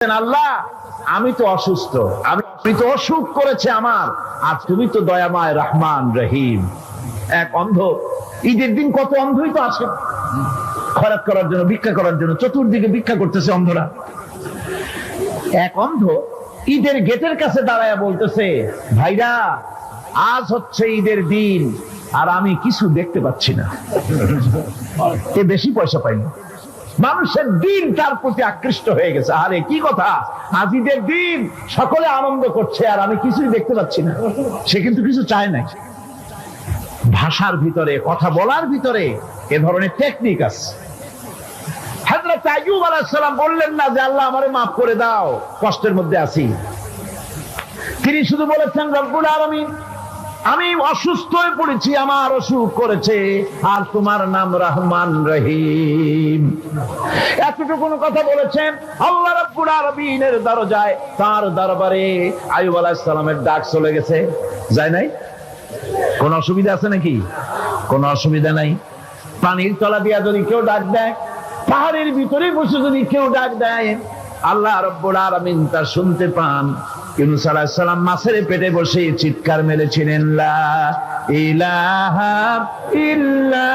আল্লাহ আমি তো অসুস্থ, আমি তো অসুখ করেছে আমার, আর তুমি তো দয়াময় রহমান রহিম। এক অন্ধ ঈদের দিন কত অন্ধই তো আছে খয়রাত করার জন্য, ভিক্ষা করার জন্য, চতুর্দিকে ভিক্ষা করতেছে অন্ধরা। এক অন্ধ ঈদের গেটের কাছে দাঁড়ায় বলতেছে, ভাইরা আজ হচ্ছে ঈদের দিন আর আমি কিছু দেখতে পাচ্ছি না। এ বেশি পয়সা পাইনি, মানুষের দিন তার প্রতি আকৃষ্ট হয়ে গেছে। আরে কি কথা, আজ ঈদের দিন সকলে আনন্দ করছে আর আমি কিছুই দেখতে পাচ্ছি না। সে কিন্তু কিছু চায় না। ভাষার ভিতরে, কথা বলার ভিতরে এ ধরনের টেকনিক আছে। হযরত আইয়ুব আলাইহিস সালাম বললেন না যে আল্লাহ আমারে মাফ করে দাও, কষ্টের মধ্যে আছি। তিনি শুধু বলেছেন রব্বুল আলামিন আমি অসুস্থ হয়ে পড়েছি, আমার অসুখ করেছে, আর তোমার নাম রহমান রহিম। এতটুকু কথা বলেছেন। আল্লাহ রাব্বুল আলামিনের দরজায়, তার দরবারে আইয়ুব আলাইহিস সালামের ডাক চলে গেছে। যায় নাই? কোন অসুবিধা আছে নাকি? কোন অসুবিধা নাই। পানির তলা দিয়া যদি কেউ ডাক দেয়, পাহাড়ের ভিতরে বসে যদি কেউ ডাক দেয়, আল্লাহ রাব্বুল আলামিন তা শুনতে পান। ইউনূস আলাইহিস সালাম মাছের পেটে বসে চিৎকার মেরেছিলেন, লা ইলাহা ইল্লা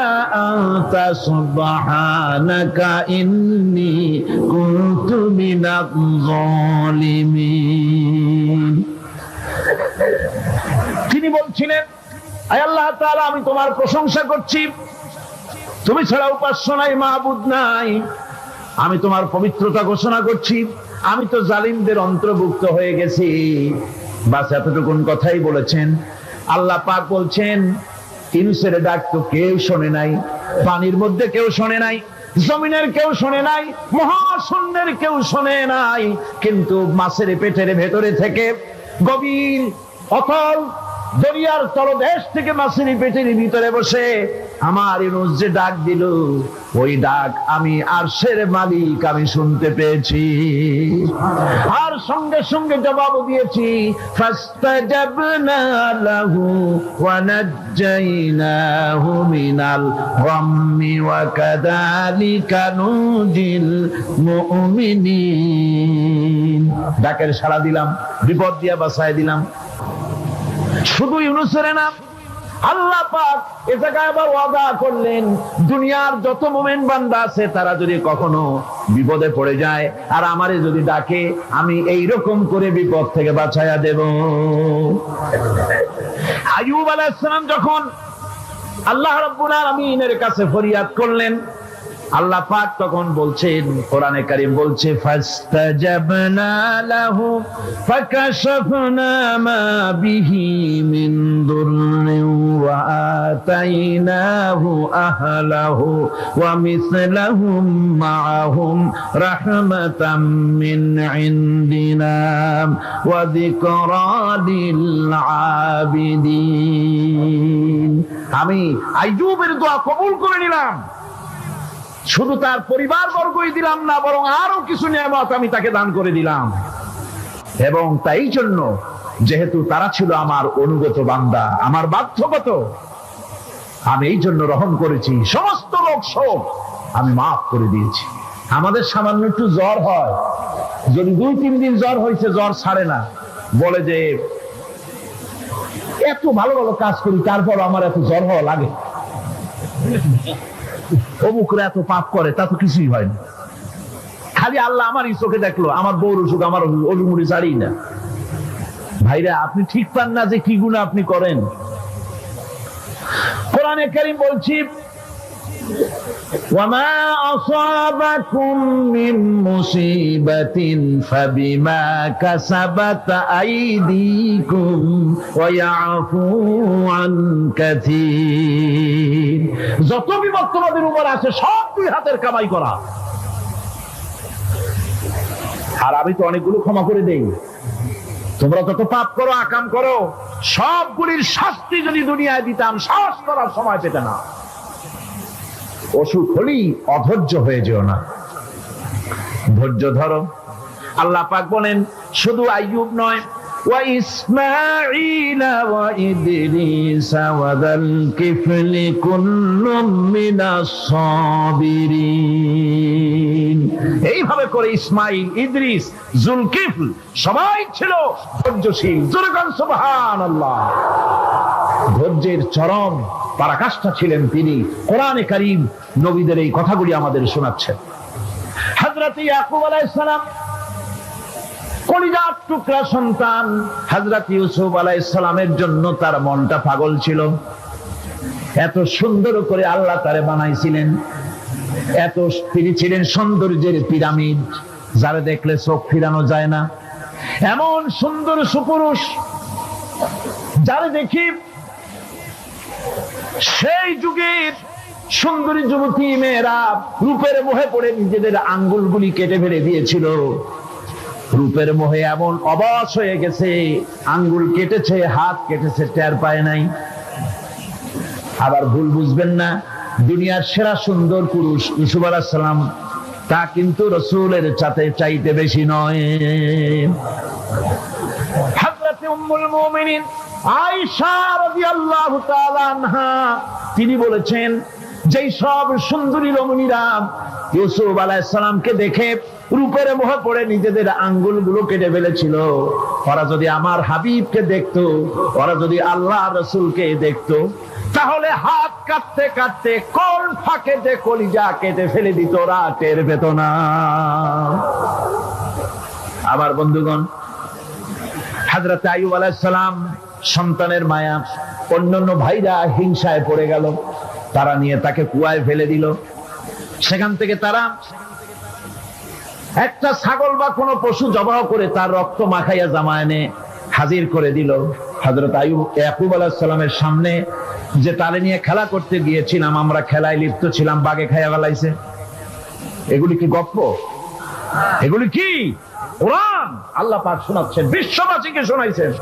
আনতা সুবহানাকা ইন্নী কুনতু মিনাজ জালিমিন। তিনি বলছিলেন, আয় আল্লাহ তাআলা আমি তোমার প্রশংসা করছি, তুমি ছাড়া উপাস্য নাই, মাবুদ নাই। আমি তোমার পবিত্রতা ঘোষণা করছি, আমি তো জালিমদের অন্তর্ভুক্ত হয়ে গেছি। বাস এতটুকুন কথাই বলেছেন। আল্লাহ পাক বলছেন, ইউনূসের ডাক তো কেউ শোনে নাই, পানির মধ্যে কেউ শোনে নাই, জমিনের কেউ শোনে নাই, মহাশূন্যের কেউ শোনে নাই, কিন্তু মাছের পেটের ভেতরে থেকে গভীর অতল দরিয়ার তলদেশ থেকে মাছের পেটের ভিতরে বসে আমার ইউনূস যে ডাক দিল, ওই ডাক আমি আরশের মালিক আমি শুনতে পেয়েছি, আর সঙ্গে সঙ্গে জবাব দিয়েছি। ফাস্তাজাবনা লাহু ওয়া নাজ্জাইনাহু মিনাল গাম্মি ওয়া কাযালিকা নুজিল মুমিনিন। ডাকের সাড়া দিলাম, বিপদ দিয়া বাঁচায় দিলাম। শুধু ইউনূসের না, আল্লাহ পাক এ জায়গায় আবার ওয়াদা করলেন, দুনিয়ার যত মুমিন বান্দা আছে তারা যদি কখনো বিপদে পড়ে যায় আর আমারে যদি ডাকে, আমি এই রকম করে বিপদ থেকে বাঁচায়া দেব। আইয়ুব আলাইহিস সালাম যখন আল্লাহ রাব্বুল আলামিনের কাছে ফরিয়াদ করলেন, আল্লাহ পাক তখন বলছেন, কোরআনে কারীম বলছে, ফাস্তাজাবনা লাহু ফাকাশাফনা মা বিহি মিন দুররিন ওয়া আতাইনাহু আহলাহু ওয়া মিসলাহুম মাআহুম রাহমাতাম মিন ইনদিনা ওয়া যিকরা লিল আবিদিন। আমি আইয়ুবের দোয়া কবুল করে নিলাম। শুধু তার পরিবার বর্গই দিলাম না, বরং আরো কিছু নিয়ামত আমি তাকে দান করে দিলাম। এবং তাই জন্য, যেহেতু তারা ছিল আমার অনুগত বান্দা, আমার বাধ্যগত, আমি এই জন্য রহম করেছি, সমস্ত রোগ শোক আমি মাফ করে দিয়েছি। আমাদের সামান্য একটু জ্বর হয়, যদি 2-3 দিন জ্বর হয়েছে, জ্বর ছাড়ে না, বলে যে এত ভালো ভালো কাজ করি তারপর আমার এত জ্বর হওয়া লাগে, অমুকরা এত পাপ করে, তা তো কিছুই হয় না। খালি আল্লাহ আমার চোখে দেখলো, আমার বউর অসুখ, আমার অজুমুড়ি ছাড়ি না। ভাইরা, আপনি ঠিক পান না যে কি গুনাহ আপনি করেন। কোরআনে কারীম বলছি, ওয়ামা আসাবাকুম মিন মুসিবাতিন ফাবিমা কাসাবাত আইদিকুম ওয়া ইয়াফু আন কাসীর। যত বিপদ তোমাদের উপর আছে সব দুই হাতের কামাই করা, আর আমি তো অনেকগুলো ক্ষমা করে দেই। তোমরা যত পাপ করো, আকাম করো, সবগুলির শাস্তি যদি দুনিয়ায় দিতাম, সাহস করার সময় পেতে না। অসুখ হলেই অধৈর্য হয়ে যেও না, ধৈর্য ধরো। আল্লাহ পাক বলেন, শুধু আইয়ুব নয়, وإسماعيل وإدريس وذا الكفل كل من الصابرين এইভাবে করে ইসমাইল, ইদ্রিস, জুলকিফল সবাই ছিল ধৈর্যশীল। জোরে বলেন সুবহানাল্লাহ। ধৈর্যের চরম পরাকাষ্ঠা ছিলেন তিনি। কোরআনে কারীম নবীদের এই কথাগুলি আমাদের শোনাচ্ছেন। হযরত ইয়াকুব আলাইহিস সালাম কলিজার টুকরা সন্তান হযরত ইউসুফ আলাইহিস সালামের জন্য তার মনটা পাগল ছিল। এত সুন্দর করে আল্লাহ তারে বানাইছিলেন, এত তিনি ছিলেন সৌন্দর্যের পিরামিড, যারা দেখলে চোখ ফিরানো যায় না। এমন সুন্দর সুপুরুষ যারা দেখি সেই যুগের সুন্দরী যুবতী মেয়েরা রূপের মোহে পড়ে নিজেদের আঙ্গুলগুলি কেটে ফেলে দিয়েছিল। রূপের মোহে এমন অবশ হয়ে গেছে, আঙ্গুল কেটেছে, হাত কেটেছে, টের পায় নাই। আবার ভুল বুঝবেন না, দুনিয়ার সেরা সুন্দর পুরুষ ইউসুফ আলাইহিস সালাম, তা কিন্তু রাসূলের চাইতে বেশি নয়। হযরত উম্মুল মুমিনিন আয়েশা রাদিয়াল্লাহু তাআলা আনহা তিনি বলেছেন, যেই সব সুন্দরী রমণীরা ইউসুফ আলাইহিস সালামকে দেখে রূপের মোহে পড়ে নিজেদের আঙ্গুলগুলো কেটে ফেলেছিল, ওরা যদি আমার হাবিবকে দেখতো, ওরা যদি আল্লাহ রাসূলকে দেখতো, তাহলে হাত কাটতে কাটতে কোন ফাঁকে যে কলিজা কেটে ফেলে দিত, ওরা টের পেত না। আবার বন্ধুগণ, হযরত আইয়ুব আলাইহিস সালাম সন্তানের মায়া, অন্যান্য ভাইরা হিংসায় পড়ে গেল, তারা নিয়ে তাকে কুয়ায় ফেলে দিল। সেখান থেকে তারা একটা ছাগল বা কোনো পশু জবাহ করে তার রক্ত মাখাইয়া জামা এনে হাজির করে দিল। হযরত ইয়াকুব আলাইহিস সালামের সামনে যে তালে নিয়ে খেলা করতে গিয়েছিলাম, আমরা খেলায় লিপ্ত ছিলাম, বাগে খাইয়া ফেলাইছে। এগুলি কি গপ্প? এগুলি কি কোরআন? আল্লাহ পাক শোনাচ্ছেন, বিশ্ববাসীকে শোনাইছেন।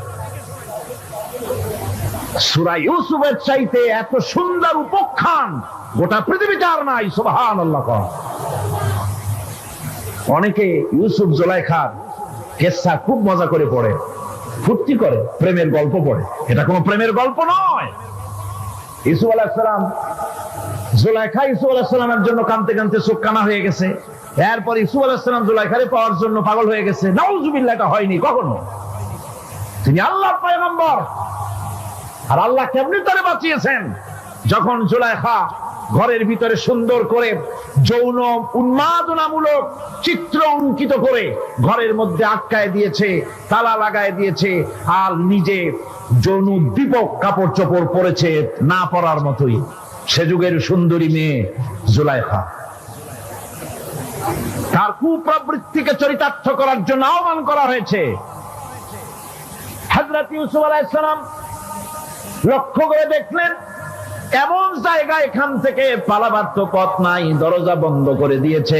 সূরা ইউসুফের চাইতে এত সুন্দর উপাখ্যান গোটা পৃথিবীতে আর নাই। সুবহানাল্লাহ। অনেকে ইউসুফ জুলাইখার কিসসা খুব মজা করে পড়ে, ফুর্তি করে, প্রেমের গল্প পড়ে। এটা কোনো প্রেমের গল্প নয়। ইউসুফ আলাইহিস সালাম, জুলাইখা ইউসুফ আলাইহিস সালামের জন্য কাঁদতে কাঁদতে চোখ কানা হয়ে গেছে। এরপর ইউসুফ আলাইহিস সালাম জুলাইখারে পাওয়ার জন্য পাগল হয়ে গেছে। নাউজুবিল্লাহ, এটা হয়নি কখনো। তিনি আল্লাহর পয়গম্বর, আর আল্লাহ কেমনি তারে বাঁচিয়েছেন। যখন জুলাইখা ঘরের ভিতরে সুন্দর করে যৌন উন্মাদনামূলক চিত্র অঙ্কিত করে ঘরের মধ্যে আটকায় দিয়েছে, তালা লাগায় দিয়েছে, আর নিজে যৌন উদ্দীপক কাপড় চোপড় পরেছে, না পরার মতোই। সে যুগের সুন্দরী মেয়ে জুলাইখা, তার কুপ্রবৃত্তিকে চরিতার্থ করার জন্য আহ্বান করা হয়েছে। হযরত ইউসুফ আলাইহিস সালাম লক্ষ্য করে দেখলেন এমন জায়গা, এখান থেকে পালাবার তো পথ নাই, দরজা বন্ধ করে দিয়েছে।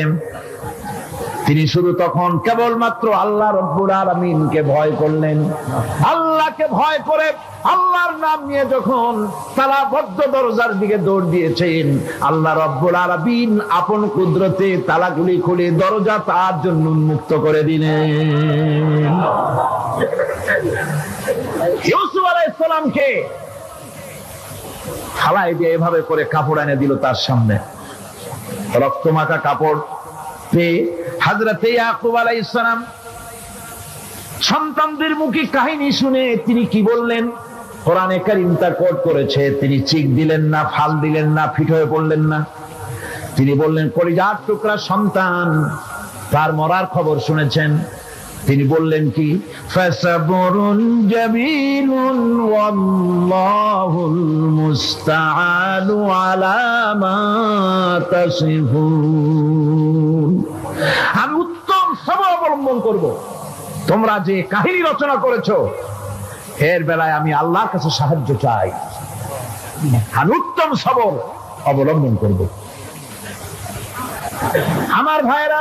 তিনি শুধু তখন কেবলমাত্র আল্লাহ রব্বুল আলামিনকে ভয় করলেন। আল্লাহকে ভয় করে আল্লাহর নাম নিয়ে যখন তালাবদ্ধ দরজার দিকে দৌড় দিয়েছেন, আল্লাহ রব্বুল আলামিন আপন কুদরতে তালাগুলি খুলে দরজা তার জন্য উন্মুক্ত করে দিলেন। ইউসুফ আলাইহিস সালামকে থালায় দিয়ে এভাবে করে কাপড় এনে দিল তার সামনে, রক্তমাখা কাপড় পেয়ে হযরত ইয়াকুব আলাইহিস সালাম সন্তানদের মুখে কাহিনী শুনে তিনি কি বললেন? কোরআনে কারীম তা কোট করেছে। তিনি চিক দিলেন না, ফাল দিলেন না, ফিট হয়ে পড়লেন না। তিনি বললেন, কলিজার টুকরা সন্তান, তার মরার খবর শুনেছেন। তিনি বললেন কি? ফাসাবরুন জামিলুন ওয়াল্লাহুল মুস্তাআনু আলা মা তাসিফুন। আমি উত্তম সবর অবলম্বন করব। তোমরা যে কাহিনী রচনা করেছো এর বেলায় আমি আল্লাহর কাছে সাহায্য চাই। আমি উত্তম সবর অবলম্বন করব। আমার ভাইরা,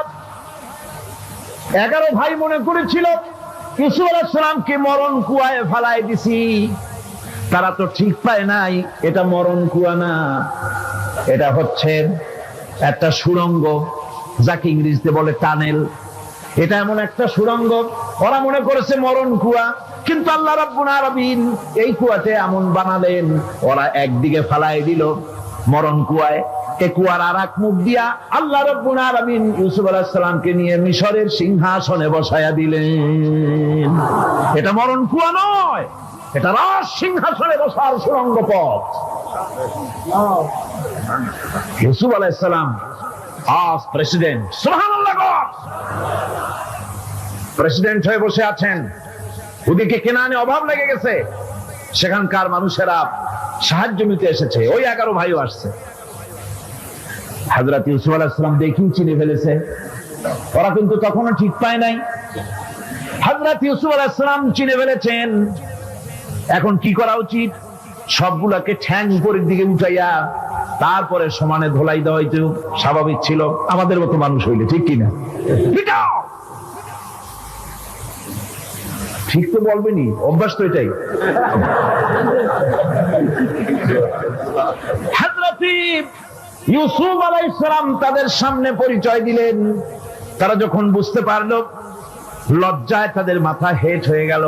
11 ভাই মনে করেছিল ইউসুফ আলাইহিস সালামকে মরণ কুয়ায় ফেলায় দিছি। তারা তো ঠিক পায় নাই, এটা মরণ কুয়া না, এটা হচ্ছে একটা সুড়ঙ্গ, যাকে ইংরেজিতে বলে টানেল। এটা এমন একটা সুড়ঙ্গ। ওরা মনে করেছে মরণ কুয়া। কিন্তু আল্লাহ রাব্বুল আলামিন এই কুয়াতে এমন বানালেন, ওরা একদিকে ফালাই দিল মরণ কুয়ায়, এই কুয়ার আর এক মুখ দিয়া আল্লাহ রাব্বুল আলামিন ইউসুফ আলাইহিস সালামকে নিয়ে মিশরের সিংহাসনে বসায়া দিলেন। এটা মরণ কুয়া নয়, এটা রাজ সিংহাসনে বসার সুড়ঙ্গ পথ। ইউসুফ আলাইহিস সালাম আজ প্রেসিডেন্ট, সুবহানাল্লাহ, প্রেসিডেন্ট হয়ে বসে আছেন। ওদিকে কেনানে অভাব লেগে গেছে, সেখানকার মানুষেরা সাহায্য নিতে এসেছে, ওই 11 ভাইও আসছে। হযরত ইউসুফ আলাইহিস সালাম দেখি চিনে ফেলেছে, ওরা কিন্তু তখনও ঠিক পায় নাই। হযরত ইউসুফ আলাইহিস সালাম চিনে ফেলেছেন, এখন কি করা উচিত? সবগুলাকে ঠ্যাং উপরের দিকে উঠাইয়া তারপরে সমানে ধোলাই দেওয়া হইতো স্বাভাবিক ছিল, আমাদের মতো মানুষ হইলে, ঠিক কিনা? ঠিক তো বলবেনি, অভ্যাস তো এটাই। হযরত ইউসুফ আলাইহিস সালাম তাদের সামনে পরিচয় দিলেন। তারা যখন বুঝতে পারলো, লজ্জায় তাদের মাথা হেট হয়ে গেল।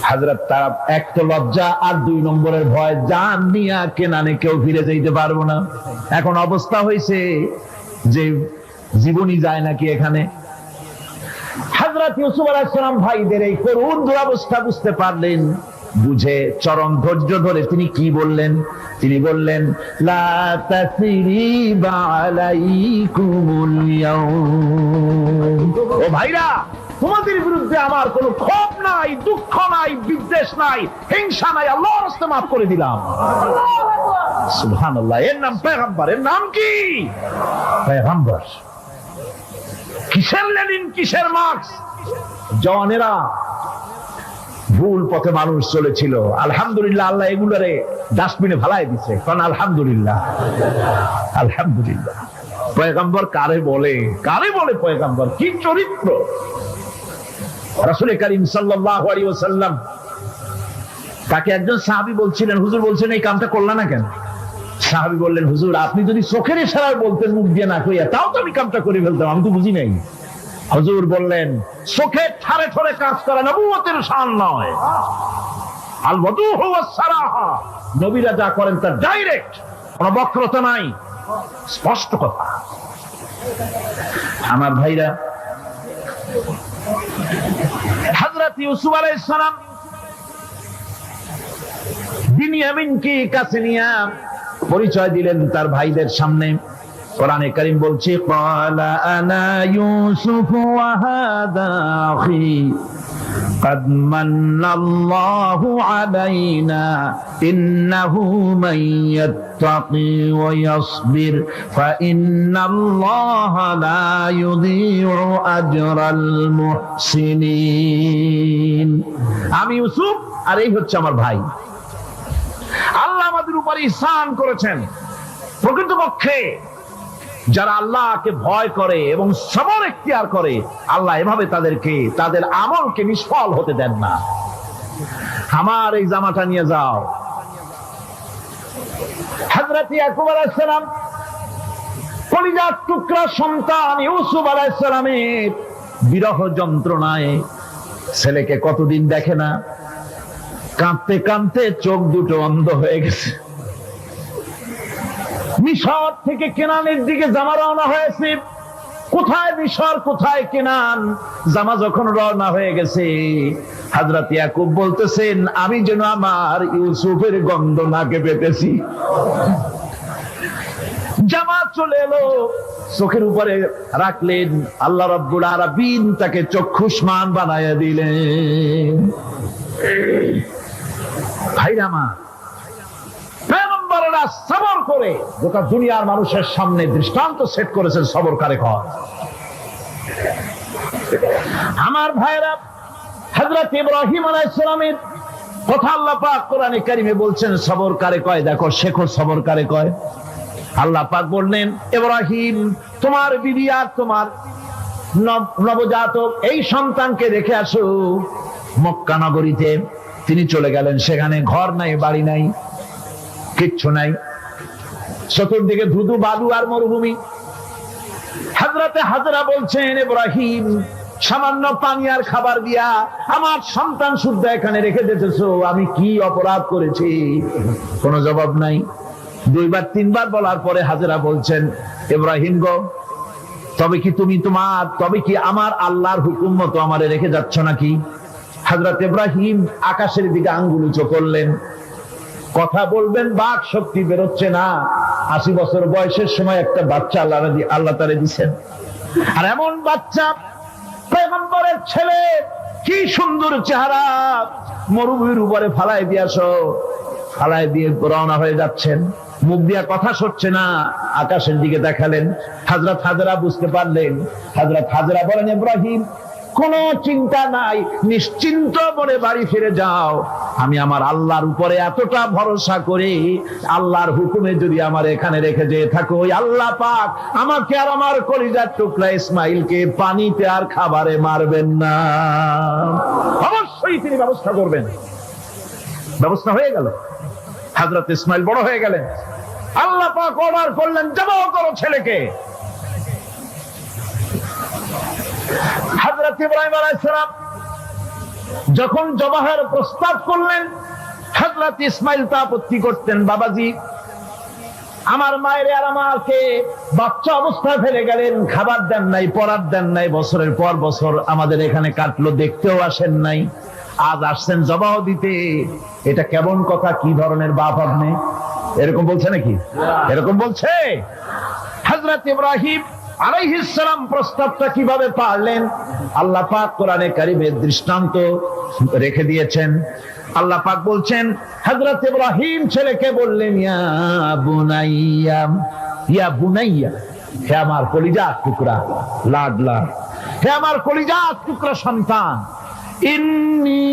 হযরত, তারা এক তো লজ্জা, আর 2 নম্বরের ভয়, জান নিয়া কেনানে কেউ ফিরে যেতে পারবো না। এখন অবস্থা হয়েছে যে জীবনই যায় নাকি এখানে। হযরত ইউসুফ আলাইহিস সালাম ভাইদের এই করুণ দুরবস্থা বুঝতে পারলেন, বুঝে চরম ধৈর্য ধরে তিনি কি বললেন? তিনি বললেন, লা তাসরিবা আলাইকুমুল ইয়াউম। ও ভাইরা, তোমাদের বিরুদ্ধে আমার কোনো ক্ষোভ নাই, দুঃখ নাই, বিদ্বেষ নাই, হিংসা নাই, আল্লাহর রাস্তে মাফ করে দিলাম। সুবহানাল্লাহ। এর নাম পয়গম্বর। এর নাম কি? পয়গম্বর। কিসের লেনিন, কিসের মার্কস? জওয়ানেরা, ভুল পথে মানুষ চলেছিল, আলহামদুলিল্লাহ আল্লাহ এগুলারে ডাস্টবিনে ফেলাই দিছে। কারণ আলহামদুলিল্লাহ, আলহামদুলিল্লাহ। পয়গম্বর কারে বলে? কারে বলে পয়গম্বর? কি চরিত্র! রাসূল করিম সাল্লাল্লাহু আলাইহি ওয়াসাল্লাম, তাকে একজন সাহাবী বলছিলেন, হুজুর বলছেন এই কামটা করলা না কেন? সাহাবী বললেন, হুজুর আপনি যদি চোখের ইশারায় বলতেন মুখ দিয়ে না কইয়া, তাও তো আমি কামটা করে ফেলতাম, আমি তো বুঝি নাই। হুজুর বললেন, চোখে ঠারে ঠারে কাজ করা নবুয়তের শান নয়। আল ওয়াদুহু ওয়াস সারাহা, নবীরা যা করেন তা ডাইরেক্ট, কোনো বক্রতা নাই, স্পষ্ট কথা। আমার ভাইরা, হযরত ইউসুফ আলাইহিস সালাম বিনিয়ামিনকে কাছে নিয়ে পরিচয় দিলেন তার ভাইদের সামনে। কোরআনে কারীম বলছে, ক্বালা আনা ইউসুফ ওয়া হাদা আখি قد من الله علينا إنه من يتقي ويصبر فإن الله لا يضيع أجر المحسنين। আমি ইউসুফ, আর এই হচ্ছে আমার ভাই। আল্লাহ আমাদের উপর ইহসান করেছেন। প্রকৃতপক্ষে যারা আল্লাহকে ভয় করে এবং সবর এখতিয়ার করে, আল্লাহ এভাবে তাদেরকে, তাদের আমলকে নিষ্ফল হতে দেন না। আমার এই জামাটা নিয়ে যাও। হযরত ইয়াকুব আলাইহিস সালাম, কলিজার টুকরা সন্তান ইউসুফ আলাইহিস সালামের বিরহ যন্ত্রণায় ছেলেকে কতদিন দেখে না, কাঁদতে কাঁদতে চোখ দুটো অন্ধ হয়ে গেছে। মিশর থেকে কেনানের দিকে জামা রওনা হয়েছে। কোথায় মিশর, কোথায় কেনান? জামা যখন রওনা হয়ে গেছে, হযরত ইয়াকুব বলতেছেন, আমি যেন আমার ইউসুফের গন্ধ নাকে পেতেছি। জামা চলে এলো, চোখের উপরে রাখলেন, আল্লাহ রাব্বুল আলামিন তাকে চক্ষুষ্মান বানায়া দিলেন। ভাইরা আমার, পয়গম্বররা সবর করে গোটা দুনিয়ার মানুষের সামনে দৃষ্টান্ত সেট করেছেন সবর কারে কয়। আমার ভাইরা, হযরত ইব্রাহিম আলাইহিস সালামের কথা আল্লাহ পাক কোরআনে কারীমে বলছেন সবর কারে কয়। দেখো, শেখো সবর কারে কয়। আল্লাহ পাক বললেন, ইব্রাহিম, তোমার বিবি আর তোমার নবজাতক এই সন্তানকে রেখে আসো মক্কা নগরীতে। তিনি চলে গেলেন, সেখানে ঘর নাই, বাড়ি নাই, কিচ্ছু নাই, চতুর্দিকে ধুধু বালু আর মরুভূমি। হযরতে হাজরা বলছেন, ইব্রাহিম সামান্য পানি আর খাবার দিয়া আমার সন্তান শুদ্ধ এখানে রেখে দিতেছো, আমি কি অপরাধ করেছি? কোনো জবাব নাই। 2 বার 3 বার বলার পরে হাজেরা বলছেন, ইব্রাহিম গো, তবে কি আমার আল্লাহর হুকুম মতো আমারে রেখে যাচ্ছ নাকি? হযরত ইব্রাহিম আকাশের দিকে আঙ্গুল উঁচু করলেন। কথা বলবেন, বাক শক্তি বেরোচ্ছে না। 80 বছর বয়সের সময় একটা বাচ্চা আল্লাহ তাআলা দিয়েছেন। আর এমন বাচ্চা, পয়গম্বরের ছেলে, কি সুন্দর চেহারা, মরুভূমির উপরে ফালাই দিয়ে রওনা হয়ে যাচ্ছেন। মুখ দিয়া কথা সরছে না, আকাশের দিকে দেখালেন। হযরত হাজেরা বুঝতে পারলেন। হযরত হাজেরা বলেন, ইব্রাহিম, কোনো চিন্তা নাই, নিশ্চিন্ত মনে বাড়ি ফিরে যাও। আমি আমার আল্লাহর উপরে এতটা ভরসা করি, আল্লাহর হুকুমে যদি আমার এখানে রেখে যেয়ে থাকো, ওই আল্লাহ পাক আমাকে আর আমার কলিজার টুকরা ইসমাইলকে পানিতে আর খাবারে মারবেন না, অবশ্যই তিনি ব্যবস্থা করবেন। ব্যবস্থা হয়ে গেল। হযরত ইসমাইল বড় হয়ে গেলেন। আল্লাহ পাক অর্ডার করলেন, জবাহ করো ছেলেকে। হযরত ইব্রাহিম আলাইহিস সালাম যখন জবাহের প্রস্তাব করলেন, হযরত ইসমাইল তা আপত্তি করতেন, বাবাজি, আমার মায়ের আর আমাকে বাচ্চা অবস্থায় ফেলে গেলেন, খাবার দেন নাই, পড়ার দেন নাই, বছরের পর বছর আমাদের এখানে কাটলো, দেখতেও আসেন নাই, আজ আসছেন জবাহ দিতে। এটা কেমন কথা? কি ধরনের বাপ আপনি? এরকম বলছে নাকি? এরকম বলছে? হযরত ইব্রাহিম আলাইহিস সালাম প্রস্তাবটা কিভাবে পারলেন? আল্লাহ পাক কোরআনে কারীমে দৃষ্টান্ত রেখে দিয়েছেন। আল্লাহ পাক বলছেন, হযরত ইব্রাহিম ছেলেকে বললেন, ইয়া বুনাইয়া, ইয়া বুনাইয়া, হে আমার কলিজার টুকরা লাডলা, হে আমার কলিজার টুকরা সন্তান, ইন্নী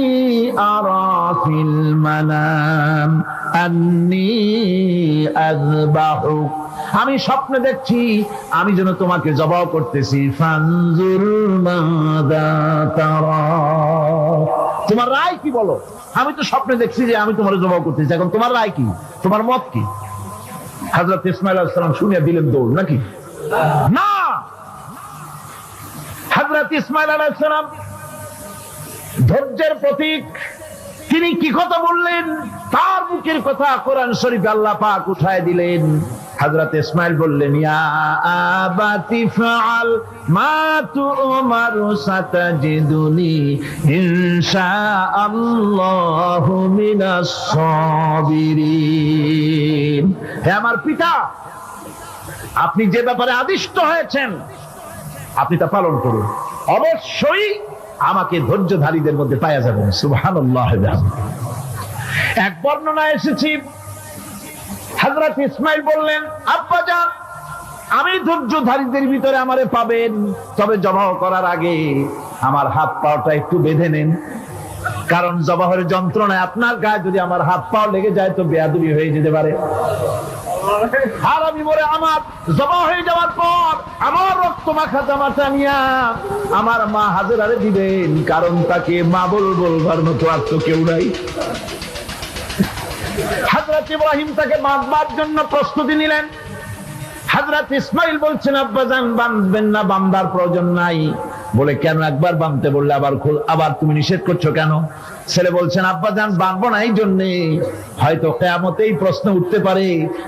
আরা ফিল মানাম আন্নী আযবাহু, আমি স্বপ্নে দেখছি আমি যেন তোমাকে জবাহ করতেছি। ফানজুর মাযা তারা, তোমার রায় কি বলো? আমি তো স্বপ্নে দেখছি যে আমি তোমার জবাহ করতেছি, এখন তোমার রায় কি, তোমার মত কি? হযরত ইসমাঈল আলাইহিস সালাম শুনিয়া দিলেন দৌড়, নাকি না? হযরত ইসমাঈল আলাইহিস সালাম ধৈর্যের প্রতীক, তিনি কি কথা বললেন? তার মুখের কথা কোরআন শরীফে আল্লাহ পাক উঠায় দিলেন। হযরত ইসমাঈল বললেন, ইয়া আবাতি ফাআল মা তু'মারু সাতাজিদুনি ইনশাআল্লাহু মিনাস সাবিরিন, হে আমার পিতা, আপনি যে ব্যাপারে আদিষ্ট হয়েছেন আপনি তা পালন করুন, অবশ্যই আমাকে ধৈর্যধারীদের মধ্যে পাওয়া যাবেন। সুবহানাল্লাহ। এক বর্ণনা এসেছে, হযরত ইসমাঈল বললেন, আব্বাজান, আমি ধৈর্যধারীদের ভিতরে আমারে পাবেন, তবে জবাহ করার আগে আমার হাত পাটা একটু বেঁধে নেন, কারণ জবাহের যন্ত্রণায় আপনার গায়ে যদি আমার হাত পা লেগে যায় তো বেয়াদবি হয়ে যেতে পারে। আর আমি বলে আমার জবাহ হয়ে যাওয়ার পর আমার রক্ত মাখা জামাটা নিয়া আমার মা হাজেরারে দিবেন, কারণ তাকে মা বলবার মতো আর তো কেউ নাই। হযরত ইব্রাহিম তাকে বাঁধবার জন্য প্রস্তুতি নিলেন। হযরত ইসমাঈল বলছেন, আব্বাজান, বাঁধবেন না, বাঁধার প্রয়োজন নাই। বলে, কেন? একবার বাঁধতে বললে আবার তুমি নিষেধ করছো কেন? ছেলে বলছেন, আব্বাজান, বাঁধবো না এই জন্যে, হয়তো কিয়ামতেই প্রশ্ন উঠতে পারে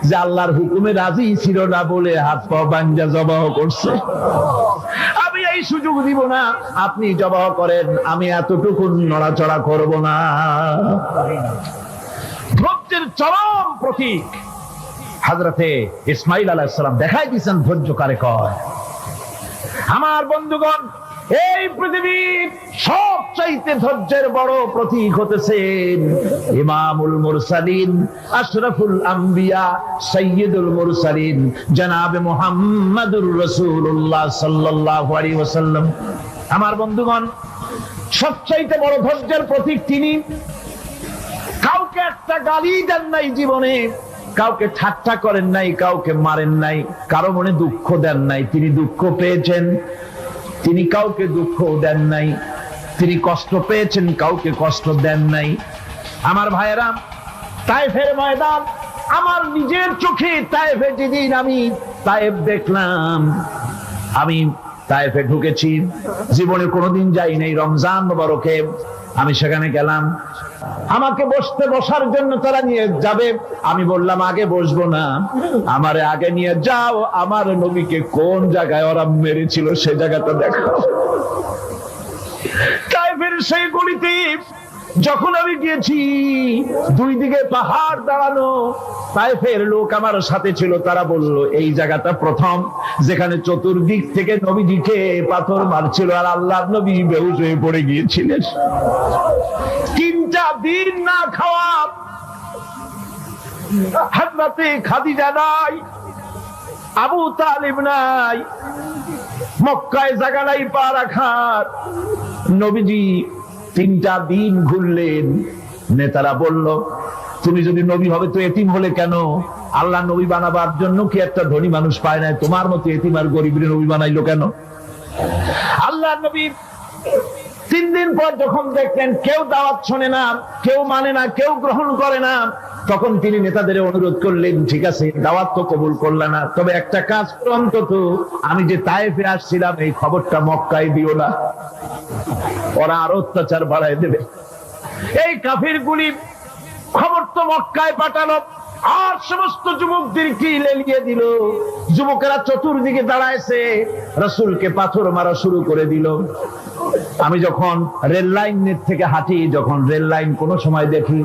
যে আল্লাহর হুকুমে রাজি ছিল না বলে হাত পা বাঞ্জা জবাহ করছে, আমি এই সুযোগ দিব না, আপনি জবাহ করেন, আমি এতটুকু নড়াচড়া করব না। ধৈর্যের চরম প্রতীক হযরতে ইসমাঈল আলাইহিস সালাম দেখাই দিয়েছেন ধৈর্য কারে কয়। আমার বন্ধুগণ, এই পৃথিবীর সবচাইতে ধৈর্যের বড় প্রতীক হতেছেন ইমামুল মুরসালিন, আশরাফুল আম্বিয়া, সাইয়্যিদুল মুরসালিন, জনাবে মুহাম্মাদুর রাসূলুল্লাহ সাল্লাল্লাহু আলাইহি ওয়াসাল্লাম। আমার বন্ধুগণ, সবচাইতে বড় ধৈর্যের প্রতীক তিনি। কাউকে একটা গালি দেন নাই জীবনে, কাউকে ঠাট্টা করেন নাই, কাউকে মারেন নাই, কারো মনে দুঃখ দেন নাই। তিনি দুঃখ পেয়েছেন, তিনি কাউকে দুঃখ দেন নাই। তিনি কষ্ট পেয়েছেন, কাউকে কষ্ট দেন নাই। আমার ভাইয়েরা, তায়েফের ময়দান, আমার নিজের চোখে তায়েফে যেদিন আমি তায়েফ দেখলাম, আমি তায়েফে ঢুকেছি, জীবনে কোনোদিন যাই নাই। রমজান মোবারকে আমি সেখানে গেলাম, আমাকে বসার জন্য তারা নিয়ে যাবে। আমি বললাম আগে বসবো না, আমারে আগে নিয়ে যাও, আমার নবীকে কোন জায়গায় ওরা মেরেছিল সে জায়গাটা দেখাও। তায়েফের সেই গলিতে যখন আমি গিয়েছি, দুই দিকে পাহাড় দাঁড়ানো, তায়েফের লোক আমার সাথে ছিল, তারা বলল এই জায়গাটা প্রথম যেখানে চতুর্দিক থেকে নবীজিকে পাথর মারছিল আর আল্লাহর নবী বেহুশ হয়ে পড়ে গিয়েছিলেন। 3টা দিন না খাওয়া, হযরতে খাদিজা নাই, আবু তালিব নাই, মক্কায় জায়গা নাই পা রাখার। নবীজি 3টা দিন ঘুরলেন। নেতারা বলল তুমি যদি নবী হবে তো এতিম হলে কেন? আল্লাহ নবী বানাবার জন্য কি একটা ধনী মানুষ পায় নাই? তোমার মতো এতিম আর গরিবের নবী বানাইলো কেন? আল্লাহ নবী 3 দিন পর যখন দেখলেন কেউ দাওয়াত শোনে না, কেউ মানে না, কেউ গ্রহণ করে না, তখন তিনি নেতাদের অনুরোধ করলেন ঠিক আছে দাওয়াত তো কবুল করলে না, তবে একটা কাজ করো, অন্তত আমি যে তায়েফে আসছিলাম এই খবরটা মক্কায় দিও না, ওরা আরো অত্যাচার বাড়ায় দেবে। এই কাফিরগুলি খবর তো মক্কায় পাঠালো আর সমস্ত যুবকদেরকে লেলিয়ে দিল। যুবকেরা চতুর্দিকে দাঁড়াইছে, রাসূলকে পাথর মারা শুরু করে দিল। আমি যখন রেল লাইনের থেকে হাঁটি, যখন রেল লাইন কোন সময় দেখি,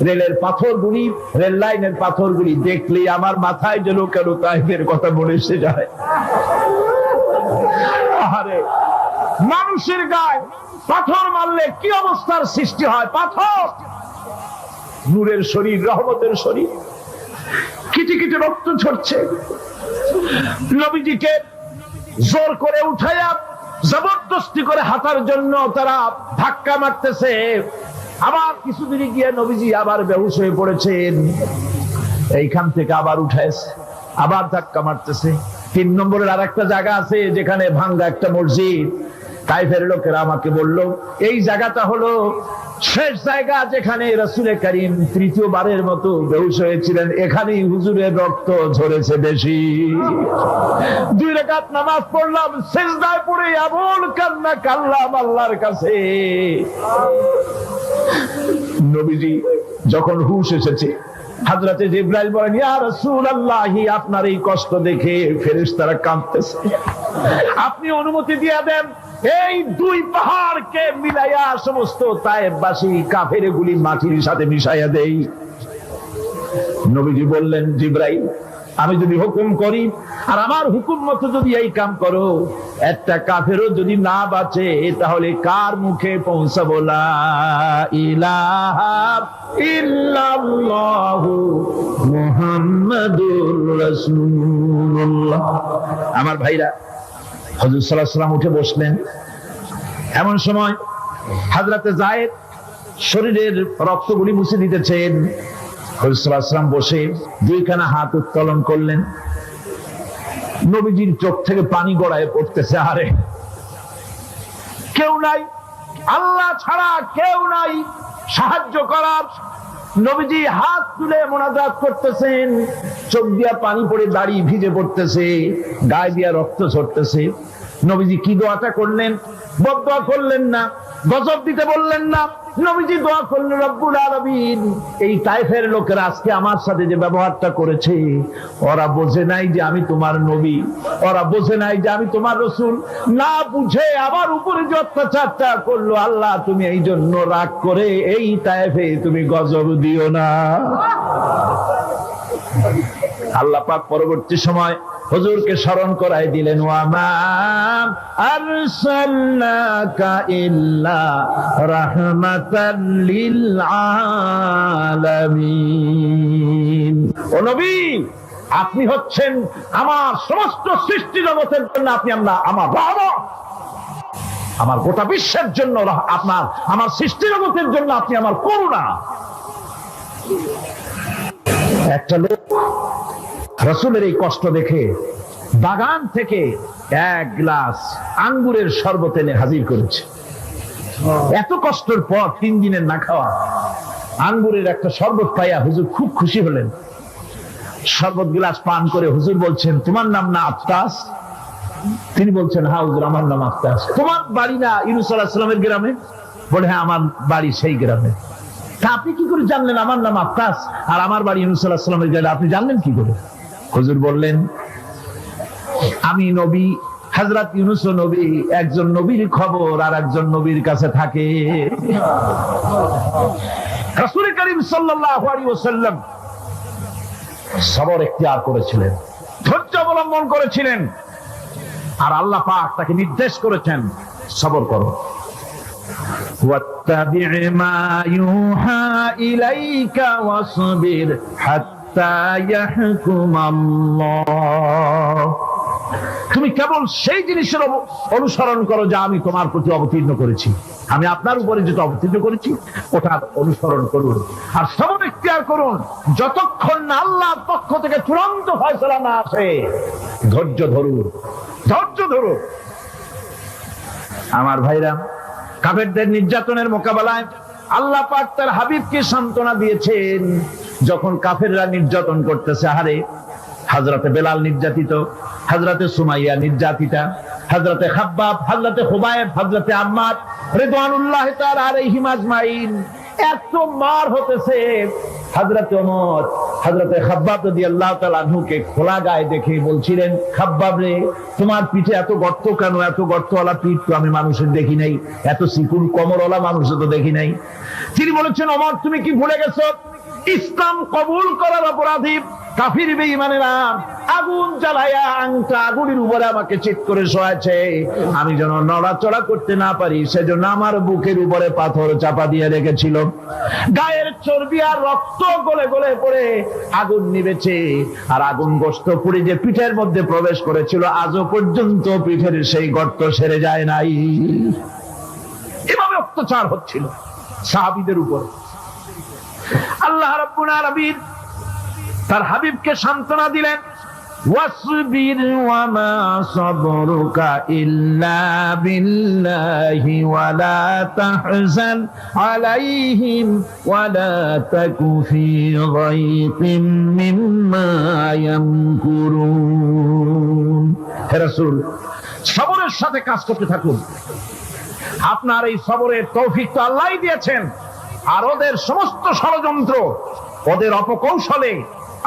রেলের পাথরগুলি, রেল লাইনের পাথরগুলি দেখলেই আমার মাথায় যেন কেন তায়েফের কথা মনে এসে যায়। আরে মানুষের গায়ে পাথর মারলে কি অবস্থার সৃষ্টি হয়? পাথর নূরের শরীর, রহমতের শরীর, কিটি কিটি রক্ত ঝরছে। নবীজিকে জোর করে উঠাইয়া জবরদস্তি করে হাঁটার জন্য তারা ধাক্কা মারতেছে। আবার কিছুদিন গিয়ে নবীজি আবার বেহুশ হয়ে পড়েছেন, এইখান থেকে আবার উঠাইছে, আবার ধাক্কা মারতেছে। 3 নম্বরের আর একটা জায়গা আছে যেখানে ভাঙ্গা একটা মসজিদ। তায়েফের লোকেরা আমাকে বলল এই জায়গাটা হলো শেষ জায়গা যেখানে রাসূল করিম 3য়বারের মতো বেহুশ হয়েছিলেন, এখানেই হুজুরের রক্ত ঝরেছে বেশি। 2 রাকাত নামাজ পড়লাম, সিজদায় পড়ে এমন কান্না কাঁদলাম আল্লাহর কাছে। নবীজি যখন হুঁশ এসেছে, হযরতে জিবরাইল বলেন ইয়া রাসূলুল্লাহ, আপনার এই কষ্ট দেখে ফেরেশতারা কাঁদতেছে, আপনি অনুমতি দিয়ে দেন এই 2 পাহাড়কে মিলাইয়া সমস্ত তায়েফবাসী কাফেরগুলি মাটির সাথে মিশাইয়া দেই। নবীজি বললেন জিবরাইল, আমি যদি হুকুম করি আর আমার হুকুম মতো যদি এই কাম করো, একটা কাফেরও যদি না বাঁচে তাহলে কার মুখে পৌঁছাবো লা ইলাহা ইল্লাল্লাহু মুহাম্মাদুর রাসূলুল্লাহ। আমার ভাইরা, হযরত সাল্লাল্লাহু আলাইহি ওয়াসাল্লাম উঠে বসলেন। এমন সময় হযরতে যায়েদ শরীরের রক্তগুলি মুছে দিতেছেন। হযরত সাল্লাল্লাহু আলাইহি ওয়াসাল্লাম বসে 2খানা হাত উত্তোলন করলেন। নবীজির চোখ থেকে পানি গড়ায় পড়তেছে। আরে কেউ নাই, আল্লাহ ছাড়া কেউ নাই সাহায্য করার। নবীজি হাত তুলে মোনাজাত করতেছেন, চোখ দিয়া পানি পড়ে দাড়ি ভিজে পড়তেছে, গায়ে দিয়া রক্ত ঝরতেছে। নবীজি কি দোয়াটা করলেন? বদদোয়া করলেন না, গজব দিতে বললেন না। নবীজি দোয়া করলেন রব্বুল আলামিন, এই তায়েফের লোকেরা আজকে আমার সাথে যে ব্যবহারটা করেছে, ওরা বোঝে নাই যে আমি তোমার নবী, ওরা বোঝে নাই যে আমি তোমার রাসূল, না বুঝে আমার উপরে যে অত্যাচারটা করলো, আল্লাহ তুমি এই জন্য রাগ করে এই তায়েফে তুমি গজব দিও না। আল্লাহ পাক পরবর্তী সময় হুজুরকে স্মরণ করাই দিলেন, ওয়া মা আরসালনাকা ইল্লা রাহমাতাল লিল আলামিন। ও নবী, আপনি হচ্ছেন আমার সমস্ত সৃষ্টি জগতের জন্য আপনি আমার রহমত, আমার গোটা বিশ্বের জন্য আপনার, আমার সৃষ্টি জগতের জন্য আপনি আমার করুণা। একটা লোক রাসূলের এই কষ্ট দেখে বাগান থেকে 1 গ্লাস আঙ্গুরের শরবত এনে হাজির করেছে। এত কষ্টের পর 3 দিনের না খাওয়া আঙ্গুরের একটা শরবত পাইয়া হুজুর খুব খুশি হলেন। শরবত গ্লাস পান করে হুজুর বলছেন, তোমার নাম না আত্তাস? তিনি বলছেন, হ্যাঁ হুজুর, আমার নাম আক্তাস। তোমার বাড়ি না ইউনূস আলাইহিস সালামের গ্রামে? বলে, হ্যাঁ, আমার বাড়ি সেই গ্রামে। তা আপনি কি করে জানলেন আমার নাম আক্তাস আর আমার বাড়ি ইউনূস আলাইহিস সালামের গ্রামে? আপনি জানলেন কি করে? হুজুর বললেন, আমি নবী, হযরত ইউনূস নবী, একজন নবীর খবর আর একজন নবীর কাছে থাকে। রাসূল করিম সাল্লাল্লাহু আলাইহি ওয়াসাল্লাম সবর ইখতিয়ার করেছিলেন, ধৈর্য অবলম্বন করেছিলেন, আর আল্লাহ পাক তাকে নির্দেশ করেছেন, সবর করো। ওয়াত্তাবি' মা ইউহা ইলাইকা ওয়াসবির হাত্তা ইয়াহকুমাল্লাহ। তুমি কেবল সেই জিনিসের অনুসরণ করো যা আমি তোমার প্রতি অবতীর্ণ করেছি। আমি আপনার উপরে যেটা অবতীর্ণ করেছি ওটার অনুসরণ করুন, আর সবর ইখতিয়ার করুন যতক্ষণ না আল্লাহর পক্ষ থেকে চূড়ান্ত ফয়সালা না আসে। ধৈর্য ধরুন, ধৈর্য ধরুন। আমার ভাইরা, কাফেরদের নির্যাতনের মোকাবেলায় আল্লাহ পাক তার হাবিবকে সান্ত্বনা দিয়েছেন। যখন কাফেররা নির্যাতন করতেছে, হারে হযরতে বেলাল নির্যাতিত, হযরতে সুমাইয়া নির্যাতিতা, হযরতে খাব্বাব, হযরতে খুবাইব, হযরতে আম্মার রিদওয়ানুল্লাহি তাআলা আলাইহিম আজমাইন, এত মার হতেছে। হযরতে ওমর হযরতে খাব্বাব রাদিয়াল্লাহু তাআলা আনহুকে খোলা গায়ে দেখে বলছিলেন, খাব্বাব রে, তোমার পিঠে এত গর্ত কেন? এত গর্তওয়ালা পিঠ তো আমি মানুষের দেখি নাই, এত চিকুন কোমরওয়ালা মানুষও তো দেখি নাই। তিনি বলেছেন, ওমর, তুমি কি ভুলে গেছো? ইসলাম কবুল করার অপরাধী কাফির বেঈমানেরা আগুন জ্বালায়া আংটা আগুনের উপরে আমাকে চিৎ করে শোয়াছে। আমি যেন নড়াচড়া করতে না পারি সেজন্য আমার বুকের উপরে পাথর চাপা দিয়ে রেখেছিল। গায়ের চর্বি আর রক্ত গলে গলে পড়ে আগুন নিবেছে, আর আগুন গোশত পুড়ে যে পিঠের মধ্যে প্রবেশ করেছিল আজও পর্যন্ত পিঠের সেই গর্ত সেরে যায় নাই। এভাবে অত্যাচার হচ্ছিল সাহাবীদের উপর। আল্লাহ রাব্বুল আলামিন তার হাবিবকে সান্ত্বনা দিলেন, ওয়াসবির ওয়া মা সাবরুকা ইল্লা বিল্লাহি ওয়া লা তাহজান আলাইহিম ওয়া লা তাকু ফি গায়তিম মিম্মা ইয়ামকুরুন। হে রাসূল, সবরের সাথে কাজ করতে থাকুন। আপনার এই সবরের তৌফিক তো আল্লাহই দিয়েছেন, আর ওদের সমস্ত ষড়যন্ত্র, ওদের অপকৌশলে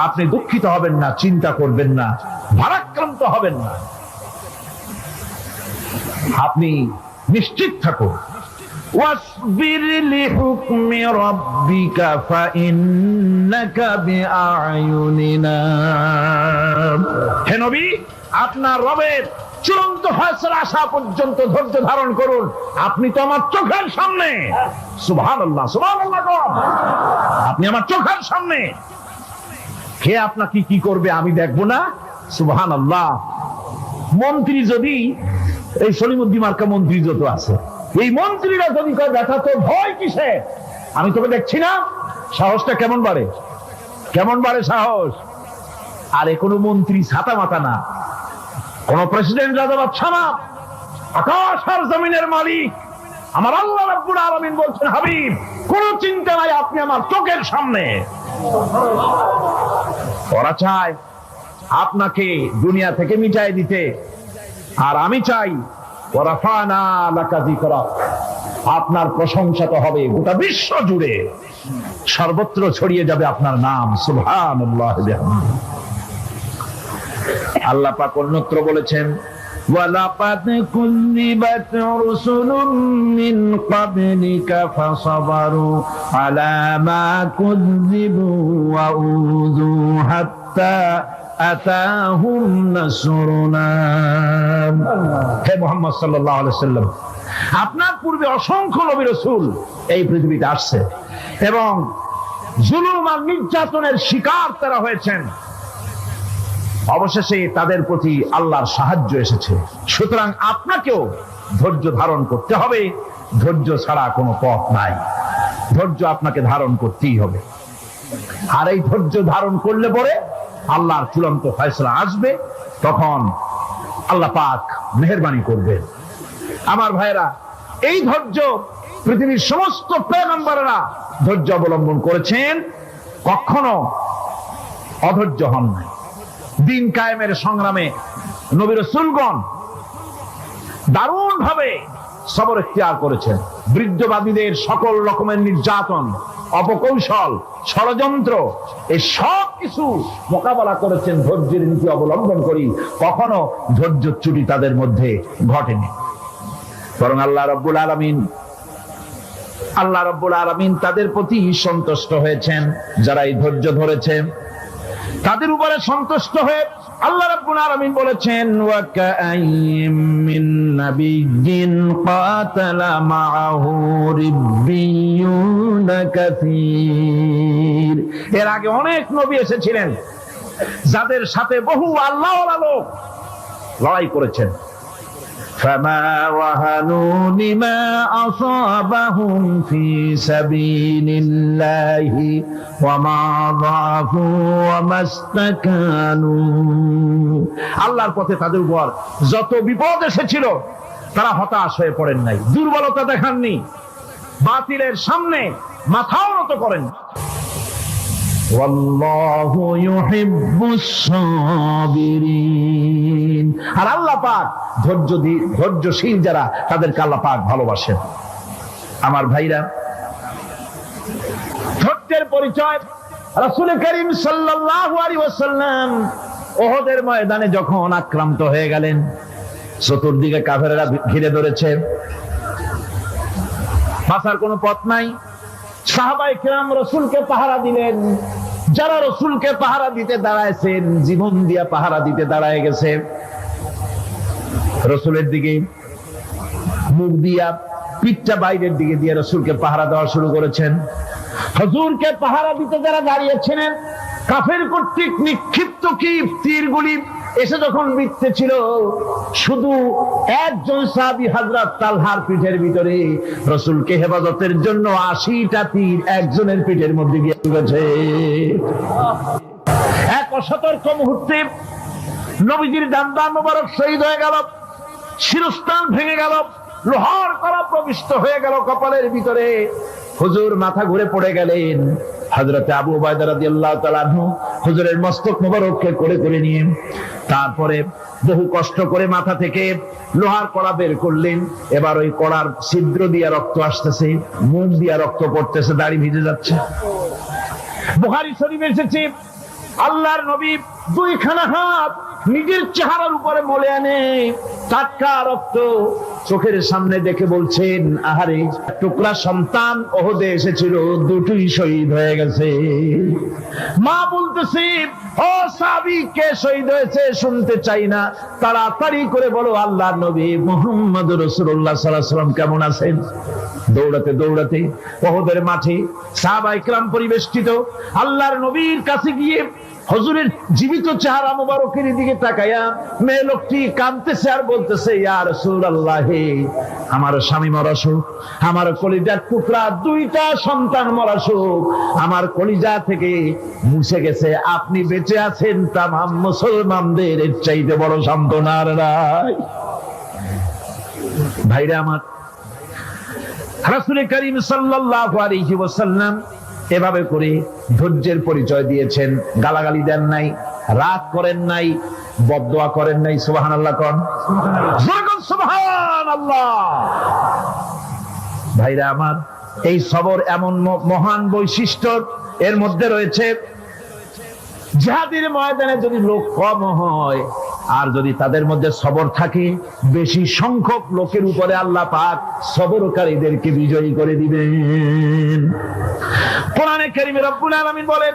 আপনি দুঃখিত হবেন না, চিন্তা করবেন না, ভারাক্রান্ত হবেন না। আপনি নিশ্চিত থাকুন। ওয়াসবির লিহুকমি রাব্বিকা ফাইন্নাকা বিআয়ুনিনা। হে নবী, আপনার রবের চূড়ান্ত ফয়সালা আসা পর্যন্ত ধৈর্য ধারণ করুন। আপনি তো আমার চোখের সামনে। সুবহানাল্লাহ, সুবহানাল্লাহ। আপনি আমার চোখের সামনে। কে আপনাকে কি করবে আমি দেখবো না? সুবহানাল্লাহ। মন্ত্রী যদি, এই সলিমুদ্দিন মার্কা মন্ত্রী যত আছে, এই মন্ত্রীরা যদি কয় ব্যথা তোর ভয় কিসে, আমি তোকে দেখছি না, সাহসটা কেমন বাড়ে, কেমন বাড়ে সাহস। আর এ কোনো মন্ত্রী ছাতা মাথা না, কোন প্রেসিডেন্ট রাজা বাদশা না, আকাশ আর জমিনের মালিক আমার আল্লাহ রাব্বুল আলামিন বলছেন, হাবিব, কোন চিন্তা নাই, আপনি আমার চোখের সামনে। ওরা চায় আপনাকে দুনিয়া থেকে মিটাই দিতে, আর আমি চাই ওয়ারাফানা লাকা যিকরাক, আপনার প্রশংসা তো হবে গোটা বিশ্ব জুড়ে, সর্বত্র ছড়িয়ে যাবে আপনার নাম। সুবহানাল্লাহ। আল্লাহ পাক অন্যত্র বলেছেন, ওয়ালাকাদ কুযযিবাত রুসুলুম মিন ক্বাবলিকা ফাসাবারু আলা মা কুযযিবু ওয়া উযু হাত্তা আতাহুম নাসরুনা। হে মুহাম্মদ সাল্লাল্লাহু আলাইহি ওয়াসাল্লাম, আপনার পূর্বে অসংখ্য নবী রাসূল এই পৃথিবীতে আসছে এবং জুলুম আর নির্যাতনের শিকার তারা হয়েছেন। অবশেষে তাদের প্রতি আল্লাহর সাহায্য এসেছে। সুতরাং আপনাকেও ধৈর্য ধারণ করতে হবে। ধৈর্য ছাড়া কোনো পথ নাই, ধৈর্য আপনাকে ধারণ করতেই হবে। আর এই ধৈর্য ধারণ করলে পরে আল্লাহর চূড়ান্ত ফয়সালা আসবে, তখন আল্লাহ পাক মেহেরবানি করবেন। আমার ভাইরা, এই ধৈর্য পৃথিবীর সমস্ত পয়গম্বররা ধৈর্য অবলম্বন করেছেন, কখনো অধৈর্য হন নাই। দিন কায়েমের সংগ্রামে নবী রাসূলগণ দারুণ ভাবে সবর ইখতিয়ার করেছেন। বৃদ্ধবাদীদের সকল রকমের নির্যাতন, অপকৌশল, ষড়যন্ত্র, এই সব কিছু মোকাবেলা করেছেন ধৈর্যের নীতি অবলম্বন করি। কখনো ধৈর্যচ্যুতি তাদের মধ্যে ঘটেনি, বরং আল্লাহ রাব্বুল আলামিন তাদের প্রতি সন্তুষ্ট হয়েছেন। যারা এই ধৈর্য ধরেছে তাদের উপরে সন্তুষ্ট হয়ে আল্লাহ রাব্বুল আলামিন বলেছেন, ওয়া কাআইয়্যিম মিন নাবিয়্যিন কাতালা মাআহু রিব্বিয়ুনা কাসীর। এর আগে অনেক নবী এসেছিলেন যাদের সাথে বহু আল্লাহওয়ালা লোক লড়াই করেছেন। فما وهنوا لما أصابهم في سبيل الله وما ضعفوا وما استكانوا। আল্লাহর পথে তাদের উপর যত বিপদ এসেছিল তারা হতাশ হয়ে পড়েন নাই, দুর্বলতা দেখাননি, বাতিলের সামনে মাথাও নত করেন। ওয়াল্লাহু ইউহিব্বুস সাবিরিন। আর আল্লাহ পাক ধৈর্যশীল যারা তাদেরকে আল্লাহ পাক ভালোবাসেন। আমার ভাইরা, ধৈর্যের পরিচয় রাসূল করিম সাল্লাল্লাহু আলাইহি ওয়াসাল্লাম উহুদের ময়দানে যখন আক্রান্ত হয়ে গেলেন, চতুর্দিকে কাফেররা ঘিরে ধরেছে, বাঁচার কোনো পথ নাই। সাহাবায়ে কেরাম রাসূলকে পাহারা দিলেন। যারা রাসূলকে পাহারা দিতে দাঁড়ায়ছেন, জীবন দিয়া পাহারা দিতে দাঁড়ায় গেছে, রাসূলের দিকে মুখ দিয়া, পিঠটা বাইরের দিকে দিয়ে রাসূলকে পাহারা দেওয়া শুরু করেছেন। হুজুরকে পাহারা দিতে যারা দাঁড়িয়েছিলেন, কাফের কর্তৃক নিক্ষিপ্ত কি তীরগুলি এসে যখন বিঁধতেছিল, শুধু একজন সাহাবী হযরত তালহার পিঠের ভিতরে রাসূলকে হেফাজতের জন্য 80টা তীর একজনের পিঠের মধ্যে গিয়ে ঢুকেছে। এক অসতর্ক মুহূর্তে নবীজির দান্দা মোবারক শহীদ হয়ে গেল, শিরস্ত্রাণ ভেঙে গেল, লোহার কড়া প্রবিষ্ট হয়ে গেল কপালের ভিতরে। হুজুর মাথা ঘুরে পড়ে গেলেন। হযরত আবু উবাইদা রাদিয়াল্লাহু তাআলা আনহু হুজুরের মস্তক মোবারককে কোলে করে নিয়ে তারপরে বহু কষ্ট করে মাথা থেকে লোহার কড়া বের করলেন। এবার ওই কড়ার ছিদ্র দিয়ে রক্ত আসতেছে, মুখ দিয়ে রক্ত পড়তেছে, দাড়ি ভিজে যাচ্ছে। বুখারী শরীফে এসেছে, আল্লাহর নবী দুইখানা হাত নিজের চেহারার উপরে মলে আনে টাটকা রক্ত চোখের সামনে দেখে বলছেন, আহারে, টুকরা সন্তান ওহদে এসেছিল, দুটোই শহীদ হয়ে গেছে। মা বলতেছে, ও সাহাবী, কে শহীদ হয়েছে শুনতে চাই না, তাড়াতাড়ি করে বলো আল্লাহর নবী মুহাম্মদুর রাসূলুল্লাহ সাল্লাল্লাহু আলাইহি ওয়াসাল্লাম কেমন আছেন। দৌড়াতে দৌড়াতে ওহদের মাঠে সাহাবায়ে কেরাম পরিবেষ্টিত আল্লাহর নবীর কাছে গিয়ে হুজুরের জীবিত চেহারা মোবারকের দিকে তাকায়া মেয়ে লোকটি কাঁদতেছে আর বলতেছে, ইয়া রাসূলুল্লাহ, আমার স্বামী মরা শোক, আমার কলিজার টুকরা দুইটা সন্তান মরা শোক আমার কলিজা থেকে মুছে গেছে, আপনি বেঁচে আছেন, তামাম মুসলমানদের এর চাইতে বড় সান্ত্বনা আর নাই। ভাইরা আমার, রাসূল করিম সাল্লাল্লাহু আলাইহি ওয়াসাল্লাম এভাবে করে ধৈর্যের পরিচয় দিয়েছেন। গালাগালি দেন নাই, রাগ করেন নাই, বদদোয়া করেন নাই। সুবহানাল্লাহ কোন, সুবহানাল্লাহ। ভাইরা আমার, এই সবর এমন মহান বৈশিষ্ট্য এর মধ্যে রয়েছে। জিহাদের ময়দানে যদি লোক কম হয় আর যদি তাদের মধ্যে সবর থাকে, বেশি সংখ্যক লোকের উপরে আল্লাহ পাক সবরকারীদেরকে বিজয়ী করে দিবেন। কোরআনে কারীমে রব্বুল আলামিন বলেন,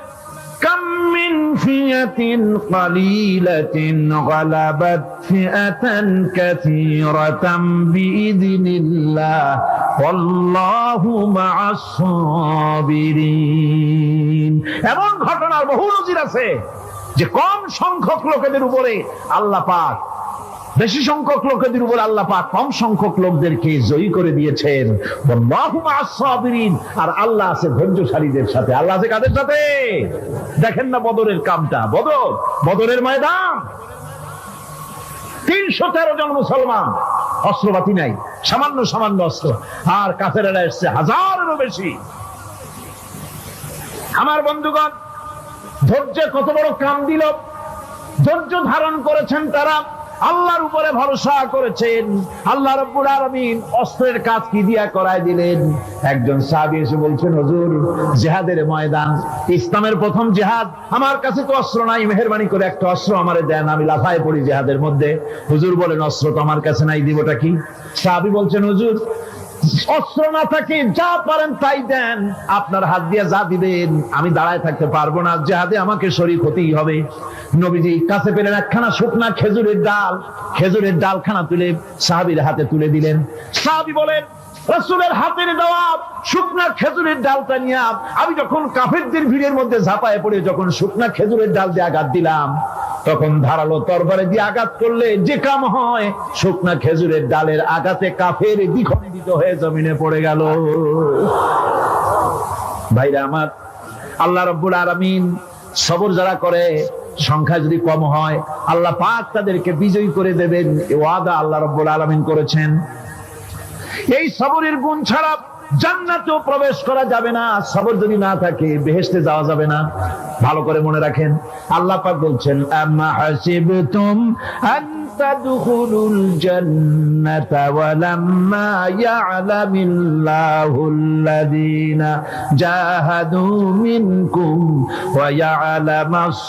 কাম মিন ফিয়াতিন কালিলাতিন গালাবাত ফিআতান কাসীরাতাম বিইذনিল্লাহ ওয়াল্লাহু মা'আস সাবিরিন। এমন ঘটনার বহু নজির আছে যে কম সংখ্যক লোকেদের উপরে আল্লাহ পাক, বেশি সংখ্যক লোকেদের উপর আল্লাহ পাক কম সংখ্যক লোকদেরকে জয়ী করে দিয়েছেন। ওয়াল্লাহু মা'আস সাবিরিন। আর আল্লাহ আছে ধৈর্যশালীদের সাথে। আল্লাহ আছে কাদের সাথে? দেখেন না বদরের কামটা, বদরের ময়দান, 313 জন মুসলমান, অস্ত্রপাতি নাই, সামান্য সামান্য অস্ত্র, আর কাফেররা এসছে হাজারেরও বেশি। আমার বন্ধুগণ, ধৈর্য কত বড় কাম দিল, ধৈর্য ধারণ করেছেন তারা আল্লাহর উপরে ভরসা করেছেন। আল্লাহ রাব্বুল আলামিন অস্ত্রের কাজ কি দিয়া করায় দিলেন। একজন সাহাবী এসে বলছেন, হুজুর জিহাদের ময়দান, ইসলামের প্রথম জিহাদ, আমার কাছে তো অস্ত্র নাই, মেহেরবানি করে একটা অস্ত্র আমারে দেন, আমি লাফায় পড়ি জিহাদের মধ্যে। হুজুর বলেন, অস্ত্র তো আমার কাছে নাই, দিবটা কি? সাহাবী বলছেন, হুজুর অস্ত্র না থাকে যা পারেন তাই দেন, আপনার হাত দিয়ে যা দিবেন আমি দাঁড়ায় থাকতে পারবো না, জিহাদে আমাকে শরীক হতেই হবে। নবীজি কাছে পেলেন একখানা শুকনা খেজুরের ডালখানা তুলে সাহাবীর হাতে তুলে দিলেন। সাহাবী বলেন, রাসূলের হাতের দেওয়া শুকনা খেজুরের ডালটা নিয়ে আমি যখন কাফেরদের ভিড়ের মধ্যে ঝাঁপায় পড়ে যখন শুকনা খেজুরের ডাল দিয়ে আঘাত দিলাম, তখন ধারালো তরবারে দিয়ে আঘাত করলে যে কাম হয়, শুকনা খেজুরের ডালের আঘাতে কাফের দ্বিখণ্ডিত হয়ে জমিনে পড়ে গেল। ভাইরা আমার, আল্লাহ রাব্বুল আলামিন সবর যারা করে, সংখ্যা যদি কম হয় আল্লাহ পাক তাদেরকে বিজয়ী করে দেবেন, এই ওয়াদা আল্লাহ রাব্বুল আলামিন করেছেন। এই সবরের গুণ ছাড়া জান্নাতেও প্রবেশ করা যাবে না, সবর যদি না থাকে বেহেশতে যাওয়া যাবে না। ভালো করে মনে রাখেন, আল্লাহ পাক বলছেন, আম্মা হাসিবতুম আন তাদখুলুল জান্নাতা ওয়া লাম্মা ইয়া'লামিল্লাহুল্লাযীনা জাহাদু মিনকুম ওয়া ইয়া'লামাস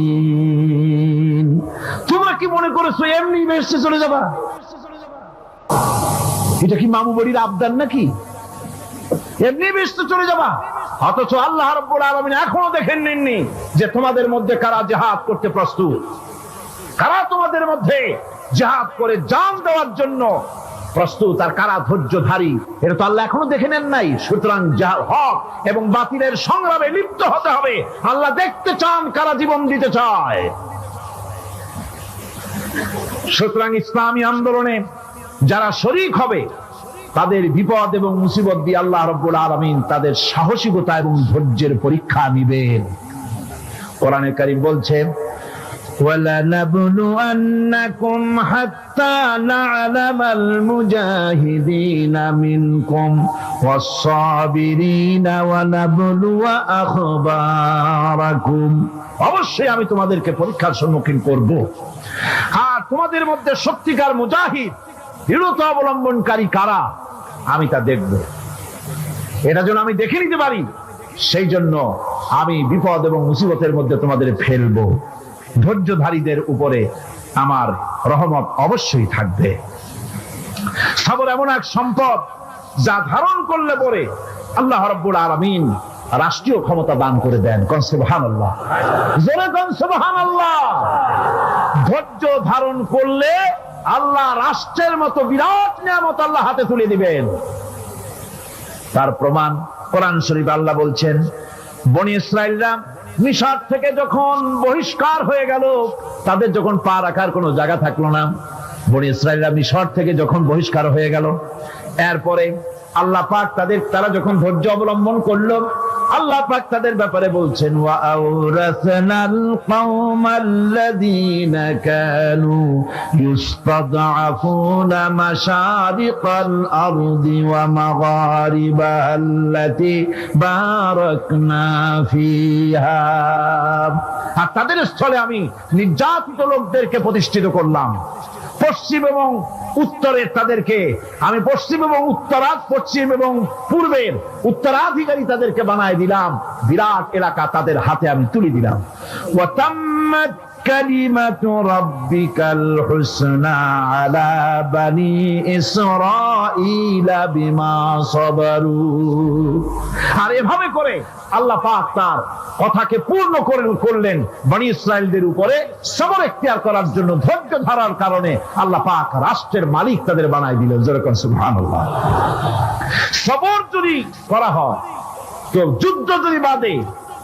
সাবিরিন। তোমরা কি মনে করেছো এমনি বেহেশতে চলে যাবা? এটা কি মামু বাড়ির আবদার নাকি? এমনি বেহেশতে চলে যাবা? অথচ আল্লাহ রাব্বুল আলামিন এখনো দেখেন নেননি যে তোমাদের মধ্যে কারা জিহাদ করতে প্রস্তুত, কারা তোমাদের মধ্যে জিহাদ করে জান দেওয়ার জন্য প্রস্তুত, আর কারা ধৈর্যধারী, এটা তো আল্লাহ এখনো দেখে নেন নাই। সুতরাং হক এবং বাতিলের সংগ্রামে লিপ্ত হতে হবে। আল্লাহ দেখতে চান কারা জীবন দিতে চায়। সুতরাং ইসলামী আন্দোলনে যারা শরীক হবে তাদের বিপদ এবং মুসিবত দিয়ে আল্লাহ রাব্বুল আলামিন তাদের সাহসিকতা এবং ধৈর্যের পরীক্ষা নিবেন। কোরআনে কারীম বলছে, وَلَنَبْلُوَنَّكُمْ حَتَّى نَعْلَمَ الْمُجَاهِدِينَ مِنكُمْ وَالصَّابِرِينَ وَنَبْلُوَ أَخْبَارَكُمْ। অবশ্যই আমি তোমাদেরকে পরীক্ষার সম্মুখীন করব, আর তোমাদের মধ্যে সত্যিকার মুজাহিদ, দৃঢ়তা অবলম্বনকারী কারা আমি তা দেখব। এটা যেন আমি দেখে নিতে পারি, সেই জন্য আমি বিপদ এবং মুসিবতের মধ্যে তোমাদের ফেলবো। ধৈর্যধারীদের উপরে আমার রহমত অবশ্যই থাকবে। সবর এমন এক সম্পদ যা ধারণ করলে পরে আল্লাহ রাব্বুল আলামিন রাষ্ট্রীয় ক্ষমতা দান করে দেন। কোন সুবহানাল্লাহ, জোরে কোন সুবহানাল্লাহ। ধৈর্য ধারণ করলে আল্লাহ রাষ্ট্রের মতো বিরাট নিয়ামত আল্লাহ হাতে তুলে দিবেন। তার প্রমাণ কোরআন শরীফ আল্লাহ বলছেন, বনি ইসরাইলরা মিশর থেকে যখন বহিষ্কার হয়ে গেল, তাদের যখন পা রাখার কোনো জায়গা থাকলো না, বনি ইসরাইলরা মিশর থেকে যখন বহিষ্কার হয়ে গেল, এরপরে আল্লাহ পাক তারা যখন ধৈর্য অবলম্বন করলো, আল্লাহ পাক তাদের ব্যাপারে বলছেন, ওয়া আওরাসনাল কওমাল্লাযীনা কানু ইস্তাদআফুনা মাশারিকাল আরদি ওয়া মাগারিবাহাল্লাতী বারাকনা ফিহা। আর তাদের স্থলে আমি নির্যাতিত লোকদেরকে প্রতিষ্ঠিত করলাম। পশ্চিম এবং উত্তরের তাদেরকে আমি পশ্চিম এবং পূর্বের উত্তরাধিকারী তাদেরকে বানায় দিলাম। বিরাট এলাকা তাদের হাতে আমি তুলে দিলাম। ওয়া তাম্মাত কালিমাতু রাব্বিকাল হুসনা আলা বানি ইসরাঈলা বিমা সাবারু। আর এভাবে করে আল্লাহ পাক তার কথাকে পূর্ণ করলেন বনি ইসরাইলদের উপরে। সবর এখতিয়ার করার জন্য, ধৈর্য ধরার কারণে আল্লাহ পাক রাষ্ট্রের মালিক তাদের বানায় দিলেন। যেরকম সুবহানাল্লাহ। সবর যদি করা হয়, তো যুদ্ধ যদি বাদে,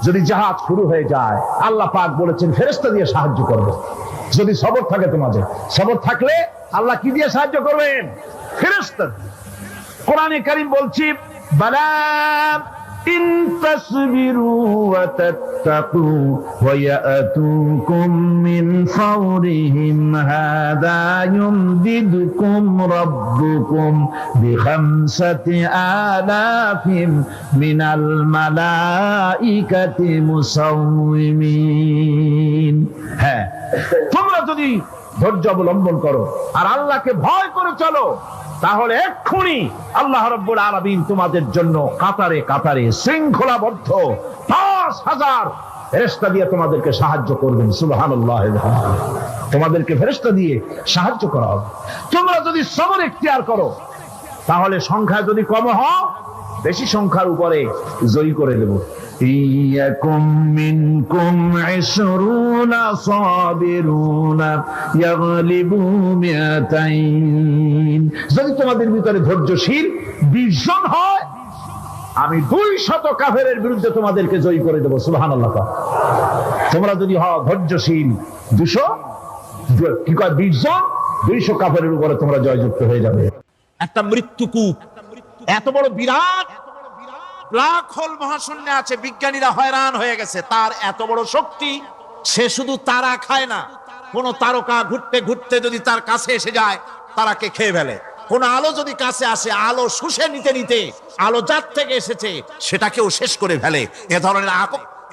যদি জাহাজ শুরু হয়ে যায়, আল্লাহ পাক বলেছেন ফেরেশতা দিয়ে সাহায্য করবে। যদি সবর থাকে তোমাদের, সবর থাকলে আল্লাহ কি দিয়ে সাহায্য করবেন? ফেরেশতা। কোরআনে কারীম বলছি, বালা ইন তাসবিরু ওয়া তাত্তাকু ওয়া ইয়াতুকুম মিন ফাওরিহিম হাদা ইউমদিদুকুম রাব্বুকুম বিখামসাতি আলাফিন মিনাল মালাইকাতি মুসাউমিমিন। হ্যাঁ, তোমরা যদি ধৈর্য অবলম্বন করো আর আল্লাহকে ভয় করে চলো, তাহলে এক্ষুনি আল্লাহ রাব্বুল আলামিন তোমাদের জন্য কাতারে কাতারে শৃঙ্খলাবদ্ধ 10,000 ফেরেশতা দিয়ে তোমাদেরকে সাহায্য করবেন। সুবহানাল্লাহ। তোমাদেরকে ফেরেশতা দিয়ে সাহায্য করা হবে। তোমরা যদি সবর ইখতিয়ার করো, তাহলে সংখ্যা যদি কম হয়, বেশি সংখ্যার উপরে জয়ী করে দেব। ইয়াকুম মিনকুম 20 সাবিরুনা ইয়াগলিবু মিআতাইন। যদি তোমাদের ভিতরে ধৈর্যশীল 20 জন হয়, আমি 200 কাফেরের বিরুদ্ধে তোমাদেরকে জয়ী করে দেব। সুবহানাল্লাহ। তোমরা যদি হও ধৈর্যশীল 200 কি কয় 20 জন, 200 কাফেরের উপরে তোমরা জয়যুক্ত হয়ে যাবে। একটা মৃত্যুকূপ এত বড় বিরাট ব্ল্যাক হোল মহাশূন্যে আছে, বিজ্ঞানীরা হয়রান হয়ে গেছে। তার এত বড় শক্তি, সে শুধু তারা খায় না, কোন তারকা ঘুরতে ঘুরতে যদি তার কাছে এসে যায়, তারাকে খেয়ে ফেলে। কোন আলো যদি কাছে আসে, আলো শুষে নিতে নিতে আলো যার থেকে এসেছে সেটাকেও শেষ করে ফেলে। এ ধরনের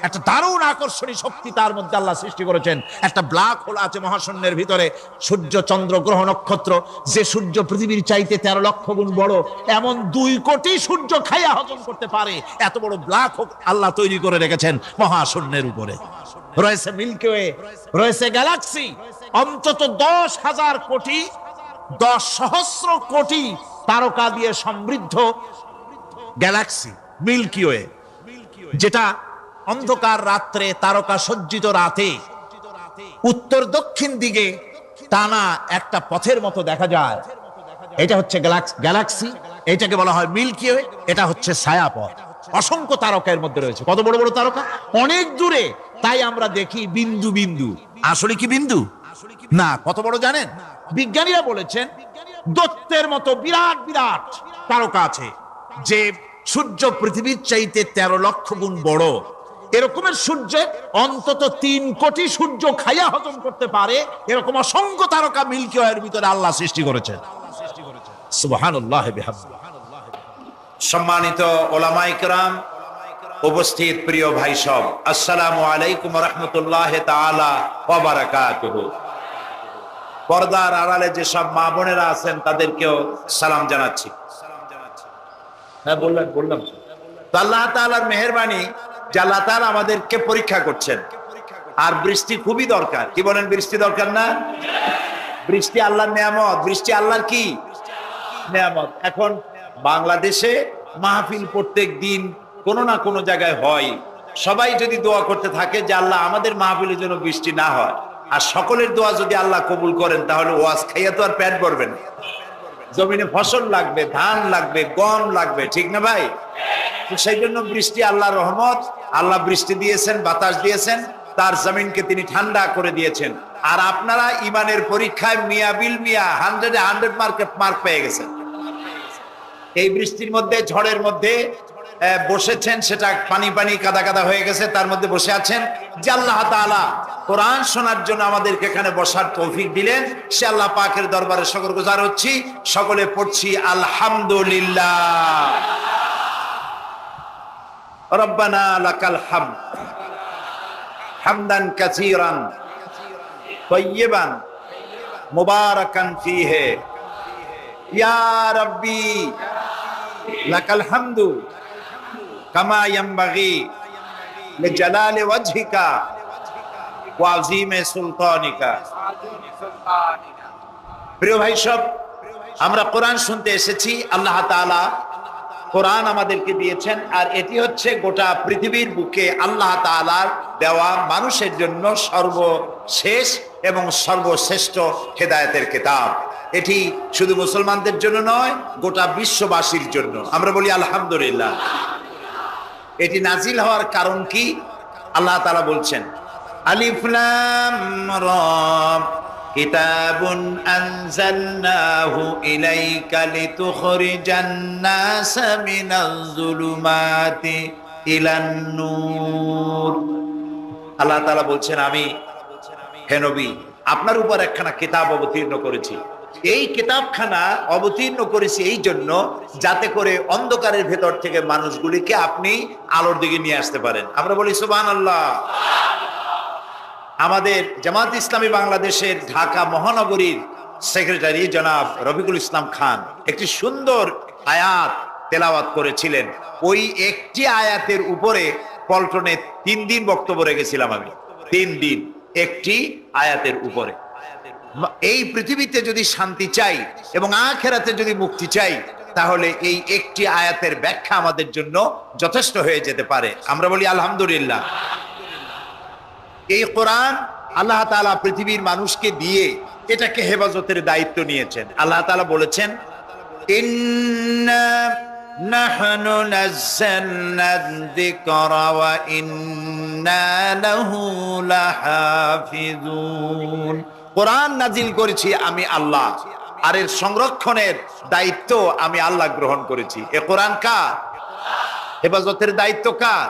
একটা দারুণ আকর্ষণী শক্তি তার মধ্যে আল্লাহ সৃষ্টি করেছেন। একটা ব্ল্যাক হোল আছে মহাশূন্যের ভিতরে, সূর্য চন্দ্র গ্রহ নক্ষত্র, যে সূর্য পৃথিবীর চাইতে 13 লক্ষ গুণ বড়, এমন 2 কোটি সূর্য খাইয়া হজম করতে পারে এত বড় ব্ল্যাক হোল আল্লাহ তৈরি করে রেখেছেন মহাশূন্যের উপরে। রয়েছে মিল্কি ওয়ে, রয়েছে গ্যালাক্সি, অন্তত 10,000 কোটি 10 সহস্র কোটি তারকা দিয়ে সমৃদ্ধ গ্যালাক্সি মিল্কি ওয়ে, যেটা অন্ধকার রাত্রে, তারকা সজ্জিত রাতে উত্তর দক্ষিণ দিকে টানা একটা পথের মতো দেখা যায়। এটা হচ্ছে গ্যালাক্সি, এটাকে বলা হয় মিল্কি ওয়ে। এটা হচ্ছে ছায়াপথ। অসংখ্য তারকা এর মধ্যে রয়েছে। কত বড় বড় তারকা, অনেক দূরে, তাই আমরা দেখি বিন্দু বিন্দু। আসলে কি বিন্দু না, কত বড় জানেন? বিজ্ঞানীরা বলেছেন দৈত্যের মতো বিরাট বিরাট তারকা আছে, যে সূর্য পৃথিবীর চাইতে 13 লক্ষ গুণ বড়। এরকমের সূর্য অন্তত 3 কোটি সূর্য খাইয়া হজম করতে পারে, এরকম অসংখ্য তারকা মিল্কি ওয়ের ভিতরে আল্লাহ সৃষ্টি করেছেন। সুবহানাল্লাহ বিহামদিহি। সম্মানিত ওলামায়ে কেরাম, উপস্থিত প্রিয় ভাই সব, আসসালামু আলাইকুম ওয়া রাহমাতুল্লাহি তাআলা ওয়া বারাকাতুহু। পর্দার আড়ালে যে সব মা বোনেরা আছেন তাদেরকেও সালাম জানাচ্ছি। হ্যাঁ, বললাম তো আল্লাহ তাআলার মেহেরবানি যে আল্লাহ তাআলা আমাদেরকে পরীক্ষা করছেন। আর বৃষ্টি খুবই দরকার। কি বলেন? বৃষ্টি দরকার না? বৃষ্টি আল্লাহর নেয়ামত। বৃষ্টি আল্লাহর কি নেয়ামত। এখন বাংলাদেশে মাহফিল প্রত্যেক দিন কোনো না কোনো জায়গায় হয়। সবাই যদি দোয়া করতে থাকে যে আল্লাহ আমাদের মাহফিলের জন্য বৃষ্টি না হয়, আর সকলের দোয়া যদি আল্লাহ কবুল করেন, তাহলে ওয়াজ খাইয়া তো আর পেট ভরবে না। জমিনে ফসল লাগবে, ধান লাগবে, গম লাগবে, ঠিক না ভাই? তো সেই জন্য বৃষ্টি আল্লাহর রহমত। আল্লাহ বৃষ্টি দিয়েছেন, বাতাস দিয়েছেন, তার জমিনকে তিনি ঠান্ডা করে দিয়েছেন। আর আপনারা ইমানের পরীক্ষায় মিয়া 100 মার্ক পেয়ে গেছেন। এই বৃষ্টির মধ্যে, ঝড়ের মধ্যে বসেছেন, সেটা পানি পানি কাদা কাদা হয়ে গেছে, তার মধ্যে বসে আছেন। যে আল্লাহ তাআলা কোরআন শোনার জন্য আমাদেরকে এখানে বসার তৌফিক দিলেন, সে আল্লাহ পাকের দরবারে শুকরগুজার হচ্ছি। সকলে পড়ছি আলহামদুলিল্লাহ। রব্বানা লাকাল হামদ হামদান কাসীরান তাইয়িবান মুবারাকান ফীহি ইয়া রাব্বি লাকাল হামদু কামা ইয়ানবাগি লিজালালি ওয়াজহিকা ওয়া আযীমি সুলতানিকা। প্রিয় ভাই সব, আমরা কোরআন শুনতে এসেছি। আল্লাহ তাআলা কোরআন আমাদেরকে দিয়েছেন, আর এটি হচ্ছে গোটা পৃথিবীর বুকে আল্লাহ তাআলার দেওয়া মানুষের জন্য সর্বশেষ এবং সর্বশ্রেষ্ঠ হেদায়েতের কিতাব। এটি শুধু মুসলমানদের জন্য নয়, গোটা বিশ্ববাসীর জন্য। আমরা বলি আলহামদুলিল্লাহ। এটি নাজিল হওয়ার কারণ কি? আল্লাহ তাআলা বলছেন, আলিফ লাম রা কিতাবুন আনজালনাহু ইলাইকা লিতুখরিজান নাস মিনাজ যুলুমাতি ইলান নূর। আল্লাহ তাআলা বলছেন, আমি হে নবী আপনার উপর একখানা কিতাব অবতীর্ণ করেছি। এই কিতাবখানা অবতীর্ণ করেছি এই জন্য যাতে করে অন্ধকারের ভেতর থেকে মানুষগুলিকে আপনি আলোর দিকে নিয়ে আসতে পারেন। আমরা বলি সুবহানাল্লাহ। আমাদের জামাত ইসলামী বাংলাদেশের ঢাকা মহানগরীর সেক্রেটারি জনাব রফিকুল ইসলাম খান একটি সুন্দর আয়াত তেলাওয়াত করেছিলেন। ওই একটি আয়াতের উপরে পল্টনে 3 দিন বক্তব্য রেখেছিলাম আমি। 3 দিন একটি আয়াতের উপরে। এই পৃথিবীতে যদি শান্তি চাই এবং আখিরাতে যদি মুক্তি চাই, তাহলে এই একটি আয়াতের ব্যাখ্যা আমাদের জন্য যথেষ্ট হয়ে যেতে পারে। আমরা বলি আলহামদুলিল্লাহ। এই কোরআন আল্লাহ তাআলা পৃথিবীর মানুষকে দিয়ে এটাকে হেফাজতের দায়িত্ব নিয়েছেন। আল্লাহ তাআলা বলেছেন, ইন্না নাহনু নাযালনা যিকরা ওয়া ইন্না লাহু লাহাফিজুন। কোরআন নাজিল করেছি আমি আল্লাহ, আর এর সংরক্ষণের দায়িত্ব আমি আল্লাহ গ্রহণ করেছি। এ কোরআন কার? হেফাজতের দায়িত্ব কার?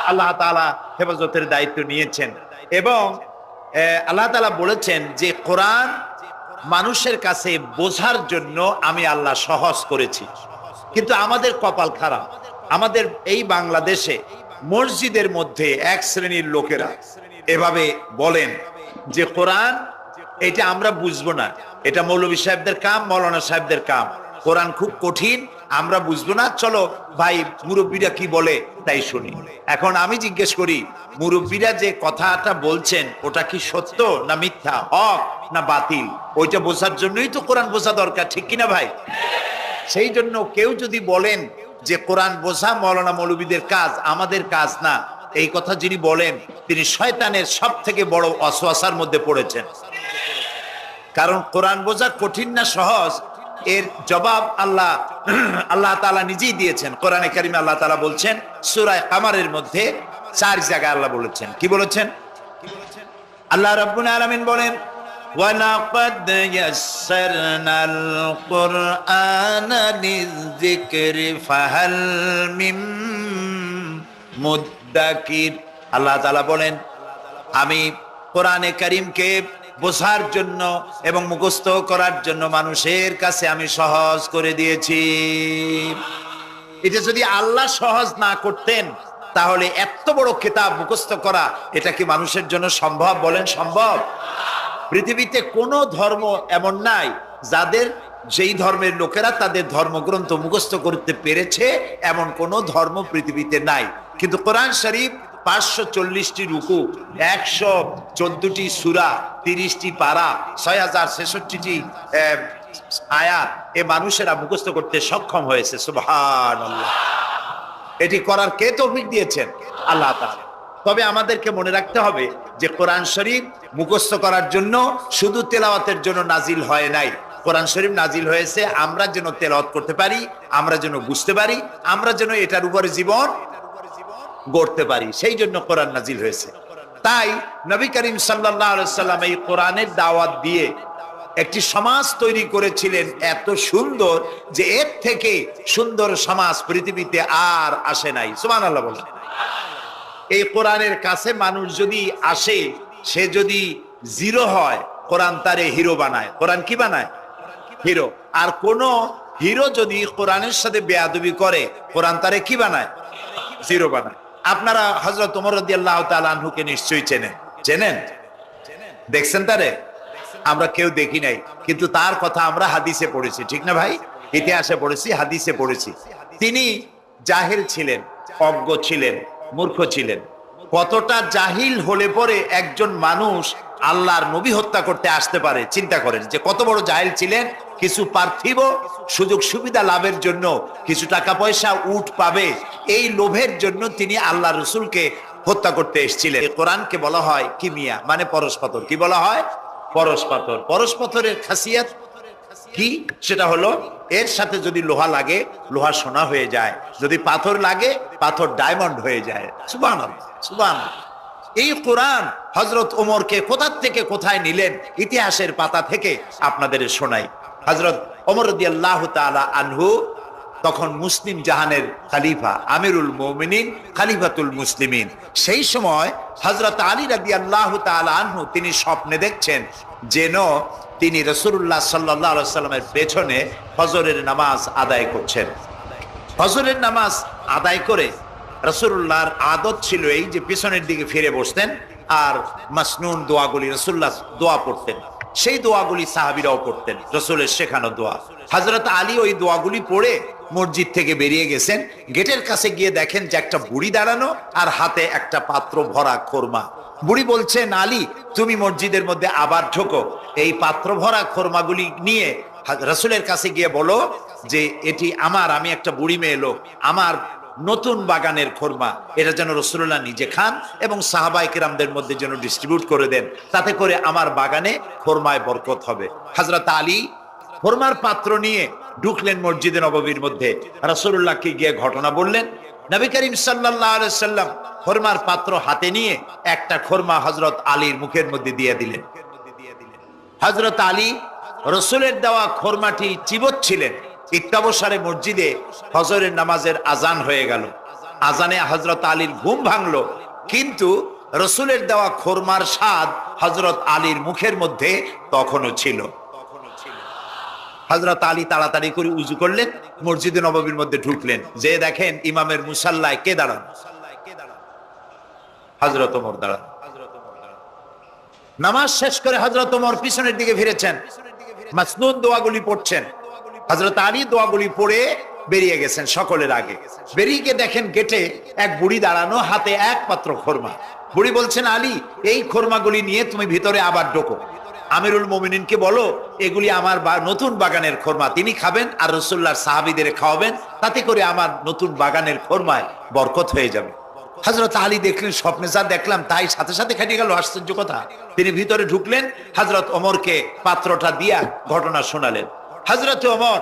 আল্লাহ তাআলা হেফাজতের দায়িত্ব নিয়েছেন। এবং আল্লাহ তাআলা বলেছেন যে কোরআন মানুষের কাছে বোঝার জন্য আমি আল্লাহ সহজ করেছি। কিন্তু আমাদের কপাল খারাপ, আমাদের এই বাংলাদেশে মসজিদের মধ্যে এক শ্রেণীর লোকেরা এভাবে বলেন যে কোরআন এটা আমরা বুঝবো না, এটা মৌলভী সাহেবদের কাম, মৌলানা সাহেবদের কাম, কোরআন খুব কঠিন, আমরা বুঝবো না, চলো ভাই মুরব্বীরা কি বলে তাই শুনি। এখন আমি জিজ্ঞেস করি, মুরব্বীরা যে কথাটা বলছেন ওটা কি সত্য না মিথ্যা, হক না বাতিল? ওইটা বোঝার জন্যই তো কোরআন বোঝা দরকার, ঠিক কিনা ভাই? সেই জন্য কেউ যদি বলেন যে কোরআন বোঝা মৌলানা মৌলভীদের কাজ, আমাদের কাজ না, এই কথা যিনি বলেন তিনি শয়তানের সব থেকে বড় ওয়াসওয়াসার মধ্যে পড়েছেন। কারণ কোরআন বোঝা কঠিন না সহজ, এর জবাব আল্লাহ তাআলা নিজেই দিয়েছেন। কোরআনে কারিমে আল্লাহ তাআলা বলছেন, সূরা কামারের মধ্যে 4 জায়গায় আল্লাহ বলেছেন। কি বলেছেন? আল্লাহ রাব্বুল আলামিন বলেন, ওয়ালাকাদ ইয়াসসারনাল কুরআনা লিযিকরি ফাহাল মিন মুদ্দাকির। আল্লাহ তাআলা বলেন, আমি কোরআনে কারীমকে বোঝার জন্য এবং মুখস্থ করার জন্য মানুষের কাছে আমি সহজ করে দিয়েছি। এটা যদি আল্লাহ সহজ না করতেন তাহলে এত বড় কিতাব মুখস্থ করা এটা কি মানুষের জন্য সম্ভব? বলেন সম্ভব? পৃথিবীতে কোনো ধর্ম এমন নাই যাদের, যেই ধর্মের লোকেরা তাদের ধর্মগ্রন্থ মুখস্থ করতে পেরেছে, এমন কোন ধর্ম পৃথিবীতে নাই। কিন্তু কোরআন শরীফ 540টি রুকু, 114টি সূরা, 30টি পারা, 6066টি আয়াত এ মানুষেরা মুখস্থ করতে সক্ষম হয়েছে। সুবহানাল্লাহ। এটি করার কে তৌফিক দিয়েছেন? আল্লাহ তাআলা। তবে আমাদেরকে মনে রাখতে হবে যে কোরআন শরীফ মুখস্থ করার জন্য, শুধু তেলাওয়াতের জন্য নাজিল হয় নাই। কোরআন শরীফ নাজিল হয়েছে আমরা যেন তেলাওয়াত করতে পারি, আমরা যেন বুঝতে পারি, আমরা যেন এটার উপরে জীবন গড়তে পারি, সেই জন্য কোরআন নাজিল হয়েছে। তাই নবী করিম সাল্লাল্লাহু আলাইহি সাল্লাম এই কোরআনের দাওয়াত দিয়ে একটি সমাজ তৈরি করেছিলেন এত সুন্দর যে এর থেকে সুন্দর সমাজ পৃথিবীতে আর আসে নাই। সুবহানাল্লাহ বলেন। এই কোরআনের কাছে মানুষ যদি আসে, সে যদি জিরো হয়, কোরআন তারে হিরো বানায়। কোরআন কি বানায়? হিরো। আর কোন হিরো যদি কোরআনের সাথে বেয়াদবি করে, কোরআন তারে কি বানায়? জিরো বানায়। আপনারা হযরত ওমর রাদিয়াল্লাহু তাআলা আনহুকে নিশ্চয়ই চেনেন, দেখছেন তারে? আমরা কেউ দেখি নাই, কিন্তু তার কথা আমরা হাদিসে পড়েছি, ঠিক না ভাই? ইতিহাসে পড়েছি, হাদিসে পড়েছি। তিনি জাহিল ছিলেন, অজ্ঞ ছিলেন, মূর্খ ছিলেন। কতটা জাহিল হলে পরে একজন মানুষ আল্লাহর নবী হত্যা করতে আসতে পারে, চিন্তা করেন যে কত বড় জাহিল ছিলেন। কিছু পার্থিব সুযোগ সুবিধা লাভের জন্য, কিছু টাকা পয়সা উট পাবে, এই লোভের জন্য তিনি আল্লাহ রসুলকে হত্যা করতে এসেছিলেন। কোরআনকে বলা হয় কিমিয়া, মানে পরশ পাথর। কি বলা হয়? পরশ পাথর। পরশ পাথরের খাসিয়াত কি? সেটা হলো এর সাথে যদি লোহা লাগে, লোহা সোনা হয়ে যায়, যদি পাথর লাগে, পাথর ডায়মন্ড হয়ে যায়। সুবহানাল্লাহ, সুবহানাল্লাহ। এই কোরআন হযরত ওমরকে কোথা থেকে কোথায় নিলেন ইতিহাসের পাতা থেকে আপনাদের শোনাই। হযরত ওমর রাদিয়াল্লাহু তাআলা আনহু তখন মুসলিম জাহানের খলিফা, আমিরুল মুমিনিন, খলিফাতুল মুসলিমিন। সেই সময় হযরত আলী রাদিয়াল্লাহু তাআলা আনহু তিনি স্বপ্নে দেখছেন যেন তিনি রাসূলুল্লাহ সাল্লাল্লাহু আলাইহি ওয়াসাল্লামের পেছনে ফজরের নামাজ আদায় করছেন। ফজরের নামাজ আদায় করে রাসূলুল্লাহর আদত ছিল এই যে পিছনের দিকে ফিরে বসতেন আর মাসনুন দোয়াগুলি রাসূলুল্লাহ দোয়া পড়তেন, সেই দোয়াগুলি সাহাবীরাও পড়তেন, রাসূলের শেখানো দোয়া। হযরত আলী ওই দোয়াগুলি পড়ে মসজিদ থেকে বেরিয়ে গেছেন। গেটের কাছে গিয়ে দেখেন যে একটা বুড়ি দাঁড়ানো আর হাতে একটা পাত্র ভরা খোরমা। বুড়ি বলছেন, আলী তুমি মসজিদের মধ্যে আবার ঢোকো, এই পাত্র ভরা খোরমাগুলি নিয়ে রাসূলের কাছে গিয়ে বলো যে এটি আমার, আমি একটা বুড়ি মেয়ে লোক, আমার নতুন বাগানের খোরমা, এটা যেন রাসূলুল্লাহ নিজে খান এবং সাহাবায়ে কেরামদের মধ্যে যেন ডিস্ট্রিবিউট করে দেন, তাতে করে আমার বাগানে খোরমায় বরকত হবে। হযরত আলী খোরমার পাত্র নিয়ে ঢুকলেন মসজিদে নববীর মধ্যে, রাসূলুল্লাহকে গিয়ে ঘটনা বললেন। নবী করিম সাল্লাল্লাহু আলাইহি সাল্লাম খোরমার পাত্র হাতে নিয়ে একটা খোরমা হযরত আলীর মুখের মধ্যে দিয়ে দিলেন। হযরত আলী রাসূলের দেওয়া খোরমাটি চিবোচ্ছিলেন। ইত্যাবসারে মসজিদে ফজরের নামাজের আজান হয়ে গেল। আজানে হযরত আলীর ঘুম ভাঙলো, কিন্তু রাসূলের দেওয়া খোরমার স্বাদ হযরত আলীর মুখের মধ্যে তখনও ছিল। হযরত আলী তাড়াতাড়ি করে উযু করলেন, মসজিদে নববীর মধ্যে ঢুকলেন, যে দেখেন ইমামের মুসাল্লায় কে দাঁড়ান? হযরত ওমর দাঁড়ান। নামাজ শেষ করে হযরত ওমর পিছনের দিকে ফিরেছেন, মাসনুন দোয়াগুলি পড়ছেন। হযরত আলী দোয়াগুলি পড়ে বেরিয়ে গেছেন সকলের আগে। বেরিয়ে গিয়ে দেখেন গেটে এক বুড়ি দাঁড়ানো, হাতে এক পাত্র খোরমা। বুড়ি বলছেন, আলী এই খোরমাগুলি নিয়ে তুমি ভিতরে আবার ঢোকো, আমিরুল মুমিনিনকে বলো এগুলি আমার নতুন বাগানের খোরমা, তিনি খাবেন আর রাসূলুল্লাহর সাহাবীদের খাওয়াবেন, তাতে করে আমার নতুন বাগানের খোরমায় বরকত হয়ে যাবে। হযরত আলী দেখলেন স্বপ্নে যা দেখলাম তাই সাথে সাথে খেটে গেল, আশ্চর্য কথা। তিনি ভিতরে ঢুকলেন, হযরত ওমরকে পাত্রটা দিয়া ঘটনা শোনালেন। হযরত ওমর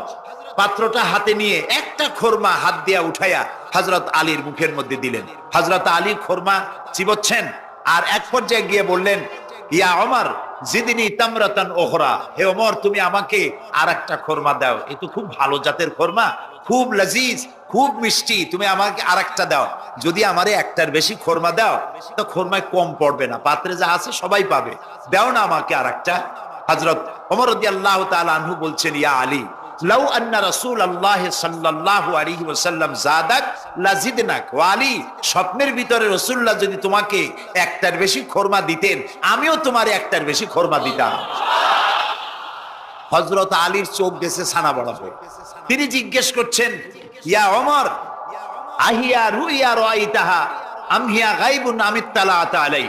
পাত্রটা হাতে নিয়ে একটা খোরমা হাত দিয়া উঠাইয়া হযরত আলীর মুখের মধ্যে দিলেন। হযরত আলী খোরমা চিবোচ্ছেন আর এক পর্যায়ে গিয়ে বললেন, ইয়া ওমর জিদনি তামরাতান ওখরা, হে ওমর তুমি আমাকে আর একটা খোরমা দাও, এ তো খুব ভালো জাতের খোরমা, খুব লজিজ, খুব মিষ্টি, তুমি আমাকে আর একটা দাও। যদি আমারে একটার বেশি খোরমা দাও তো খোরমায় কম পড়বে না, পাত্রে যা আছে সবাই পাবে, দাও না আমাকে আর একটা। হযরত ওমর রাদিয়াল্লাহু তাআলা আনহু বলছেন, ইয়া আলী লাউ আন্না রাসূলুল্লাহ সাল্লাল্লাহু আলাইহি ওয়াসাল্লাম যাদাক লাজিদনাক, ওয়া আলী স্বপ্নের ভিতরে রাসূলুল্লাহ যদি তোমাকে একটার বেশি খোরমা দিতেন আমিও তোমারে একটার বেশি খোরমা দিতাম। হযরত আলীর চোখ গেছে ছানা বড়াবে। তিনি জিজ্ঞেস করছেন, ইয়া ওমর আহিয়া রুইয়া রাইতাহা আম হিয়া গায়বুন আম ইত্তালাআতা আলাই,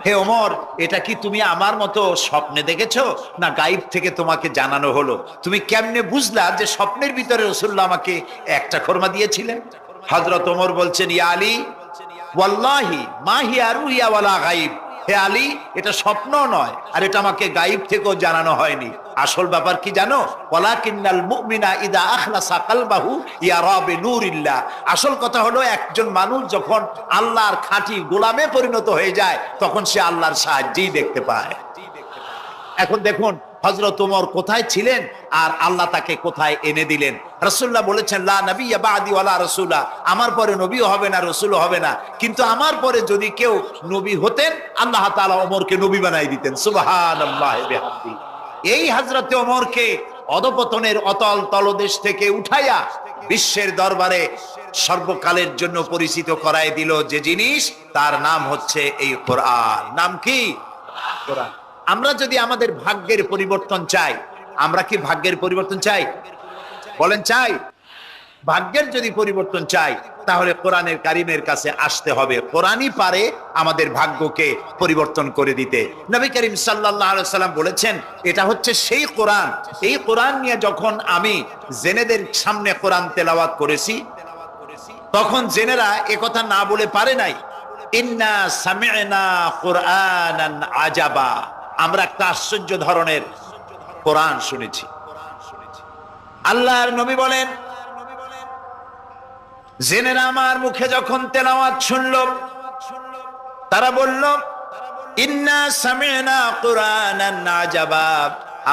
হে ওমর এটা কি তুমি আমার মতো স্বপ্নে দেখেছো না গায়েব থেকে তোমাকে জানানো হলো? তুমি কেমনে বুঝলা যে স্বপ্নের ভিতরে রাসূলুল্লাহ আমাকে একটা খোরমা দিয়েছিলেন? হযরত ওমর বলছেন, ইয়া আলী ওয়াল্লাহি মা হিয়া রুইয়া ওয়ালা গায়ব, হে আলী এটা স্বপ্ন নয় আর এটা আমাকে গায়েব থেকেও জানানো হয়নি। আসল ব্যাপার কি জানো? ওয়ালাকিন্নাল মুমিনা ইদা আখলাসা কলবাহু ইয়ারা বিনুরিল্লাহ, আসল কথা হলো একজন মানুষ যখন আল্লাহর খাঁটি গোলামে পরিণত হয়ে যায় তখন সে আল্লাহর সাহায্যই দেখতে পায়। এখন দেখুন হযরত ওমর কোথায় ছিলেন আর আল্লাহ তাকে কোথায় এনে দিলেন। রাসূলুল্লাহ বলেছেন, লা নাবিয়্যা বা'দি ওয়ালা রাসূলা, আমার পরে নবীও হবে না রাসূলও হবে না, কিন্তু আমার পরে যদি কেউ নবী হতেন আল্লাহ তাআলা ওমরকে নবী বানাই দিতেন। সুবহানাল্লাহি বিহামদি। এই হযরত ওমরকে অধপতনের অতল তলদেশ থেকে উঠাইয়া বিশ্বের দরবারে সর্বকালের জন্য পরিচিত করায় দিল যে জিনিস, তার নাম হচ্ছে এই কোরআন। নাম কি? কোরআন। আমরা যদি আমাদের ভাগ্যের পরিবর্তন চাই, আমরা কি ভাগ্যের পরিবর্তন চাই? বলেন চাই? ভাগ্যের যদি পরিবর্তন চাই তাহলে কোরআনের কারিমের কাছে আসতে হবে। কোরআনই পারে আমাদের ভাগ্যকে পরিবর্তন করে দিতে। নবী করিম সাল্লাল্লাহু আলাইহি সাল্লাম বলেছেন এটা হচ্ছে সেই কোরআন, এই কোরআন নিয়ে যখন আমি জেনেদের সামনে কোরআন তেলাওয়াত করেছি তখন জেনেরা একথা না বলে পারে নাই, ইন্না সামি'না কুরআনান আজাবা, আমরা একটা আশ্চর্য ধরনের কোরআন শুনেছি। আল্লাহর নবী বলেন জেনেরা আমার মুখে যখন তেলাওয়াত শুনল তারা বলল, ইন্না সামি'না কুরআনান আজাবা,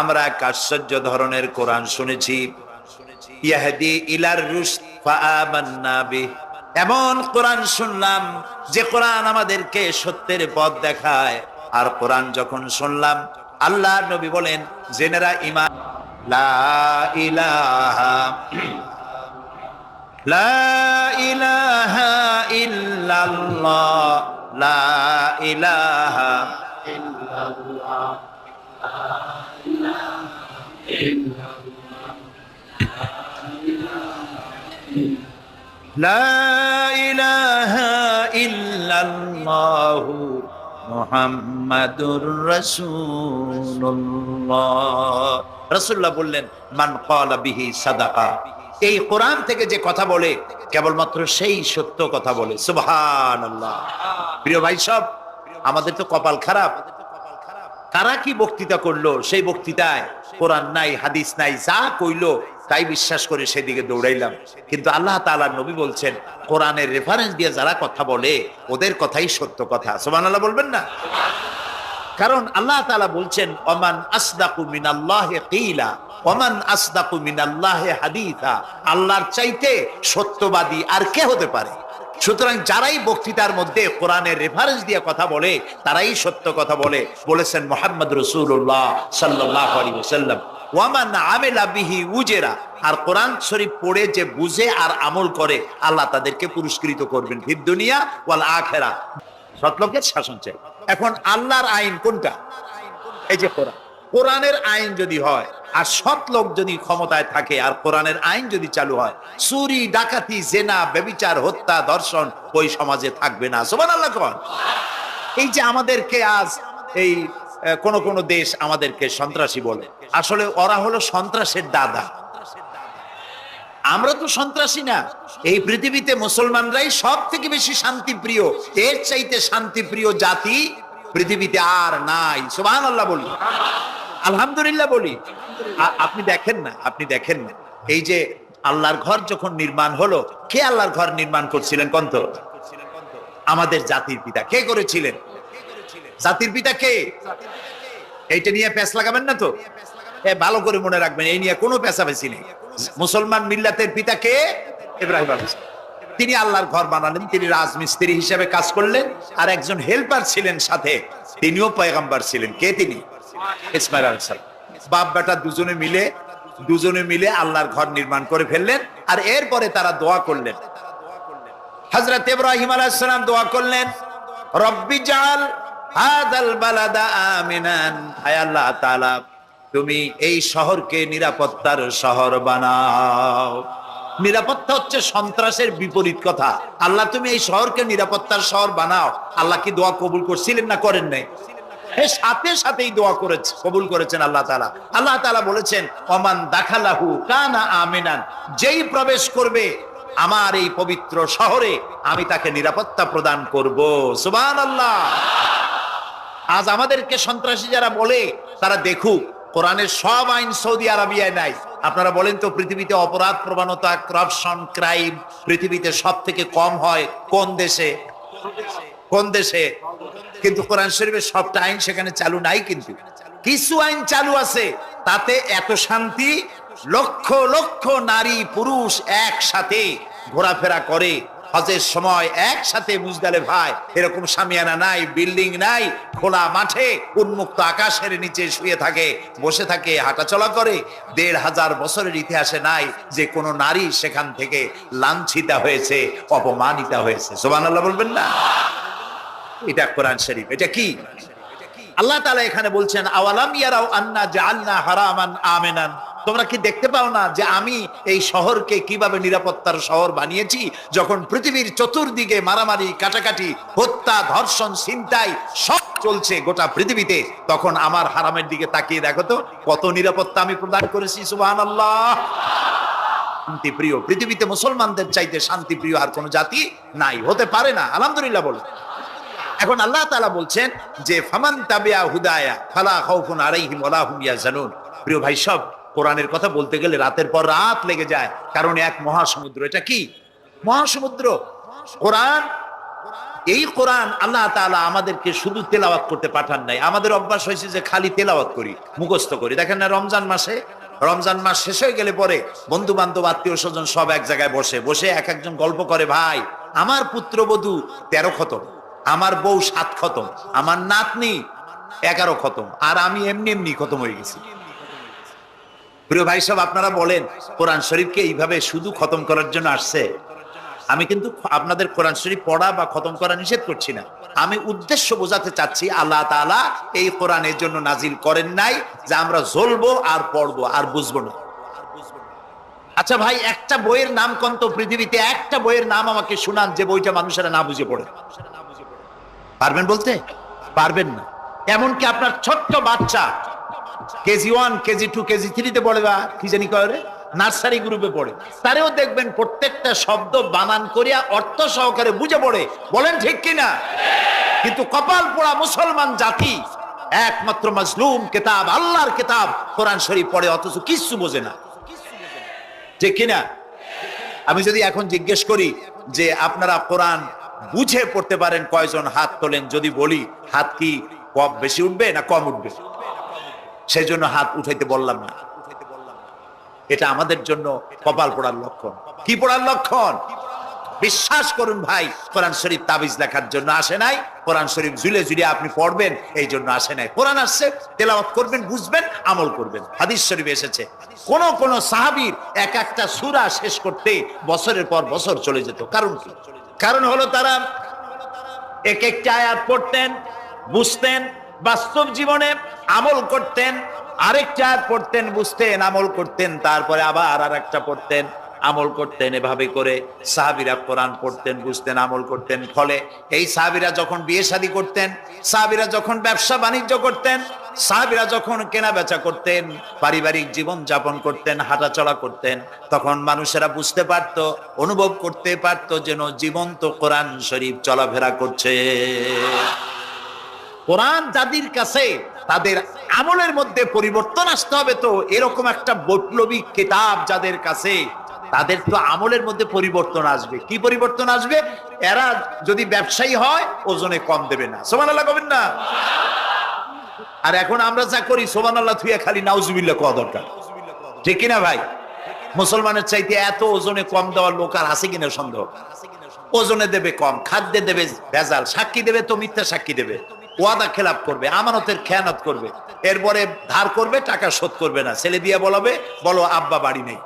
আমরা এক আশ্চর্য ধরনের কোরআন শুনেছি, ইয়াহদি ইলার রুশদ ফাআমান্না বিহি, এমন কোরআন শুনলাম যে কোরআন আমাদেরকে সত্যের পথ দেখায়। আর কোরআন যখন শুনলাম, আল্লাহর নবী বলেন, জেনেরা ঈমান, লা ইলাহা লা ইলাহা ইল্লাল্লাহ, লা ইলাহা ইল্লাল্লাহ, লা ইলাহা ইল্লাল্লাহু মুহাম্মাদুর রাসূলুল্লাহ। রাসূলুল্লাহ বললেন, মান ক্বালা বিহি সাদাকা, এই কোরআন থেকে যে কথা বলে কেবলমাত্র সেই সত্য কথা বলে। সুবহানাল্লাহ। প্রিয় ভাই সব, আমাদের তো কপাল খারাপ, কারা কি বক্তৃতা করলো, সেই বক্তৃতায় কোরআন নাই, হাদিস নাই, যা কইলো তাই বিশ্বাস করে সেদিকে দৌড়াইলাম। কিন্তু আল্লাহ তাআলার নবী বলছেন, কোরআনের রেফারেন্স দিয়ে যারা কথা বলে ওদের কথাই সত্য কথা। সুবহানাল্লাহ বলবেন না? কারণ আল্লাহ তাআলা বলছেন, ওমান আসদাকু মিনাল্লাহি কিলা ওমান আসদাকু মিনাল্লাহি হাদিসা, আল্লাহর চাইতে সত্যবাদী আর কে হতে পারে? সুতরাং যারাই বক্তৃতার মধ্যে কোরআনের রেফারেন্স দিয়ে কথা বলে তারাই সত্য কথা বলে, বলেছেন মুহাম্মদ রাসূলুল্লাহ সাল্লাল্লাহু আলাইহি ওয়াসাল্লাম। ওয়ামান আমিলা বিহি উজরা, আর কোরআন শরীফ পড়ে যে বুঝে আর আমল করে আল্লাহ তাদেরকে পুরস্কৃত করবেন ফিদ দুনিয়া ওয়াল আখিরা। সৎলোকের শাসন চাই। এখন আল্লাহর আইন কোনটা? এই যে কোরআন। কোরআনের আইন যদি হয় আর সৎ লোক যদি ক্ষমতায় থাকে আর কোরআনের আইন যদি চালু হয়, চুরি, ডাকাতি, জেনা, ব্যভিচার, হত্যা, ধর্ষণ ওই সমাজে থাকবে না। সুবহানাল্লাহ। এই যে আমাদেরকে আজ এই কোন দেশ আমাদেরকে সন্ত্রাসী বলে, আসলে ওরা হলো সন্ত্রাসের দাদা। আমরা তো সন্ত্রাসী না। এই পৃথিবীতে মুসলমানরাই সব থেকে বেশি শান্তিপ্রিয়। এর চাইতে শান্তিপ্রিয় জাতি পৃথিবীতে আর নাই। সুবহানাল্লাহ বলি, আলহামদুলিল্লাহ বলি। আপনি দেখেন না, এই যে আল্লাহর ঘর যখন নির্মাণ হলো, কে আল্লাহর ঘর নির্মাণ করছিলেন? কন্ত আমাদের জাতির পিতা। কে করেছিলেন? জাতির পিতা কে? এইটা নিয়ে প্যাঁচ লাগাবেন না তো, ভালো করে মনে রাখবেন, এই নিয়ে কোনো পেঁচাপেচি নেই। মুসলমান মিল্লাতের পিতা কে? ইব্রাহিম আলাইহিস সালাম। তিনি আল্লাহর ঘর বানালেন, তিনি রাজমিস্ত্রি হিসেবে কাজ করলেন, আর একজন হেল্পার ছিলেন সাথে, তিনিও পয়গম্বর ছিলেন। কে তিনি? ইসমাঈল আলাইহিস সালাম। বাপ বেটা দুজনে মিলে আল্লাহর ঘর নির্মাণ করে ফেললেন। আর এরপরে তারা দোয়া করলেন। হযরত ইব্রাহিম আলাইহিস সালাম দোয়া করলেন, রব্বি জাল হাযাল বালাদা আমিনান, আয় আল্লাহ তাআলা তুমি এই শহরকে নিরাপত্তার শহর বানাও। নিরাপত্তা হচ্ছে সন্ত্রাসের বিপরীত কথা। আল্লাহ তুমি এই শহরকে নিরাপত্তার শহর বানাও। আল্লাহ কি দোয়া কবুল করছিলেন না করেন নাই? সাথে সাথেই দোয়া কবুল করেছেন আল্লাহ তাআলা। আল্লাহ তাআলা বলেছেন, ওমান দাখালাহু কানা আমিনান, যেই প্রবেশ করবে আমার এই পবিত্র শহরে আমি তাকে নিরাপত্তা প্রদান করব। সুবহানাল্লাহ। আজ আমাদেরকে সন্ত্রাসী যারা বলে তারা দেখুক কোরআনের সব আইন সৌদি আরবিয়ায় নাই। আপনারা বলেন তো, পৃথিবীতে অপরাধ প্রবণতা, করাপশন, ক্রাইম পৃথিবীতে সব থেকে কম হয় কোন দেশে? কিন্তু কোরআন শরীফের সবটা আইন সেখানে চালু নাই। কিন্তু কিছু আইন চালু আছে, তাতে এত শান্তি, লক্ষ লক্ষ নারী পুরুষ একসাথে ঘোরাফেরা করে হজের সময় একসাথে মুজদালিফায়। এরকম শামিয়ানা নাই, বিল্ডিং নাই, খোলা মাঠে উন্মুক্ত আকাশের নিচে শুয়ে থাকে, বসে থাকে, হাঁটাচলা করে। ১৫০০ বছরের ইতিহাসে নাই যে কোনো নারী সেখান থেকে লাঞ্ছিতা হয়েছে, অপমানিতা হয়েছে। সুবহানাল্লাহ বলবেন না? এটা কোরআন শরীফ। এটা কি? আল্লাহ তাআলা এখানে বলছেন, আওয়ালাম ইয়ারাউ আন্না জাআলনা হারামান আমিনান, তোমরা কি দেখতে পাও না যে আমি এই শহরকে কিভাবে নিরাপত্তার শহর বানিয়েছি? যখন পৃথিবীর চতুর্দিকে মারামারি, কাটাকাটি, হত্যা, ধর্ষণ, ছিনতাই সব চলছে গোটা পৃথিবীতে, তখন আমার হারামের দিকে তাকিয়ে দেখো তো কত নিরাপত্তা আমি প্রদান করেছি। সুবহানাল্লাহ। শান্তিপ্রিয়, পৃথিবীতে মুসলমানদের চাইতে শান্তিপ্রিয় আর কোন জাতি নাই, হতে পারে না। আলহামদুলিল্লাহ বলে। এখন আল্লাহ তাআলা বলছেন যে ফামান তাবিয়া হুদায়া ফালা খাউফুন আলাইহিম ওয়ালা হুম ইয়াহজানুন। প্রিয় ভাই সব, কোরআনের কথা বলতে গেলে রাতের পর রাত লেগে যায়, কারণ এক মহাসমুদ্র। এটা কি মহাসমুদ্র? কোরআন এই কোরআন আল্লাহ তাআলা আমাদেরকে শুধু তেলাওয়াত করতে পাঠান নাই। আমাদের অভ্যাস হয়েছে যে খালি তেলাওয়াত করি, মুখস্থ করি। দেখেন না, রমজান মাস শেষ হয়ে গেলে পরে বন্ধু বান্ধব আত্মীয় স্বজন সব এক জায়গায় বসে এক একজন গল্প করে, ভাই আমার পুত্রবধূ 13 খতম, আমার বউ 7 খতম, আমার নাতনি 11 খতম, আর আমি এমনি খতম হয়ে গেছি। প্রিয় ভাই সব, আপনারা বলেন কোরআন শরীফকে এইভাবে শুধু খতম করার জন্য আসছে? আমি কিন্তু আপনাদের কোরআন শরীফ পড়া বা খতম করা নিষেধ করছি না। আমি উদ্দেশ্য বোঝাতে চাচ্ছি, আল্লাহ তাআলা এই কোরআনের জন্য নাজিল করেন নাই যে আমরা জ্বলবো আর পড়বো আর বুঝবো না। আচ্ছা ভাই, একটা বইয়ের নাম কোন তো পৃথিবীতে, একটা বইয়ের নাম আমাকে শুনান যে বইটা মানুষেরা না বুঝে পড়ে। পারবেন বলতে? পারবেন না। এমনকি আপনার ছোট্ট বাচ্চা কেজি 1, কেজি 2, কেজি 3 পড়ে, বা কি জানি করে নার্সারি গ্রুপে পড়ে, তারেও দেখবেন প্রত্যেকটা শব্দ বানান করিয়া অর্থ সহকারে বুঝে পড়ে। বলেন ঠিক কিনা? কিন্তু কপাল পোড়া মুসলমান জাতি একমাত্র মাজলুম কিতাব, আল্লাহর কিতাব কোরআন শরীফ পড়ে, অথচ কিছু বোঝে না। ঠিক কিনা? আমি যদি এখন জিজ্ঞেস করি যে আপনারা কোরআন বুঝে পড়তে পারেন কয়জন, হাত তোলেন। যদি বলি হাত কি কম বেশি উঠবে না কম উঠবে? সেই জন্য হাত উঠাইতে বললাম না। এটা আমাদের জন্য কপাল পোড়ার লক্ষণ। কি পোড়ার লক্ষণ? বিশ্বাস করুন ভাই, কোরআন শরীফ তাবিজ লেখার জন্য আসে নাই, কোরআন শরীফ ঝুলে ঝুলে আপনি পড়বেন এই জন্য আসে নাই। কোরআন আসছে তেলাওয়াত করবেন, বুঝবেন, আমল করবেন। হাদিস শরীফে এসেছে কোন সাহাবীর এক একটা সূরা শেষ করতে বছরের পর বছর চলে যেত। কারণ কি? কারণ হলো তারা এক একটা আয়াত পড়তেন, বুঝতেন, বাস্তব জীবনে আমল করতেন, আরেকটা আয়াত পড়তেন, বুঝতেন, আমল করতেন, তারপরে আবার আরেকটা পড়তেন, আমল করতেন। এভাবে করে সাহাবীরা কোরআন পড়তেন, বুঝতেন, আমল করতেন। ফলে এই সাহাবীরা যখন বিয়ে শাদী করতেন, সাহাবীরা যখন ব্যবসা বাণিজ্য করতেন, সাহাবীরা যখন কেনা বেচা করতেন, পারিবারিক জীবন যাপন করতেন, হাঁটাচলা করতেন, তখন মানুষেরা বুঝতে পারত, অনুভব করতে পারত যেন জীবন্ত কোরআন শরীফ চলাফেরা করছে। কোরআন যাদের কাছে, তাদের আমলের মধ্যে পরিবর্তন আসতে হবে। তো এরকম একটা বৈপ্লবিক কিতাব যাদের কাছে, তাদের তো আমলের মধ্যে পরিবর্তন আসবে। কি পরিবর্তন আসবে? এরা যদি ব্যবসায়ী হয় ওজনে কম দেবে না। সুবহানাল্লাহ কবেন না? আর এখন আমরা যা করি, সুবহানাল্লাহ থুইয়া খালি নাউজুবিল্লাহ কোয়া দরকার। ঠিক কিনা ভাই? মুসলমানের চাইতে এত ওজনে কম দেওয়ার লোক আর আছে কিনা সন্দেহ। ওজনে দেবে কম, খাদ্যে দেবে ভেজাল, সাক্ষী দেবে তো মিথ্যা সাক্ষী দেবে, ওয়াদা খেলাপ করবে, আমানতের খেয়ানত করবে, এরপরে ধার করবে, টাকা শোধ করবে না। ছেলে দিয়ে বলো আব্বা বাড়ি নেই।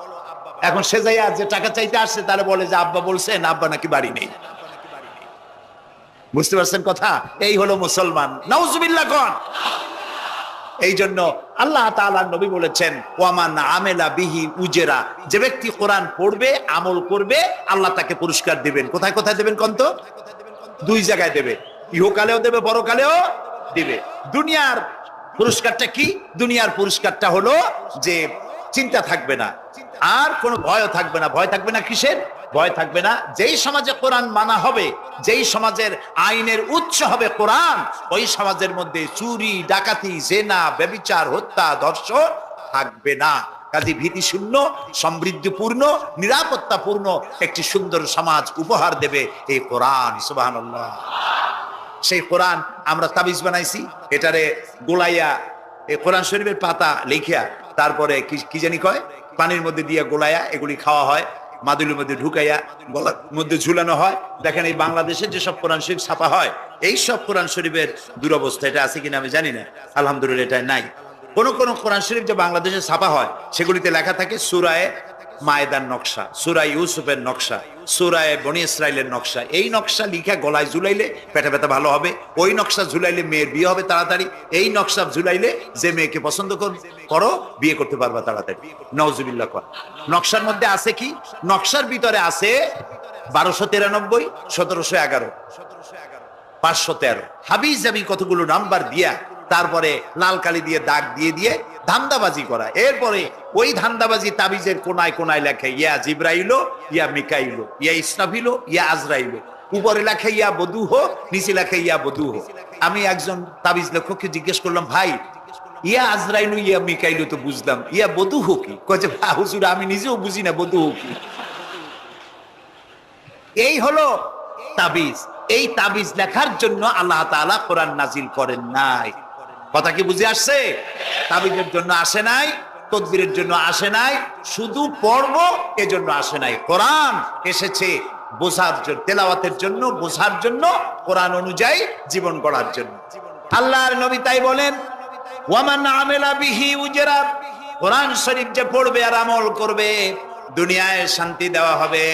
এখন সে যাইয়া যে টাকা চাইতে আসছে তারা বলে যে আব্বা বলছেন আব্বা নাকি বাড়ি নেই। বুঝতে পারছেন কথা? এই হলো মুসলমান। নাউজুবিল্লাহ কোন। এই জন্য আল্লাহ তাআলার নবী বলেছেন, ওয়ামান আমেলা বিহি উজরা, যে ব্যক্তি কোরআন পড়বে, আমল করবে, আল্লাহ তাকে পুরস্কার দিবেন। কোথায় কোথায় দেবেন কোন তো? 2 জায়গায় দেবে, ইহকালেও দেবে, পরকালেও দিবে। দুনিয়ার পুরস্কারটা কি? দুনিয়ার পুরস্কারটা হলো যে চিন্তা থাকবে না, আর কোনো ভয় থাকবে না। ভয় থাকবে না কিসের? ভয় থাকবে না যেই সমাজে কোরআন মানা হবে, যেই সমাজের আইনের উৎস হবে কোরআন, ওই সমাজের মধ্যে চুরি, ডাকাতি, জেনা, ব্যভিচার, হত্যা, ধর্ষণ থাকবে না। কাজে ভীতি শূন্য, সমৃদ্ধিপূর্ণ, নিরাপত্তাপূর্ণ একটি সুন্দর সমাজ উপহার দেবে এই কোরআন। সুবহানাল্লাহ। সেই কোরআন আমরা তাবিজ বানাইছি, এটারে গোলাইয়া, এই কোরআন শরীফের পাতা লিখিয়া, তারপরে কি জানি কয়, পানির মধ্যে দিয়ে গোলাইয়া এগুলি খাওয়া হয়, মাদুলির মধ্যে ঢুকাইয়া গলার মধ্যে ঝুলানো হয়। দেখেন এই বাংলাদেশের যেসব কোরআন শরীফ ছাপা হয়, এই সব কোরআন শরীফের দুরবস্থা। এটা আছে কিনা আমি জানি না, আলহামদুলিল্লাহ এটা নাই। কোন কোন কোরআন শরীফ যে বাংলাদেশে ছাপা হয়, সেগুলিতে লেখা থাকে সূরায়ে মায়েদার নকশা, সূরা ইউসুফের নকশা, সূরায়ে বনি ইসরাইলের নকশা। এই নকশা লিখা গলায় ঝুলাইলে পেটে ব্যথা ভালো হবে, ওই নকশা ঝুলাইলে মেয়ের বিয়ে হবে তাড়াতাড়ি, এই নকশা ঝুলাইলে যে মেয়েকে পছন্দ করো বিয়ে করতে পারবা তাড়াতাড়ি। নাউজুবিল্লাহ কর। নকশার মধ্যে আছে কি? নকশার ভিতরে আছে 1293, 1711, 513 হাবিজ জাবি কতগুলো নাম্বার দিয়া, তারপরে লাল কালি দিয়ে দাগ দিয়ে ধান্দাবাজি করা। এরপরে ওই ধান্দাবাজি তাবিজের কোনায় কোনায় লেখে ইয়া জিব্রাইলো, ইয়া মিকাইলো, ইয়া ইসরাফিলো, ইয়া আজরাইলো। উপরে লেখে ইয়া বদুহ, নিচে লেখে ইয়া বদুহ। আমি একজন তাবিজ লেখককে জিজ্ঞেস করলাম, ভাই ইয়া আজরাইলু ইয়া মিকাইলু তো বুঝলাম, ইয়া বদুহ কি? কয়ে হুজুর আমি নিজেও বুঝি না বদুহ কি। এই হলো তাবিজ। এই তাবিজ লেখার জন্য আল্লাহ তাআলা কোরআন নাজিল করেন নাই। কথা কি বুঝে আসছে? তাবিজের জন্য আসে নাই, তদবিরের জন্য আসে নাই, শুধু পড়ব এজন্য আসে নাই। কোরআন এসেছে বোঝার জন্য, তেলাওয়াতের জন্য, বোঝার জন্য, কোরআন অনুযায়ী জীবন গড়ার জন্য। আল্লাহর নবী তাই বলেন, ওয়ামান আমিলা বিহি উজরা, কোরআন শরীফ যে পড়বে আর আমল করবে, দুনিয়ায় শান্তি দেওয়া হবে,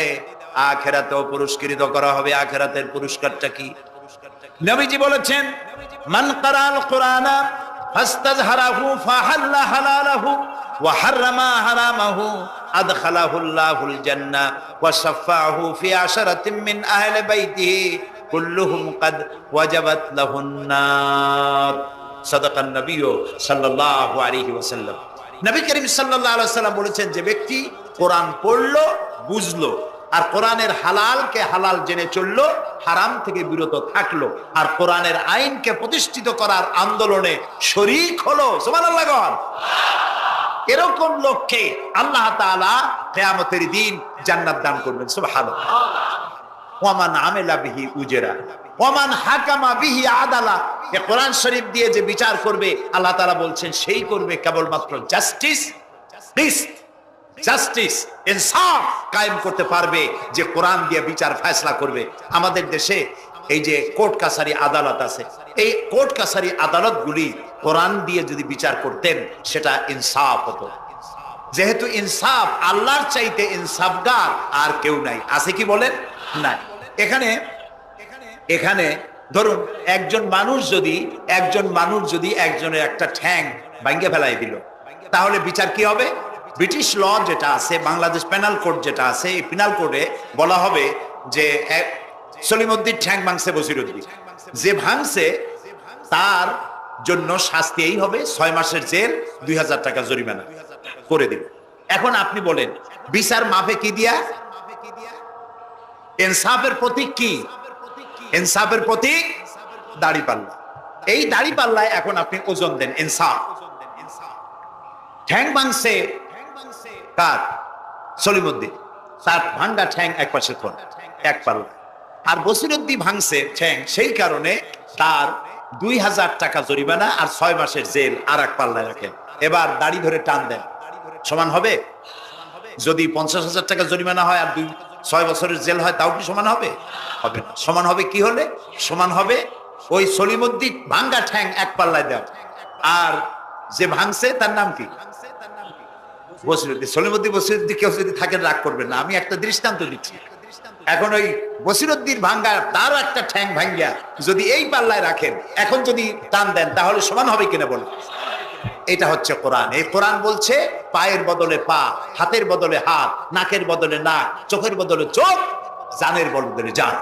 আখিরাতেও পুরস্কৃত করা হবে। আখিরাতের পুরস্কারটা কি? নবীজি বলেছেন, মান কারাল কুরআনা ফাস্তাজহারাহু ফাহাল্লা হালালাহু ওয়া হাররামা হারামাহু আদখালাহুল্লাহুল জান্নাহ ওয়া শাফাআহু ফি আশরাতিন মিন আহলি বাইতিহি কুল্লুহুম কাদ ওয়াজাবাত লাহুন নার। সাদাকান নবী সাল্লাল্লাহু আলাইহি ওয়াসাল্লাম। নবী করিম সাল্লাল্লাহু আলাইহি ওয়াসাল্লাম বলেছেন, যে ব্যক্তি কোরআন পড়লো, বুঝলো, আর কোরআনের হালালকে হালাল জেনে চললো, হারাম থেকে বিরত থাকলো, আর কোরআনের আইনকে প্রতিষ্ঠিত করার আন্দোলনে শরীক হলো, সুবহানাল্লাহ গণ, এরকম লোককে আল্লাহ তাআলা কিয়ামতের দিন জান্নাত দান করবেন। সুবহানাল্লাহ। ওয়ামান আমিলা বিহি উজরা ওয়ামান হাকামা বিহি আদালা, এই কোরআন শরীফ দিয়ে যে বিচার করবে, আল্লাহ তাআলা বলছেন সেই করবে কেবলমাত্র জাস্টিস, জাস্টিস, ইনসাফ কায়েম করতে পারবে, যে কোরআন দিয়ে বিচার ফয়সালা করবে। আমাদের দেশে এই যে কোর্ট কাছারি আদালত আছে, এই কোর্ট কাছারি আদালতগুলি কোরআন দিয়ে যদি বিচার করতেন, সেটা ইনসাফ হতো। যেহেতু ইনসাফ, আল্লাহর চাইতে ইনসাফগার আর কেউ নাই। আছে কি বলেন? নাই। এখানে ধরুন একজন মানুষ যদি একজনের একটা ঠ্যাং ভাঙ্গে ফেলাই দিল, তাহলে বিচার কি হবে? ব্রিটিশ ল যেটা আছে, বাংলাদেশ পেনাল কোড যেটা আছে, এই পেনাল কোডে বলা হবে যে সলিমউদ্দিন ঠ্যাং ভাঙছে বসিরউদ্দিন, যে ভাঙছে তার জন্য শাস্তি এই হবে 6 মাসের জেল, 2000 টাকা জরিমানা করে দিল। এখন আপনি বলেন, বিচার মাপে কি দিয়া? ইনসাফের প্রতীক কি? ইনসাফের প্রতীক দাড়িপাল্লা। এই দাড়িপাল্লায় এখন আপনি ওজন দেন ইনসাফ। ঠ্যাং ভাঙছে কার? সলিমউদ্দিন, তার ভাঙ্গা ঠ্যাং এক পাশে কোন এক পাল্লা, আর বসিরউদ্দিন ভাঙছে ঠ্যাং, সেই কারণে তার 2000 টাকা জরিমানা আর 6 মাসের জেল আর এক পাল্লায় রাখেন। এবার দাড়ি ধরে টান দেন, সমান হবে? যদি 50,000 টাকা জরিমানা হয় আর 6 বছরের জেল হয়, তাও কি সমান হবে? হবে না। সমান হবে কি হলে? সমান হবে ওই সলিমউদ্দিন ভাঙ্গা ঠ্যাং এক পাল্লায় দেওয়া, আর যে ভাঙছে তার নাম কি? বসিরউদ্দিন। বসিরউদ্দিন কেউ যদি থাকেন রাগ করবেন না, আমি একটা দৃষ্টান্ত দিচ্ছি। এখন ওই বসিরউদ্দিন ভাঙ্গা, তার একটা ঠ্যাং ভাঙ্গিয়া যদি এই পাল্লায় রাখেন, এখন যদি টান দেন, তাহলে সমান হবে কিনা বলুন? এটা হচ্ছে কোরআন। এই কোরআন বলছে পায়ের বদলে পা, হাতের বদলে হাত, নাকের বদলে নাক, চোখের বদলে চোখ, জানের বদলে জান।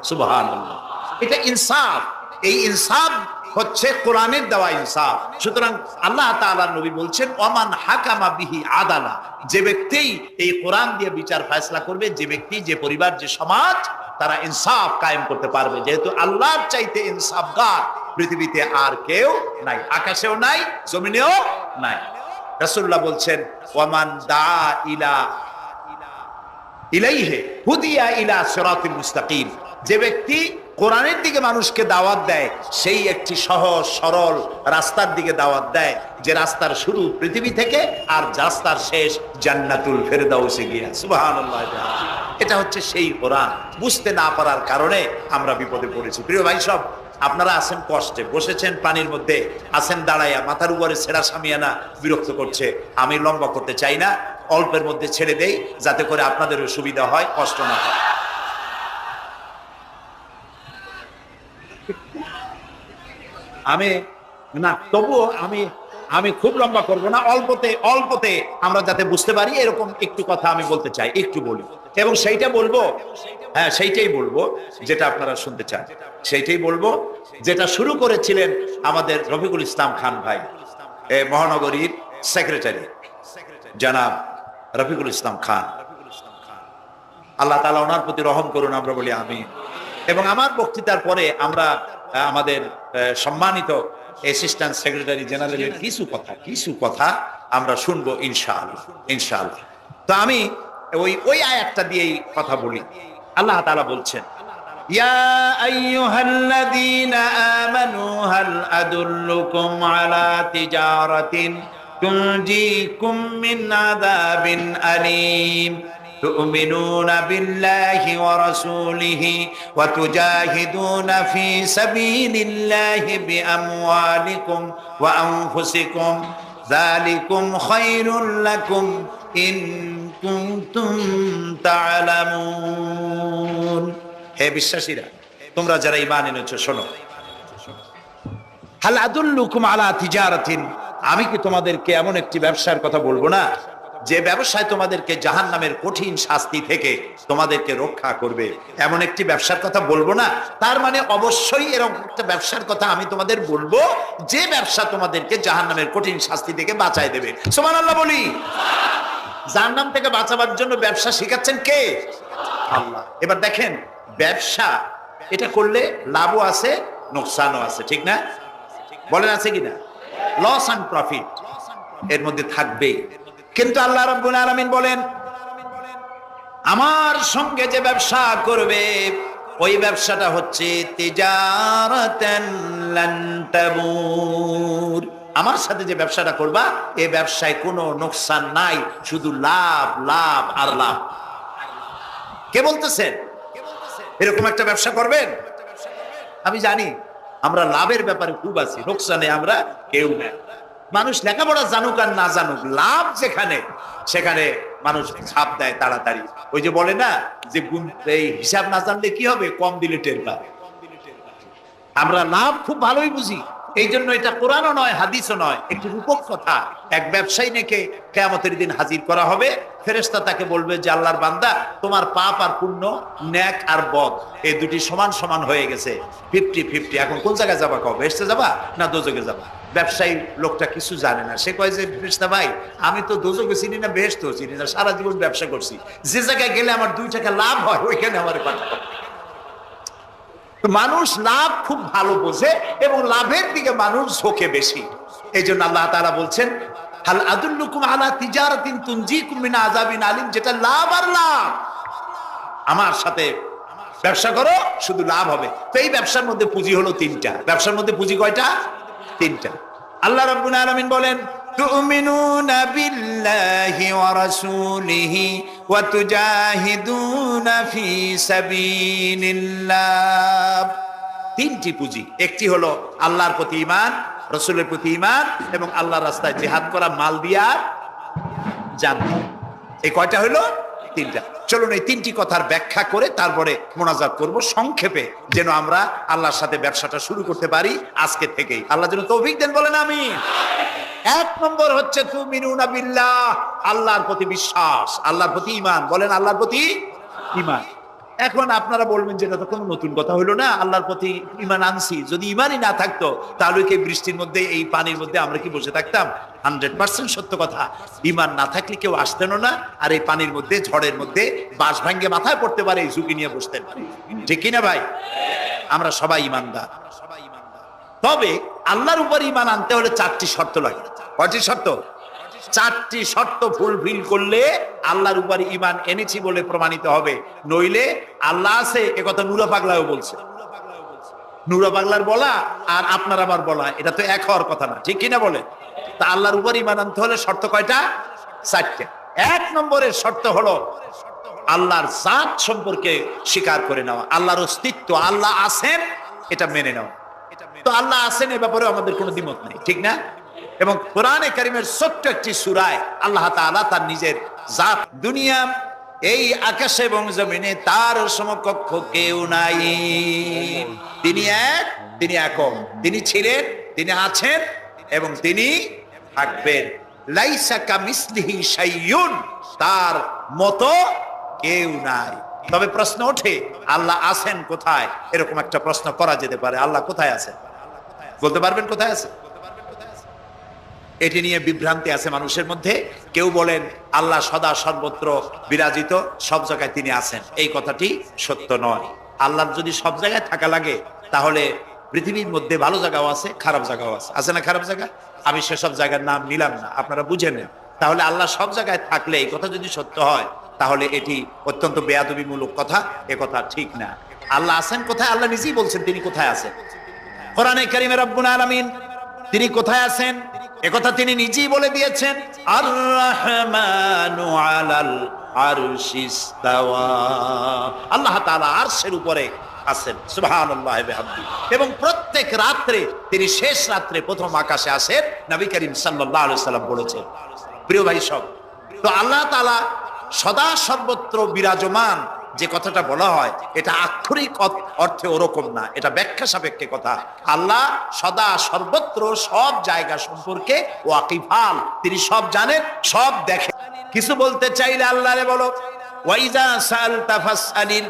সুবহানাল্লাহ। এটা ইনসাফ। এই ইনসাফ হচ্ছে কোরআনের দেওয়া ইনসাফ। সুতরাং আল্লাহ তাআলার নবী বলছেন, ওয়ামান হাকামা বিহি আদালা, যে ব্যক্তি এই কোরআন দিয়ে বিচার ফয়সালা করবে, যে ব্যক্তি, যে পরিবার, যে সমাজ, তারা ইনসাফ কায়েম করতে পারবে। যেহেতু আল্লাহর চাইতে ইনসাফগার পৃথিবীতে আর কেউ নাই, আকাশেও নাই, জমিনেও নাই। রাসূলুল্লাহ বলছেন, ওয়ামান দা ইলাইহি হুদিয়া ইলা সিরাতিল মুস্তাকিম, যে ব্যক্তি কোরআনের দিকে মানুষকে দাওয়াত দেয়, সেই একটি সহজ সরল রাস্তার দিকে দাওয়াত দেয়, যে রাস্তার শুরু পৃথিবী থেকে আর রাস্তার শেষ জান্নাতুল ফেরদাউসে গিয়া। সুবহানাল্লাহ। এটা হচ্ছে সেই কোরআন। বুঝতে না পারার কারণে আমরা বিপদে পড়েছি। প্রিয় ভাই সব, আপনারা আছেন কষ্টে, বসেছেন পানির মধ্যে, আছেন দাঁড়াইয়া, মাথার উপরে ছেঁড়া সামিয়ানা বিরক্ত করছে। আমি লম্বা করতে চাই না, অল্পের মধ্যে ছেড়ে দেই, যাতে করে আপনাদেরও সুবিধা হয়, কষ্ট না হয়। তবুও আমি খুব লম্বা করব না, অল্পতে আমরা যাতে বুঝতে পারি, এরকম একটু কথা আমি বলতে চাই, একটু বলি, এবং সেইটাই বলবো যেটা আপনারা শুনতে চান, সেইটাই বলবো যেটা শুরু করেছিলেন আমাদের রফিকুল ইসলাম খান ভাই, মহানগরীর সেক্রেটারি জনাব রফিকুল ইসলাম খান। আল্লাহ তাআলা ওনার প্রতি রহম করুন, আমরা বলি আমিন। এবং আমার বক্তৃতার পরে আমরা আমাদের সম্মানিত অ্যাসিস্ট্যান্ট সেক্রেটারি জেনারেলের কিছু কথা আমরা শুনবো ইনশাআল্লাহ। তো আমি ওই আয়াতটা দিয়েই কথা বলি। আল্লাহ তাআলা বলছেন, يا أيها الذين آمنوا هل أدلكم على تجارة تنجيكم من عذاب أليم تؤمنون بالله ورسوله وتجاهدون في سبيل الله بأموالكم وأنفسكم ذلكم خير لكم إن كنتم تعلمون হে বিশ্বাসীরা তোমরা যারা ঈমান এনেছো শোনো হাল আদুল্লুকুম আলা তিজারাতিন আমি কি তোমাদেরকে এমন একটি ব্যবসার কথা বলবো না যে ব্যবসায় তোমাদেরকে জাহান্নামের কঠিন শাস্তি থেকে তোমাদেরকে রক্ষা করবে এমন একটি ব্যবসার কথা বলবো না তার মানে অবশ্যই এরকম একটা ব্যবসার কথা আমি তোমাদের বলবো যে ব্যবসা তোমাদেরকে জাহান্নামের কঠিন শাস্তি থেকে বাঁচায় দেবে সুবহানাল্লাহ বলি জাহান্নাম থেকে বাঁচাবার জন্য ব্যবসা শেখাচ্ছেন কে আল্লাহ এবার দেখেন ব্যবসা এটা করলে লাভও আছে নোকসানও আছে ঠিক না বলেন আছে কিনা লস এন্ড প্রফিট এর মধ্যে থাকবে কিন্তু আল্লাহ রাব্বুল আলামিন বলেন আমার সঙ্গে যে ব্যবসা করবে ওই ব্যবসাটা হচ্ছে তিজারাতান লান তাবুর আমার সাথে যে ব্যবসাটা করবা এই ব্যবসায় কোনো নোকসান নাই শুধু লাভ লাভ আর লাভ কে বলতেছেন এরকম একটা ব্যবসা করবেন আমি জানি আমরা লাভের ব্যাপারে খুব আছি লোকসানে আমরা কেউ না মানুষ লেখাপড়া জানুক আর না জানুক লাভ যেখানে সেখানে মানুষ ছাপ দেয় তাড়াতাড়ি ওই যে বলে না যে এই হিসাব না জানলে কি হবে কম দিলে টের পাবে আমরা লাভ খুব ভালোই বুঝি এই জন্য এটা কোরআনও নয় হাদিসও নয় একটি রূপক কথা এক ব্যবসায়ী নেকে কিয়ামতের দিন হাজির করা হবে ফেরেশতা তাকে বলবে যে আল্লাহর বান্দা তোমার পাপ আর পুণ্য নেক আর বদ এই দুটি সমান সমান হয়ে গেছে 50-50 এখন কোন জায়গায় যাবা কও বেহেশতে যাবা না দোজখে যাবা ব্যবসায়ী লোকটা কিছু জানে না সে কয় যে ফেরেশতা ভাই আমি তো দোজখও চিনি না বেহেশতেও চিনি না সারা জীবন ব্যবসা করছি যে জায়গায় গেলে আমার 2 টাকা লাভ হয় ওইখানে আমার পাঠাও মানুষ লাভ খুব ভালো বোঝে এবং লাভের দিকে মানুষ ঝোঁকে বেশি এই জন্য আল্লাহ তাআলা বলছেন হাল আদুল্লুকুম আলা তিজারাতিন তুনজিকুম মিন আযাবিন আলিম যেটা লাভ আর লাভ আমার সাথে ব্যবসা করো শুধু লাভ হবে তো এই ব্যবসার মধ্যে পুঁজি হলো 3টা ব্যবসার মধ্যে পুঁজি কয়টা 3টা আল্লাহ রাব্বুল আলামিন বলেন তুমিনুনা বিল্লাহি ওয়া রাসূলিহি ওয়া তুজাহিদুনা ফি সাবিলিল্লাহ 3টি পুঁজি একটি হলো আল্লাহর প্রতি ঈমান রাসূলের প্রতি ঈমান এবং আল্লাহর রাস্তায় জিহাদ করা মাল দিয়া জান এই কয়টা হলো 3টা চলুন এই 3টি কথার ব্যাখ্যা করে তারপরে মোনাজাত করব সংক্ষেপে যেন আমরা আল্লাহর সাথে ব্যবসাটা শুরু করতে পারি আজকে থেকেই আল্লাহ যেন তৌফিক দেন বলেন আমিন এক নম্বর হচ্ছে তুমিনুনা বিল্লাহ আল্লাহর প্রতি বিশ্বাস আল্লাহর প্রতি ঈমান বলেন আল্লাহর প্রতি ঈমান এখন আপনারা বলবেন যে এটা তো কোনো নতুন কথা হলো না আল্লাহর প্রতি ঈমান আনছি যদি ঈমানই না থাকতো তাহলে কি বৃষ্টির মধ্যে এই পানির মধ্যে আমরা কি বসে থাকতাম 100% সত্য কথা ঈমান না থাকলে কেউ আসতেন না আর এই পানির মধ্যে ঝড়ের মধ্যে বাঁশ ভাঙে মাথায় পড়তে পারে এই ঝুঁকি নিয়ে বসতেন ঠিক কি না ভাই আমরা সবাই ঈমানদার তবে আল্লাহর উপর ঈমান আনতে হলে 4টি শর্ত লাগে কয়টি শর্ত 4টি শর্ত ফুলফিল করলে আল্লাহর উপর ঈমান এনেছি বলে প্রমাণিত হবে নইলে আল্লাহ আছে একথা নূরা পাগলাও বলছে নূরা পাগলার বলা আর আপনার আমার বলা এটা তো এক হওয়ার কথা না ঠিক কিনা বলে তা আল্লাহর উপর ঈমান আনতে হলে শর্ত কয়টা 4টা এক নম্বরের শর্ত হলো আল্লাহর জাত সম্পর্কে স্বীকার করে নেওয়া আল্লাহর অস্তিত্ব আল্লাহ আছেন এটা মেনে নেওয়া তো আল্লাহ আছেন এ ব্যাপারে আমাদের কোনো দ্বিমত নেই ঠিক না এবং কোরআনে কারীমের ছোট্ট একটি সূরায় আল্লাহ তাআলা তার নিজের জাত দুনিয়া এই আকাশে এবং জমিনে তার সমকক্ষ কেউ নাই তিনি এক তিনি একক তিনি ছিলেন তিনি আছেন এবং তিনি থাকবেন লাইসা কামিসলিহি শাইউন তার মতো কেউ নাই তবে প্রশ্ন ওঠে আল্লাহ আছেন কোথায় এরকম একটা প্রশ্ন করা যেতে পারে আল্লাহ কোথায় আছেন বলতে পারবেন কোথায় আছে এটি নিয়ে বিভ্রান্তি আছে মানুষের মধ্যে কেউ বলেন আল্লাহ সদা সর্বত্র বিরাজিত সব জায়গায় তিনি আছেন এই কথাটি সত্য নয় আল্লাহর যদি সব জায়গায় থাকা লাগে তাহলে পৃথিবীর মধ্যে ভালো জায়গাও আছে খারাপ জায়গাও আছে আছে না খারাপ জায়গা আমি সেসব জায়গার নাম নিলাম না আপনারা বুঝে নেন তাহলে আল্লাহ সব জায়গায় থাকলে এই কথা যদি সত্য হয় তাহলে এটি অত্যন্ত বেয়াদবিমূলক কথা এ কথা ঠিক না আল্লাহ আছেন কোথায়? আল্লাহ নিজেই বলছেন তিনি কোথায় আছেন। কোরআনে কারীমে রব্বুল আলামিন তিনি কোথায় আছেন একথা তিনি নিজেই বলে দিয়েছেন। আর রহমানু আলাল আরশিস তাওয়া, আল্লাহ তাআলা আরশের উপরে আছেন, সুবহানাল্লাহি ওয়া বিহামদিহি। এবং প্রত্যেক রাত্রে তিনি শেষ রাত্রে প্রথম আকাশে আসেন, নবী করিম সাল্লাল্লাহু আলাইহি সাল্লাম বলেছেন। প্রিয় ভাই সব, তো আল্লাহ তাআলা সদা সর্বত্র বিরাজমান যে কথাটা বলা হয় এটা আক্ষরিক অর্থে ওরকম না, এটা ব্যাখ্যা সাপেক্ষে কথা। আল্লাহ সদা সর্বত্র সব জায়গা সম্পর্কে ওয়াকিফাল, তিনি সব জানেন, সব দেখেন। কিছু বলতে চাইলে আল্লাহরে বলো, ওয়াইজা সালতা ফাসআলিল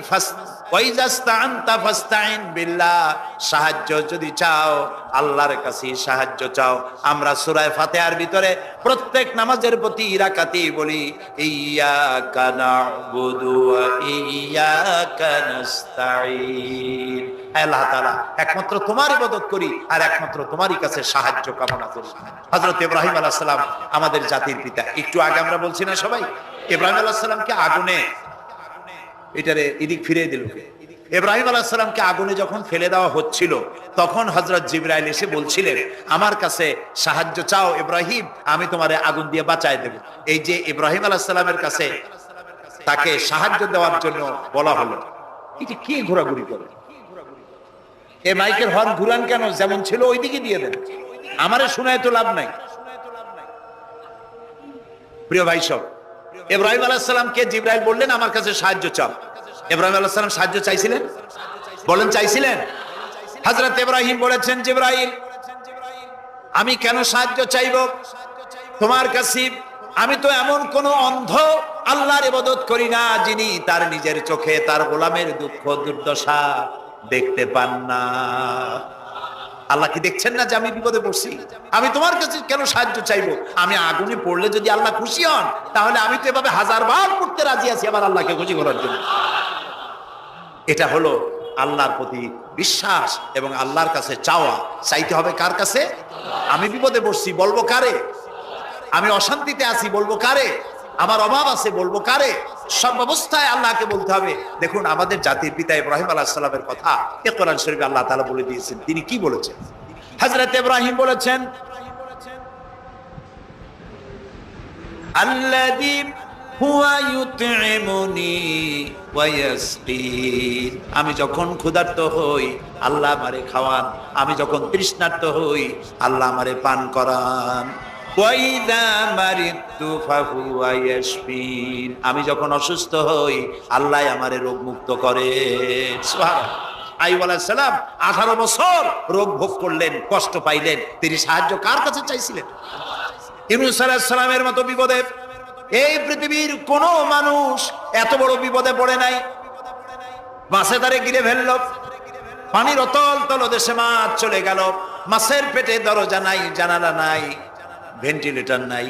ওয়াইজা ইসতাআনতা ফাসতাইন বিল্লাহ, সাহায্য যদি চাও আল্লাহর কাছে সাহায্য চাও। আমরা সূরা ফাতিহার ভিতরে প্রত্যেক নামাজের প্রতি রাকাতেই বলি ইয়্যাকা না'বুদু ওয়া ইয়্যাকা নাস্তাঈন, আল্লাহ তাআলা একমাত্র তোমার ইবাদত করি আর একমাত্র তোমারই কাছে সাহায্য কামনা করি। হযরত ইব্রাহিম আলাইহিস সালাম আমাদের জাতির পিতা। একটু আগে আমরা বলছি না সবাই, ইব্রাহিম আলাইহিস সালামকে আগুনে, এটারে এদিক ফিরে দিল, ইব্রাহিম আলাইহিস সালামকে আগুনে যখন ফেলে দেওয়া হচ্ছিল তখন হযরত জিবরাইল এসে বলছিলেন আমার কাছে সাহায্য চাও ইব্রাহিম, আমি তোমারে আগুন দিয়ে বাঁচায় দেব। এই যে ইব্রাহিম আলাইহিস সালামের কাছে তাকে সাহায্য দেওয়ার জন্য বলা হলো, এটা কি ঘোরাঘুরি করে? এই মাইকের হর্ন ঘুরান কেন? যেমন ছিল ওইদিকে দিয়ে দেন, আমারে শোনায় তো লাভ নাই। প্রিয় ভাই সব, ইব্রাহিম আলাইহিস সালামকে জিবরাইল বললেন আমার কাছে সাহায্য চাও। ইব্রাহিম আলাইহিস সালাম সাহায্য চাইছিলেন? বলেন চাইছিলেন? হযরত ইব্রাহিম বলেছেন জিবরাইল আমি কেন সাহায্য চাইব তোমার কাছে? আমি তো এমন কোন অন্ধ আল্লাহর ইবাদত করি না যিনি তার নিজের চোখে তার গোলামের দুঃখ দুর্দশা দেখতে পান না। আল্লাহ কি দেখছেন না যে আমি বিপদে পড়ছি? আমি তোমার কাছে কেন সাহায্য চাইবো? আমি আগুনে পড়লে যদি আল্লাহ খুশি হন তাহলে আমি তো এভাবে 1000 বার পড়তে রাজি আছি আবার আল্লাহকে খুশি করার জন্য। এটা হলো আল্লাহর প্রতি বিশ্বাস এবং আল্লাহর কাছে চাওয়া। চাইতে হবে কার কাছে? আমি বিপদে পড়ছি বলবো কারে? আমি অশান্তিতে আছি বলবো কারে? আমার অভাব আছে বলবো কারে? সব অবস্থায় আল্লাহকে বলতে হবে। দেখুন আমাদের জাতির পিতা ইব্রাহিম আলাইহিস সালামের কথা এ কোরআন শরীফে আল্লাহ তাআলা বলে দিয়েছেন। তিনি কি বলেছেন? হযরত ইব্রাহিম বলেছেন আল্লাযী হুয়া ইউতঈমুনি ওয়া ইয়াসকিন, আমি যখন ক্ষুধার্ত হই আল্লাহ আমারে খাওয়ান, আমি যখন তৃষ্ণার্ত হই আল্লাহ আমারে পান করান। ওয়াইদা মারিদতু ফাহুয়া ইয়াশফিন, আমি যখন অসুস্থ হই আল্লাহ আমারে রোগ মুক্ত করেন। সুবহানাল্লাহ। আইয়ুব আলাইহিস সালাম 18 বছর রোগ ভোগ করলেন, কষ্ট পাইলেন, তিনি সাহায্য কার কাছে চাইছিলেন? ইউনূস আলাইহিস সালামের মতো বিপদে এই পৃথিবীর কোন মানুষ এত বড় বিপদে পড়ে নাই। মাছে তারে গিলে ফেলল, পানির অতল তলদেশে মাছ চলে গেল, মাছের পেটে দরজা নাই, জানালা নাই, ভেন্টিলেটর নাই,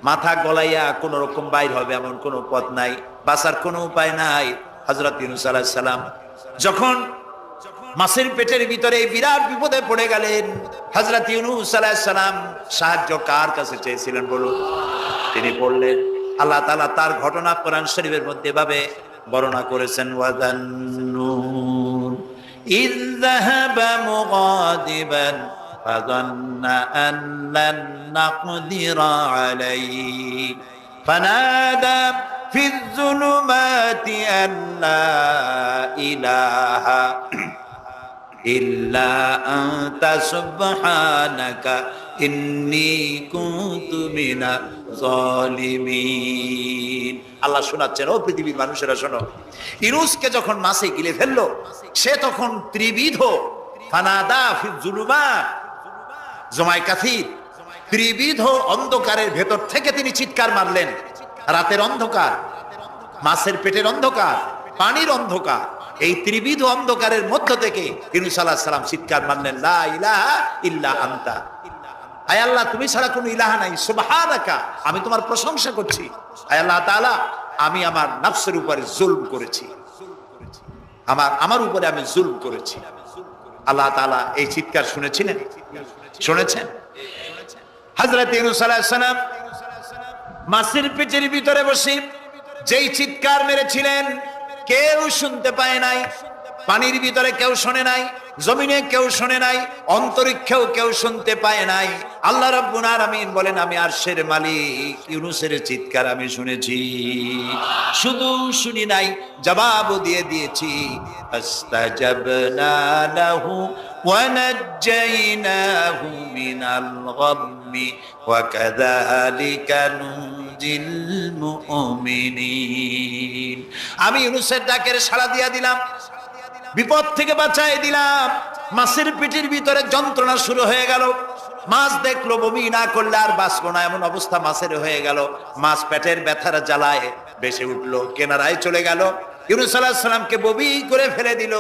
মাথা গলাইয়া কোন রকম বাইর হবে এমন কোন পথ নাই, বাঁচার কোনো উপায় নাই। হযরত ইউনূস আলাইহিস সালাম যখন মাছের পেটের ভিতরে বিরাট বিপদে পড়ে গেলেন, হযরত ইউনূস আলাইহিস সালাম সাহায্য কার কাছে চেয়েছিলেন বলুন? তিনি বললেন, আল্লাহ তাআলা তার ঘটনা কোরআন শরীফের মধ্যে এভাবে বর্ণনা করেছেন, ওয়াযান্নুন ইয যাহাবা মুগাদিবান ফাযান্না আন লান নাকদিরা আলাইহি ফানাদা ফিয যুলুমাতি আন লা ইলাহা ইল্লা আনতা সুবহানাকা ইন্নী কুনতু মিনাজ জালিমিন। আল্লাহ শোনাচ্ছেন, ও পৃথিবীর মানুষেরা শোনো, ইউনূসকে যখন মাছে গিলে ফেললো সে তখন ত্রিবিধ ফানাদা ফি যুলুমাত জমায় কাসির, ত্রিবিধ অন্ধকারের ভেতর থেকে তিনি চিৎকার মারলেন। রাতের অন্ধকার, মাছের পেটের অন্ধকার, পানির অন্ধকার, এই ত্রিবিধ অন্ধকারের মধ্য থেকে ইউনূস আলাইহিস সালাম চিৎকার মারলেন, লা ইলাহা ইল্লা আনতা, আয় আল্লাহ তুমি ছাড়া কোনো ইলাহা নাই, সুবহানাকা আমি তোমার প্রশংসা করছি। আয় আল্লাহ তাআলা আমি আমার নফসের উপরে জুলম করেছি, আমার উপরে আমি জুলম করেছি। আল্লাহ তাআলা এই চিৎকার শুনেছিলেন? শুনেছেন? হযরত ইউনূস আলাইহিস সালাম মাছের পেটের ভিতরে বসে যেই চিৎকার মেরেছিলেন কেউ শুনতে পায় নাই। পানির ভিতরে কেউ শোনে নাই, জমিনে কেউ শোনে নাই, অন্তরিক্ষেও কেউ শুনতে পায় নাই। আল্লাহ রাব্বুল আলামিন বলেন, আমি আরশের মালিক ইউনূসের চিৎকার আমি শুনেছি। শুধু শুনি নাই, জবাবও দিয়ে দিয়েছি। আস্তাজাবনা লাহু ওয়া নাজ্জাইনাহু মিনাল গাম্মি ওয়া কাযালিকা নুনজিল মুমিনিন। আমি ইউনূসের ডাকের সাড়া দিয়া দিলাম, বিপদ থেকে বাঁচাই দিলাম। মাছের পেটের ভিতরে যন্ত্রণা শুরু হয়ে গেল। মাছ দেখলো বমি না করলে আর বাঁচবো না, এমন অবস্থা মাছের হয়ে গেল। মাছ পেটের ব্যথার জ্বালায় বেশি উঠলো, কেনারায় চলে গেল। ইউনূস আলাইহিস সালামকে বমি করে ফেলে দিল।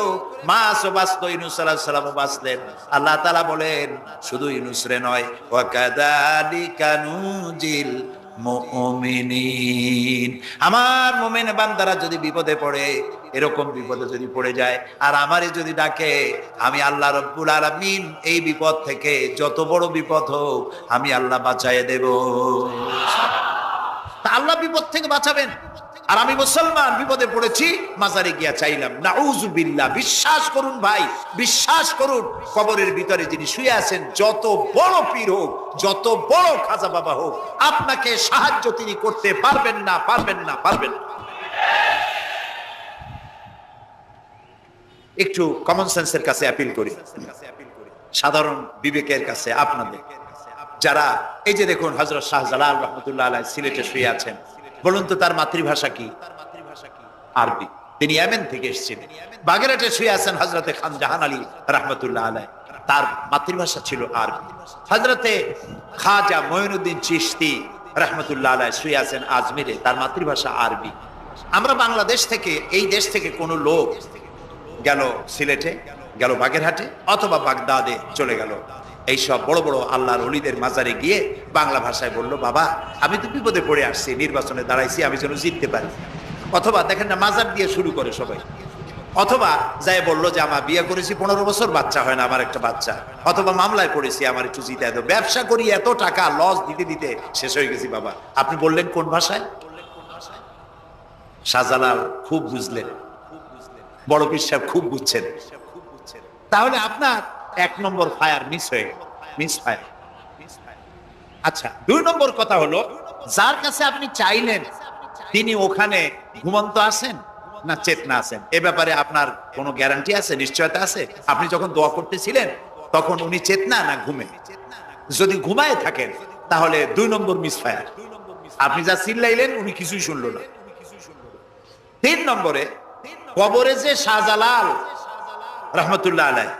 মাছও বাঁচলো, ইউনূস আলাইহিস সালামও বাঁচলেন। আল্লাহ তাআলা বলেন, শুধু ইউনূস রে নয়, ওয়া কাযালিকা নুজিল মুমিনিন। আমার মুমিন বান্দারা যদি বিপদে পড়ে, এরকম বিপদে যদি পড়ে যায় আর আমারে যদি ডাকে, আমি আল্লাহ রাব্বুল আলামিন এই বিপদ থেকে, যত বড় বিপদ হোক, আমি আল্লাহ বাঁচায় দেব। তা আল্লাহ বিপদ থেকে বাঁচাবেন, আর আমি মুসলমান বিপদে পড়েছি, মাজারে গিয়া চাইলাম। নাউযুবিল্লাহ। বিশ্বাস করুন ভাই, বিশ্বাস করুন, কবরের ভিতরে যিনি শুয়ে আছেন, যত বড় পীর হোক, যত বড় খাজা বাবা হোক, আপনাকে সাহায্য তিনি করতে পারবেন না, পারবেন না, পারবেন না। একটু কমন সেন্সের কাছে অ্যাপিল করি, সাধারণ বিবেকের কাছে আপনাদের, যারা এই যে দেখুন হযরত শাহজালাল রাহমাতুল্লাহ আলাইহি সিলেটে শুয়ে আছেন। বলুন তো তার মাতৃভাষা কি? আরবি। তিনি ইয়েমেন থেকে এসেছেন। বাগেরহাটে শুয়ে আছেন হযরতে খান জাহান আলী রাহমাতুল্লাহ আলাইহি, তার মাতৃভাষা ছিল আরবি। হযরতে খাজা মঈনুদ্দিন চিশতি রাহমাতুল্লাহ আলাইহি শুয়ে আছেন আজমিরে, তার মাতৃভাষা আরবি। আমরা বাংলাদেশ থেকে, এই দেশ থেকে কোনো লোক গেল সিলেটে, গেল বাগেরহাটে অথবা বাগদাদে চলে গেল, এইসব বড় বড় আল্লাহর ওলিদের মাজারে গিয়ে বাংলা ভাষায় বলল, বাবা আমি তো বিপদে পড়ে আসছি, নির্বাচনে দাঁড়াইছি, আমি যেন জিততে পারি। অথবা দেখেন না, মাজার দিয়ে শুরু করে সবাই। অথবা যাই বললো যে আমার বিয়ে করেছি 15 বছর, বাচ্চা হয় না, আমার একটা বাচ্চা। অথবা মামলায় পড়েছি, আমার একটু জিতায় দাও। ব্যবসা করি, এত টাকা লস দিতে দিতে শেষ হয়ে গেছি বাবা। আপনি বললেন কোন ভাষায়? শাহজালাল খুব বুঝলেন, বড় পীর সাহেব খুব বুঝছেন। তাহলে আপনার 1 নম্বর ফায়ার মিস হয়ে গেল, মিস ফায়ার। আচ্ছা, 2 নম্বর কথা হলো, যার কাছে আপনি চাইলেন তিনি ওখানে ঘুমন্ত আছেন না চেতনা আছেন, এ ব্যাপারে আপনার কোনো গ্যারান্টি আছে, নিশ্চয়তা আছে? আপনি যখন দোয়া করতেছিলেন তখন উনি চেতনা না ঘুমে? যদি ঘুমায় থাকেন তাহলে 2 নম্বর মিস ফায়ার। আপনি যা চিল্লাইলেন উনি কিছুই শুনলো না। 3 নম্বরে, কবরে যে শাহজালাল রাহমাতুল্লাহ আলাইহি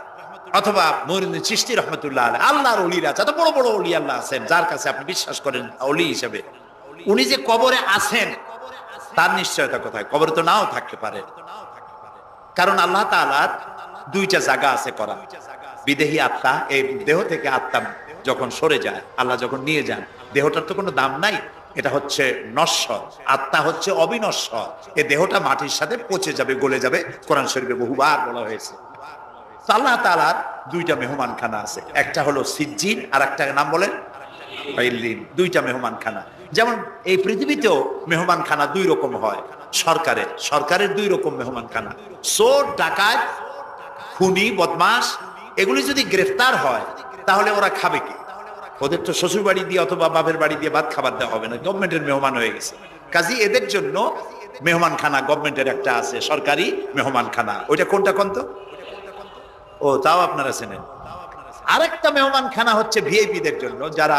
অথবা মঈনুদ্দিন চিশতি রাহমাতুল্লাহ আলাইহি, আল্লাহর ওলিরা, যত বড় বড় ওলি আল্লাহ আছেন, যার কাছে আপনি বিশ্বাস করেন ওলি হিসেবে, উনি যে কবরে আছেন তার নিশ্চয়তা কোথায়? কবরে তো নাও থাকতে পারে, কারণ আল্লাহ তাআলার 2টা জায়গা আছে করা। বিদেহী আত্মা, এই দেহ থেকে আত্মা যখন সরে যায়, আল্লাহ যখন নিয়ে যান, দেহটার তো কোনো দাম নাই, এটা হচ্ছে নশ্বর, আত্মা হচ্ছে অবিনশ্বর। এই দেহটা মাটির সাথে পচে যাবে, গলে যাবে, কোরআন শরীফে বহুবার বলা হয়েছে। আল্লাহ তাআলার 2টা মেহমানখানা আছে, একটা হলো সিজ্জিন আর একটা নাম বলেন ইল্লিন। 2টা মেহমানখানা। যেমন এই পৃথিবীতেও মেহমানখানা 2 রকম হয়। সরকারের 2 রকম মেহমানখানা। চোর, ডাকাত, খুনি, বদমাশ, এগুলি যদি গ্রেফতার হয় তাহলে ওরা খাবে কি? ওদের তো শ্বশুর বাড়ি দিয়ে অথবা বাপের বাড়ি দিয়ে ভাত খাবার দেওয়া হবে না, গভর্নমেন্টের মেহমান হয়ে গেছে। কাজী এদের জন্য মেহমানখানা গভর্নমেন্টের একটা আছে, সরকারি মেহমানখানা। ওইটা কোনটা কোন তো? ও, তাও আপনারা চেনেন। আরেকটা মেহমানখানা হচ্ছে ভিআইপিদের জন্য, যারা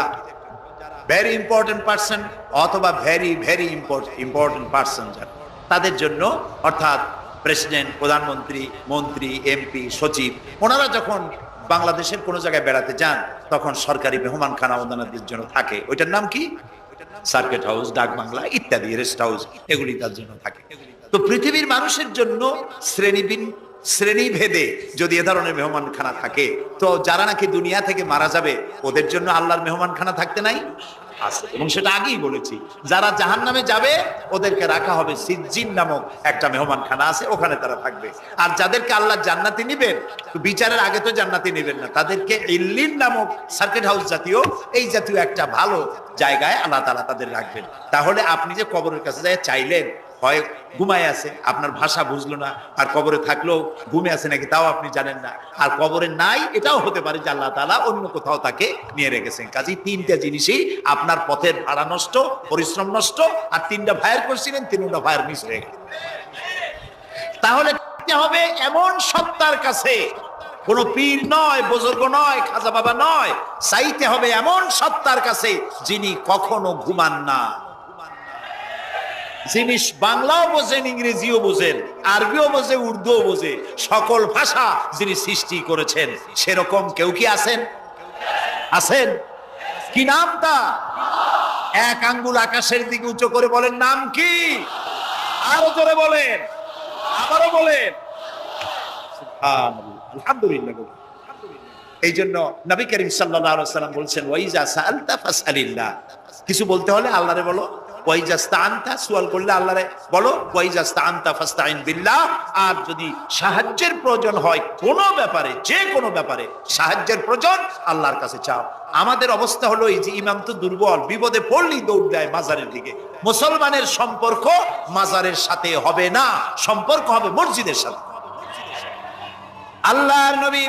ভেরি ইম্পর্টেন্ট পার্সন অথবা ভেরি ভেরি ইম্পর্টেন্ট পার্সন, যারা তাদের জন্য, অর্থাৎ প্রেসিডেন্ট, প্রধানমন্ত্রী, মন্ত্রী, এমপি, সচিব, ওনারা যখন বাংলাদেশের কোনো জায়গায় বেড়াতে যান তখন সরকারি মেহমানখানা ওনাদের জন্য থাকে। ওইটার নাম কি? সার্কিট হাউস, ডাক বাংলা ইত্যাদি, রেস্ট হাউস, এগুলি তার জন্য থাকে। তো পৃথিবীর মানুষের জন্য শ্রেণীভেদে যদি এ ধরনের মেহমানখানা থাকে, তো যারা নাকি দুনিয়া থেকে মারা যাবে ওদের জন্য আল্লাহর মেহমানখানা থাকতে নাই? আছে, এবং সেটা আগেই বলেছি। যারা জাহান্নামে যাবে ওদেরকে রাখা হবে সিজ্জিন নামক একটা মেহমানখানা আছে, ওখানে তারা থাকবে। আর যাদেরকে আল্লাহ জান্নাতি নিবেন, তো বিচারের আগে তো জান্নাতি নিবেন না, তাদেরকে ইল্লিন নামক সার্কিট হাউস জাতীয়, এই জাতীয় একটা ভালো জায়গায় আল্লাহ তাআলা তাদের রাখবেন। তাহলে আপনি যে কবরের কাছে যায় চাইলেন, হয় ঘুমায় আছে, আপনার ভাষা বুঝলো না, আর কবরে থাকলেও ঘুমে আছে নাকি তাও আপনি জানেন না, আর কবরে নাই এটাও হতে পারে যে আল্লাহ তাআলা অন্য কোথাও তাকে নিয়ে রেখেছেন। কাজেই তিনটা জিনিসই আপনার পথের ভাড়া নষ্ট, পরিশ্রম নষ্ট, আর তিনটা ফায়ার করছিলেন, তিনটা ফায়ার মিস হয়ে গেল। তাহলে হবে এমন সত্তার কাছে, কোন পীর নয়, বুজুর্গ নয়, খাজা বাবা নয়, চাইতে হবে এমন সত্তার কাছে যিনি কখনো ঘুমান না, যিনি বাংলাও বোঝেন, ইংরেজিও বোঝেন, আরবিও বোঝে, উর্দুও বোঝে, সকল ভাষা যিনি সৃষ্টি করেছেন। সেরকম কেউ কি আছেন? আছেন? কি নামটা? এক আঙ্গুল আকাশের দিকে উঁচু করে বলেন, নাম কি? আরো জোরে বলেন, আবারও বলেন। আলহামদুলিল্লাহ। এই জন্য নবী করিম সাল্লাল্লাহু আলাইহি ওয়াসাল্লাম বলছেন, ওয়াইজা সাআলতা ফাসআলিল্লাহ, কিছু বলতে হলে আল্লাহরে বলো। ওয়াইজা ইসতাআনতা, সুয়াল করলে আল্লাহরে বলো। ওয়াইজা ইসতাআনতা ফাসতাইন বিল্লাহ, আর যদি সাহায্যের প্রয়োজন হয় কোনো ব্যাপারে, যে কোনো ব্যাপারে সাহায্যের প্রয়োজন, আল্লাহর কাছে চাও। আমাদের অবস্থা হলো এই যে ইমাম তো দুর্বল, বিপদে পড়লেই দৌড় দেয় মাজারের দিকে। মুসলমানের সম্পর্ক মাজারের সাথে হবে না, সম্পর্ক হবে মসজিদের সাথে। আল্লাহর নবী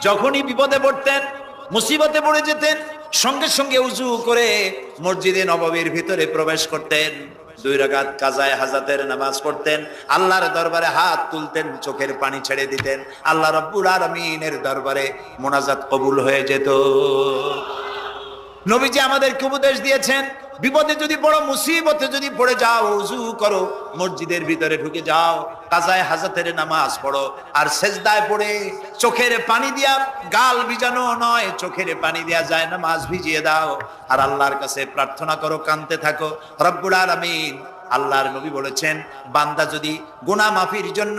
যখনই বিপদে পড়তেন, মুসিবতে পড়ে যেতেন, সঙ্গে সঙ্গে উজু করে মসজিদে নববীর ভিতরে প্রবেশ করতেন, 2 রাকাত কাজায়ে হাজাতের নামাজ পড়তেন, আল্লাহর দরবারে হাত তুলতেন, চোখের পানি ছেড়ে দিতেন, আল্লাহ রাব্বুল আলামিনের দরবারে মোনাজাত কবুল হয়ে যেত। নবীজি আমাদেরকে উপদেশ দিয়েছেন, বিপদে যদি পড়ো, মুসিবতে যদি পড়ে যাও, উজু করো, মসজিদের ভিতরে ঢুকে যাও, কাজায়ে হাজাতের নামাজ পড়ো, আর সেজদায় পড়ে চোখের পানি দিয়া, গাল ভিজানো নয়, চোখের পানি দিয়া যায় নামাজ ভিজিয়ে দাও, আর আল্লাহর কাছে প্রার্থনা করো, কাঁদতে থাকো। রব্বুল আলামিন, আল্লাহর নবী বলেছেন, বান্দা যদি গুনাহ মাফির জন্য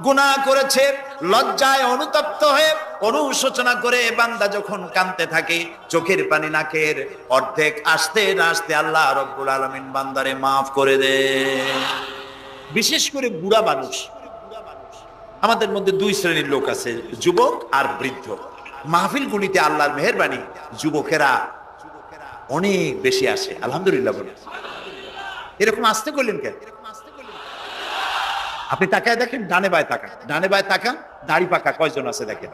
গুনাহ করেছে, লজ্জায় অনুতপ্ত হয়ে অনুশোচনা করে বান্দা যখন কাঁদতে থাকে, চোখের পানি নাকের অর্ধেক আসতে না আসতে আল্লাহ রব্বুল আলামিন বান্দারে মাফ করে দেন। বিশেষ করে বুড়া মানুষ, আমাদের মধ্যে 2 শ্রেণীর লোক আছে, যুবক আর বৃদ্ধ। মাহফিলগুলিতে আল্লাহর মেহেরবানি যুবকেরা অনেক বেশি আসে, আলহামদুলিল্লাহ বলে। এরকম আসতে করলেন কেন? আপনি তাকায় দেখেন, ডানে বায় তাকান, ডানে বায় তাকান, দাড়ি পাকা কয়জন আছে দেখেন।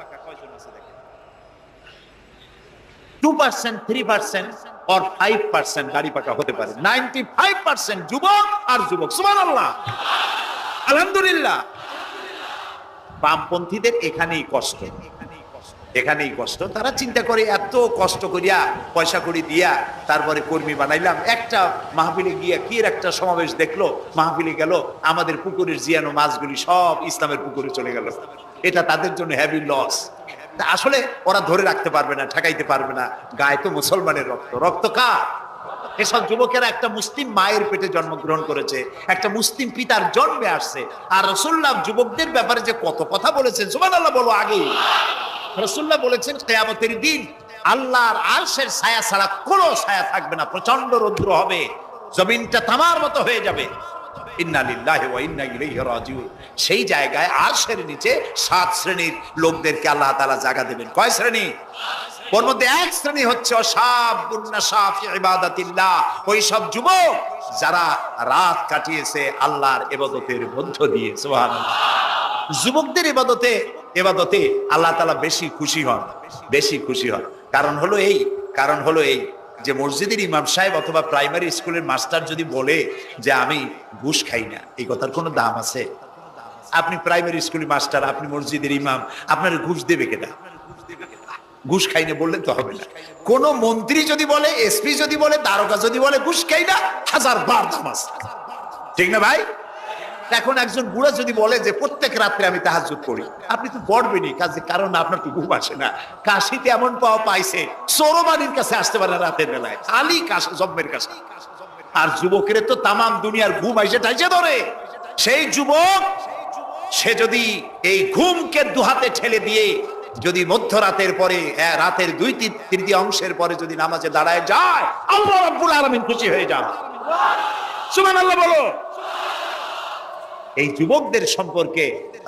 2%, 3% or 5% দাড়ি পাকা হতে পারে, 95% যুবক আর যুবক। সুবহানাল্লাহ, আলহামদুলিল্লাহ। বামপন্থীদের এখানেই কষ্ট, এখানেই কষ্ট। তারা চিন্তা করে এত কষ্ট করিয়া পয়সা করি দিয়া তারপরে কর্মী বানাইলাম, একটা মাহফিলে গিয়া কি একটা সমাবেশ দেখলো, মাহফিলে গেল, আমাদের পুকুরের জিয়ানো মাছগুলি সব ইসলামের পুকুরে চলে গেল। এটা তাদের জন্য হেভি লস। আসলে ওরা ধরে রাখতে পারবে না, ঠেকাইতে পারবে না, গায়ে তো মুসলমানের রক্ত। রক্ত কার? এসব যুবকেরা একটা মুসলিম মায়ের পেটে জন্মগ্রহণ করেছে, একটা মুসলিম পিতার জন্মে আসছে। আর রাসূলুল্লাহ যুবকদের ব্যাপারে যে কত কথা বলেছেন, সুবহানাল্লাহ বলো। আগেই রাসূলুল্লাহ বলেছেন, কিয়ামতের দিন আল্লাহর আরশের ছায়া ছাড়া কোনো ছায়া থাকবে না, প্রচন্ড রৌদ্র হবে, জমিনটা তামার মতো হয়ে যাবে। ইন্না লিল্লাহি ওয়া ইন্না ইলাইহি রাজিউন। সেই জায়গায় আরশের নিচে 7 শ্রেণীর লোকদেরকে আল্লাহ তাআলা জায়গা দেবেন। কয় শ্রেণী? ওর মধ্যে 1 শ্রেণী হচ্ছে শাবুন নাশা ফি ইবাদাতিল্লাহ, ওই সব যুবক যারা রাত কাটিয়েছে আল্লাহর ইবাদতের মধ্য দিয়ে। সুবহানাল্লাহ। যুবকদের ইবাদতে আল্লাহ তাআলা বেশি খুশি হন, বেশি খুশি হন। কারণ হলো এই যে মসজিদের ইমাম সাহেব অথবা প্রাইমারি স্কুলের মাস্টার যদি বলে যে আমি ঘুষ খাই না, এই কথার কোনো দাম আছে? আপনি প্রাইমারি স্কুলের মাস্টার, আপনি মসজিদের ইমাম, আপনার ঘুষ দেবে কেনা? ঘুষ খাই না বললে তো হবে না। কোন মন্ত্রী যদি বলে, এসপি যদি বলে, দারোগা যদি বলে ঘুষ খাই না, 1000 বার দাম আছে, ঠিক না ভাই? এখন একজন বুড়া যদি বলে যে প্রত্যেক রাত্রে আমি তাহাজ্জুদ করি, আপনি তো পড়বেনই, কারণ আপনার তো ঘুম আসে না। কাশিতে এমন পাওয়া পাইছে, চোরবানির কাছে আসতে পারে রাতের বেলায়, খালি কাশ জম্মের কাছে। আর যুবকের তো তামাম দুনিয়ার ঘুম আইসে টাইসে ধরে। সেই যুবক সে যদি এই ঘুমকে দুহাতে ঠেলে দিয়ে যদি মধ্যরাতের পরে, রাতের 2/3 পরে যদি নামাজে দাঁড়ায় যায়, আল্লাহ রাব্বুল আলামিন খুশি হয়ে যান। সুবহানাল্লাহ বলো। এই যুবকদের সম্পর্কে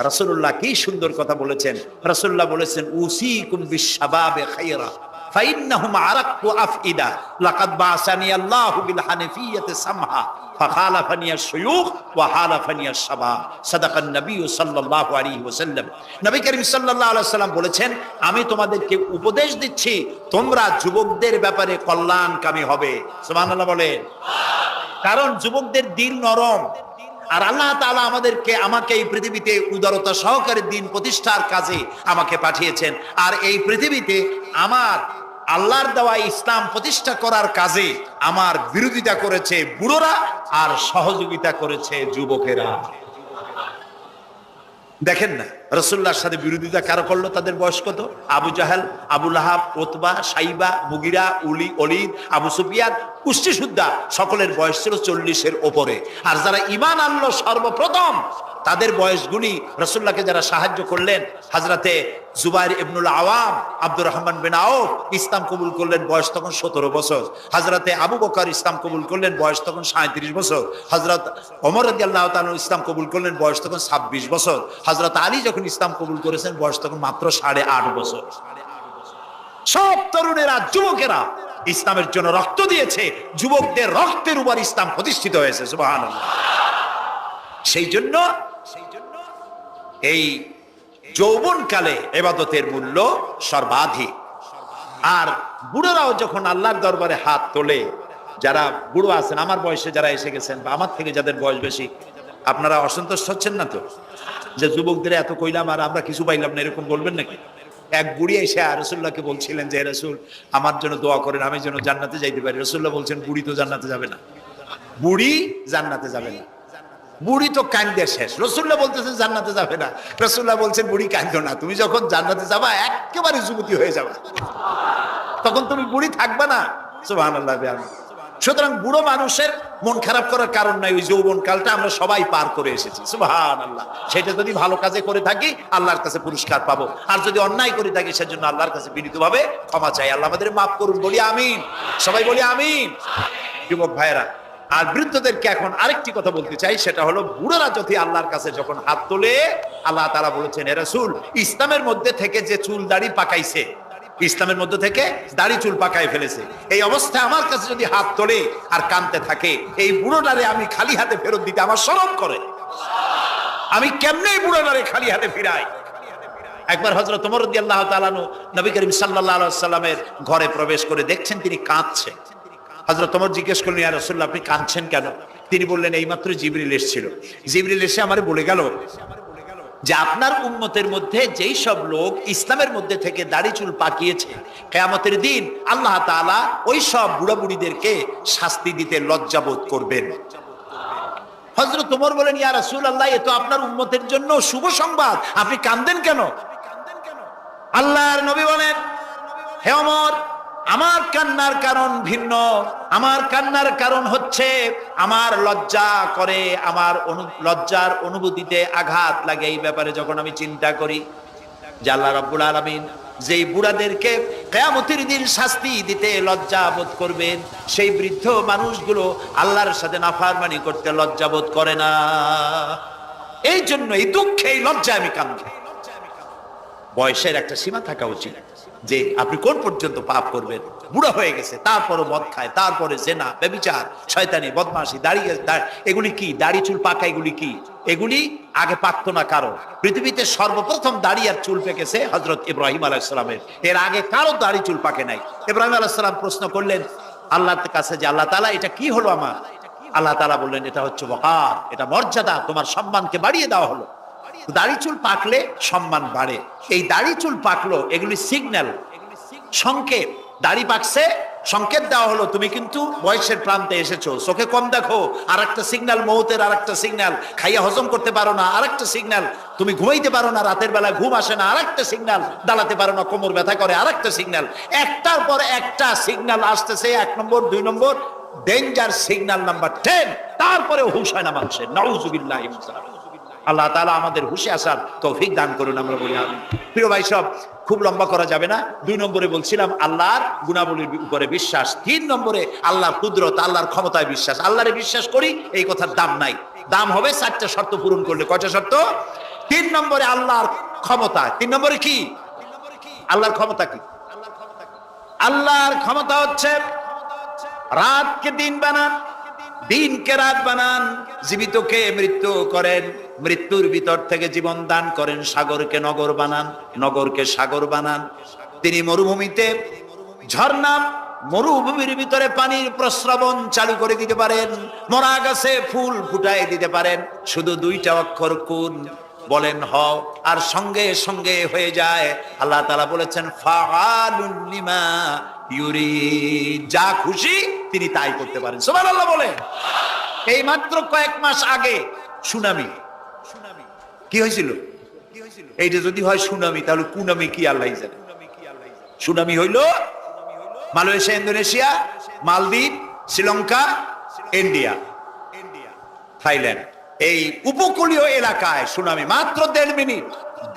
রাসূলুল্লাহ কি সুন্দর কথা বলেছেন। রাসূলুল্লাহ বলেছেন, উসিকুম বিশ-শাবাবে খায়রা فإنهم عرقت أفئدة لقد بعثني الله بالحنفية سمحا فخالفني الشيوخ وحالفني الشباب صدق النبي صلى الله عليه وسلم। নবী করিম সাল্লাল্লাহু আলাইহি ওয়াসাল্লাম বলেছেন, আমি তোমাদেরকে উপদেশ দিচ্ছি তোমরা যুবকদের ব্যাপারে কল্যাণকামী হবে। সুবহানাল্লাহ বলেন। কারণ যুবকদের দিল নরম, আর আল্লাহ তাআলা আমাকে এই পৃথিবীতে উদারতা সহকারে দিন প্রতিষ্ঠার কাজে আমাকে পাঠিয়েছেন। আর এই পৃথিবীতে আমার আল্লাহর দেওয়া ইসলাম প্রতিষ্ঠা করার কাজে আমার বিরোধিতা করেছে বুড়োরা আর সহযোগিতা করেছে যুবকেরা। দেখেন না রাসূলুল্লাহর সাথে বিরোধিতা কারা করলো? তাদের বয়স কত? আবু জাহেল, আবু লাহাব, উতবা, সাইবা, মুগিরা, ওলীদ, আবু সুফিয়ান, কুষ্টি সুদ্ধা সকলের বয়স ছিল 40-এর ওপরে। আর যারা ঈমান আনলো সর্বপ্রথম তাদের বয়সগুলি রাসূলুল্লাহকে যারা সাহায্য করলেন, হযরতে জুবাইর ইবনুল আওয়াম, আব্দুর রহমান বিন আউফ ইসলাম কবুল করলেন, বয়স তখন 17 বছর। হযরতে আবু বকর ইসলাম কবুল করলেন, বয়স তখন 37 বছর। হযরত ওমর রাদিয়াল্লাহু তাআলা ইসলাম কবুল করলেন, বয়স তখন 26 বছর। হযরত আলী যখন ইসলাম কবুল করেছেন, বয়স তখন মাত্র 8.5 বছর। সব তরুণেরা, যুবকেরা ইসলামের জন্য রক্ত দিয়েছে, যুবকদের রক্তের উপর ইসলাম প্রতিষ্ঠিত হয়েছে। সুবহানাল্লাহ। সেই জন্য এই যৌবনকালে ইবাদতের মূল্য সর্বাধিক। আর বুড়োরাও যখন আল্লাহর দরবারে হাত তোলে, যারা বুড়ো আছেন, আমার বয়সে যারা এসে গেছেন বা আমার থেকে যাদের বয়স বেশি, আপনারা অসন্তুষ্ট হচ্ছেন না তো যে যুবকদের এত কইলাম আর আমরা কিছু পাইলাম না, এরকম বলবেন নাকি? এক বুড়ি এসে রাসূলুল্লাহকে বলছিলেন যে রাসূল আমার জন্য দোয়া করেন, আমি যেন জান্নাতে যাইতে পারি। রাসূলুল্লাহ বলছেন বুড়ি তো জান্নাতে যাবে না, বুড়ি জান্নাতে যাবে না, বুড়ি তো কান্দে শেষ। রাসূলুল্লাহ বলতেছেন জান্নাতে যাবে না, রাসূলুল্লাহ বলছেন বুড়ি কান্দো না, তুমি যখন জান্নাতে যাবা একেবারে যুবতী হয়ে যাবে, তখন তুমি বুড়ি থাকবে না। সুবহানাল্লাহ। সুতরাং বুড়ো মানুষের মন খারাপ করার কারণ নাই, ওই যৌবন কালটা আমরা সবাই পার করে এসেছি। সুবহানাল্লাহ। সেটা যদি ভালো কাজে করে থাকি আল্লাহর কাছে পুরস্কার পাবো, আর যদি অন্যায় করে থাকি সেজন্য আল্লাহর কাছে বিনীতভাবে ক্ষমা চাই। আল্লাহ আমাদের মাফ করুন, বলি আমিন, সবাই বলি আমিন। যুবক ভাইয়েরা আর বৃদ্ধদেরকে এখন আরেকটি কথা বলতে চাই, সেটা হলো বুড়োরা যদি আল্লাহর কাছে যখন হাত তোলে, আল্লাহ তাআলা বলেছেন হে রাসূল ইসলামের মধ্যে থেকে যে চুল দাড়ি পাকাইছে, ইসলামের মধ্যে থেকে দাড়ি চুল পাকায় ফেলেছে, এই অবস্থায় আমার কাছে যদি হাত তোলে আর কাঁদতে থাকে, এই বুড়োটারে আমি খালি হাতে ফেরত দিতে আমার শরম করে। আমি কেমনে বুড়োটারে খালি হাতে ফিরাই? একবার হযরত ওমর রাদিয়াল্লাহু তাআলা আনহু নবী করিম সাল্লাল্লাহু আলাইহি ওয়াসাল্লামের ঘরে প্রবেশ করে দেখছেন তিনি কাঁদছেন। হযরত ওমর জিজ্ঞেস করলেন ইয়া রাসূলুল্লাহ আপনি কাঁদছেন কেন? তিনি বললেন এইমাত্র জিবরিল এসেছিল, জিবরিল এসে আমারে বলে গেল যে আপনার উম্মতের মধ্যে যেই সব লোক ইসলামের মধ্যে থেকে দাড়ি চুল পাকিয়েছে, কিয়ামতের দিন আল্লাহ তাআলা ওই সব বুড়া বুড়িদেরকে শাস্তি দিতে লজ্জাবোধ করবেন। হযরত ওমর বলেন ইয়া রাসূলুল্লাহ এ তো আপনার উম্মতের জন্য শুভ সংবাদ, আপনি কাঁদেন কেন? আল্লাহর নবী বলেন হে ওমর আমার কান্নার কারণ ভিন্ন, আমার কান্নার কারণ হচ্ছে আমার লজ্জা করে, আমার লজ্জার অনুভূতিতে আঘাত লাগে এই ব্যাপারে যখন আমি চিন্তা করি যে আল্লাহ রাব্বুল আলামিন যেই বুড়াদেরকে কিয়ামতের দিন শাস্তি দিতে লজ্জা বোধ করবেন, সেই বৃদ্ধ মানুষগুলো আল্লাহর সাথে নাফরমানি করতে লজ্জা বোধ করে না। এই জন্য এই দুঃখে এই লজ্জায় আমি কাঁদি। বয়সের একটা সীমা থাকা উচিত যে আপনি কোন পর্যন্ত পাপ করবেন। বুড়া হয়ে গেছে তারপরও মদ খায়, তারপরে জেনা, ব্যভিচার, শয়তানি, বদমাশি, দাঁড়িয়ে এগুলি কি? দাড়ি চুল পাকা এগুলি কি? এগুলি আগে পাকতো না কারো। পৃথিবীতে সর্বপ্রথম দাড়ি আর চুল পেকেছে হযরত ইব্রাহিম আলাইহিস সালামের, এর আগে কারো দাড়ি চুল পাকে নাই। ইব্রাহিম আলাইহিস সালাম প্রশ্ন করলেন আল্লাহর কাছে যে আল্লাহ তাআলা এটা কি হলো আমার? আল্লাহ তাআলা বললেন এটা হচ্ছে ওয়াকার, এটা মর্যাদা, তোমার সম্মানকে বাড়িয়ে দেওয়া হলো। দাড়ি চুল পাকলে সম্মান বাড়ে। এই দাড়ি চুল পাকলো এগুলি সিগন্যাল, সংকেত। দাড়ি পাকছে সংকেত দেওয়া হলো তুমি কিন্তু বয়সের প্রান্তে এসেছো। চোখে কম দেখো আর একটা সিগন্যাল, মৌতের আর একটা সিগন্যাল, খাইয়া হজম করতে পারো না আর একটা সিগন্যাল, তুমি ঘুমাইতে পারো না, রাতের বেলা ঘুম আসে না আর একটা সিগন্যাল, দাঁড়াতে পারো না, কোমর ব্যথা করে আর একটা সিগন্যাল। একটার পর একটা সিগন্যাল আসতেছে, 1 নম্বর 2 নম্বর, ডেঞ্জার সিগন্যাল নাম্বার 10। তারপরে হুঁশ হয় না মানুষের। নাউযুবিল্লাহি মিন যালিক। আল্লাহ তাআলা আমাদের হুঁশে আসার তৌফিক দান করুন, আমরা বলি আমিন। প্রিয় ভাই সব, খুব লম্বা করা যাবে না। 2 নম্বরে বলছিলাম আল্লাহর গুণাবলীর উপরে বিশ্বাস। 3 নম্বরে আল্লাহর কুদরত, আল্লাহর ক্ষমতায় বিশ্বাস। আল্লাহরে বিশ্বাস করি এই কথার দাম নাই, দাম হবে 4টা শর্ত পূরণ করলে। কয়টা শর্ত? 3 নম্বরে আল্লাহর ক্ষমতা। 3 নম্বরে কি? আল্লাহর ক্ষমতা কি? আল্লাহর ক্ষমতা হচ্ছে রাতকে দিন বানান, দিনকে রাত বানান, জীবিতকে মৃত্যু করেন, মৃত্যুর ভিতর থেকে জীবন দান করেন, সাগরকে নগর বানান, নগরকে সাগর বানান। তিনি মরুভূমিতে ঝর্ণা, মরুভূমির ভিতরে পানির প্রস্রবণ চালু করে দিতে পারেন, মরা গাছে ফুল ফুটাই দিতে পারেন। শুধু দুইটা অক্ষর কুন বলেন হও, আর সঙ্গে সঙ্গে হয়ে যায়। আল্লাহ তাআলা বলেছেন ফাআলুন লিমা ইউরিদ, যা খুশি তিনি তাই করতে পারেন। সুবহানাল্লাহ বলেন। এই মাত্র কয়েক মাস আগে সুনামি কি হয়েছিল? এইটা যদি হয় সুনামি, তাহলে কুনামি কি আল্লাহ জানে। সুনামি হইল মালয়েশিয়া, ইন্দোনেশিয়া, মালদ্বীপ, শ্রীলঙ্কা, ইন্ডিয়া, থাইল্যান্ড, এই উপকূলীয় এলাকায় সুনামি। মাত্র 1.5 মিনিট,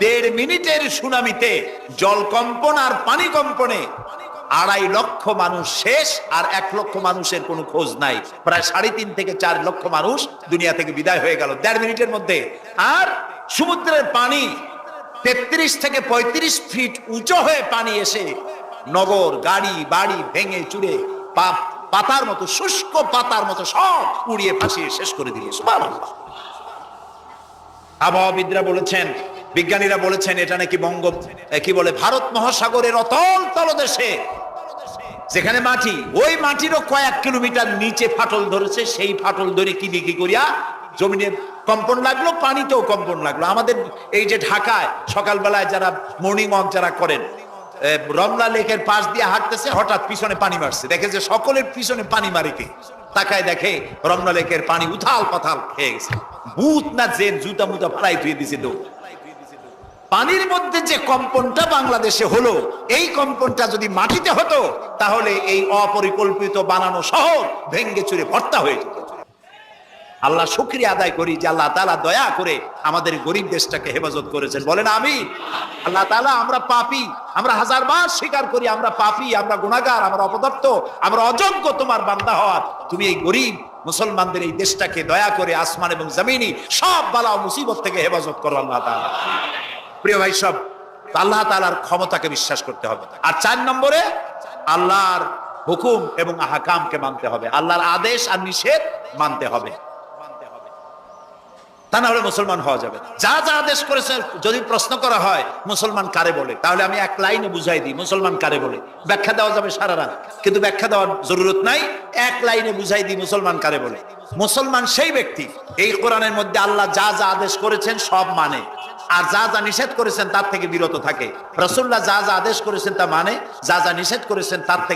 1.5 মিনিটের সুনামিতে জলকম্পন আর পানি কম্পনে 2.5 লক্ষ মানুষ শেষ, আর 1 লক্ষ মানুষের কোনো খোঁজ নাই। প্রায় 3.5 থেকে 4 লক্ষ মানুষ দুনিয়া থেকে বিদায় হয়ে গেল 1.5 মিনিটের মধ্যে। আর সমুদ্রের পানি 33 থেকে 35 ফিট উঁচু হয়ে পানি এসে নগর, গাড়ি বাড়ি ভেঙে চুরে পাতার মতো, শুষ্ক পাতার মতো সব পুড়িয়ে ফাঁসিয়ে শেষ করে দিল। সুবহানাল্লাহ। আবহাওয়াবিদরা বলেছেন, বিজ্ঞানীরা বলেছেন, এটা নাকি কি বলে ভারত মহাসাগরের অতল তলদেশে যেখানে মাটি, ওই মাটিরও কয়েক কিলোমিটার নিচে ফাটল ধরেছে। সেই ফাটল ধরে কি দিকে করিয়া জমিনে কম্পন লাগলো, পানিতেও কম্পন লাগলো। আমাদের এই যে ঢাকায় সকালবেলায় যারা মর্নিং ওয়াক যারা করেন, রমনা লেকের পাশ দিয়ে হাঁটতেছে, হঠাৎ পিছনে পানি মারছে, দেখে যে সকলের পিছনে পানি মারে কে, তাকায় দেখে রমনা লেকের পানি উথাল পাথাল খেয়ে গেছে। ভূত না জেন জুতা মুতা ফালাই ধুয়ে দিছে দৌড়। পানির মধ্যে যে কম্পনটা বাংলাদেশে হলো, এই কম্পনটা যদি মাটিতে হতো তাহলে এই অপরিকল্পিত বানানো শহর ভেঙ্গে চুরে ভর্তা হয়ে যেত। আল্লাহ শুকরিয়া আদায় করি যে আল্লাহ তাআলা দয়া করে আমাদের গরিব দেশটাকে হেফাজত করেছেন। বলেন আমিন। আল্লাহ তাআলা, আমরা পাপী, আমরা হাজারবার স্বীকার করি আমরা পাপী, আমরা গুনাহগার, আমরা অপদার্থ, আমরা অযোগ্য তোমার বান্দা হওয়ার। তুমি এই গরিব মুসলমানদের এই দেশটাকে দয়া করে আসমান এবং জমিনি সব বালা ও মুসিবত থেকে হেফাজত করো আল্লাহ তাআলা। প্রিয় ভাই সব, আল্লাহ তাআলার ক্ষমতাকে বিশ্বাস করতে হবে। আর 4 নম্বরে আল্লাহর হুকুম এবং আহকামকে মানতে হবে, আল্লাহর আদেশ আর নিষেধ মানতে হবে, তা না হলে মুসলমান হওয়া যাবে। যা যা আদেশ করেছে যদি প্রশ্ন করা হয় মুসলমান কারে বলে, তাহলে আমি 1 লাইনে বুঝাই দিই মুসলমান কারে বলে। ব্যাখ্যা দেওয়া যাবে সারা রাত, কিন্তু ব্যাখ্যা দেওয়ার জরুরত নাই। 1 লাইনে বুঝাই দিই মুসলমান কারে বলে। মুসলমান সেই ব্যক্তি এই কোরআনের মধ্যে আল্লাহ যা যা আদেশ করেছেন সব মানে, আর যা যা নিষেধ করেছেন তার থেকে বিরত থাকে। রাসূলুল্লাহ যা যা আদেশ করেছেন তা মানে, যা যা নিষেধ করেছেন তার থেকে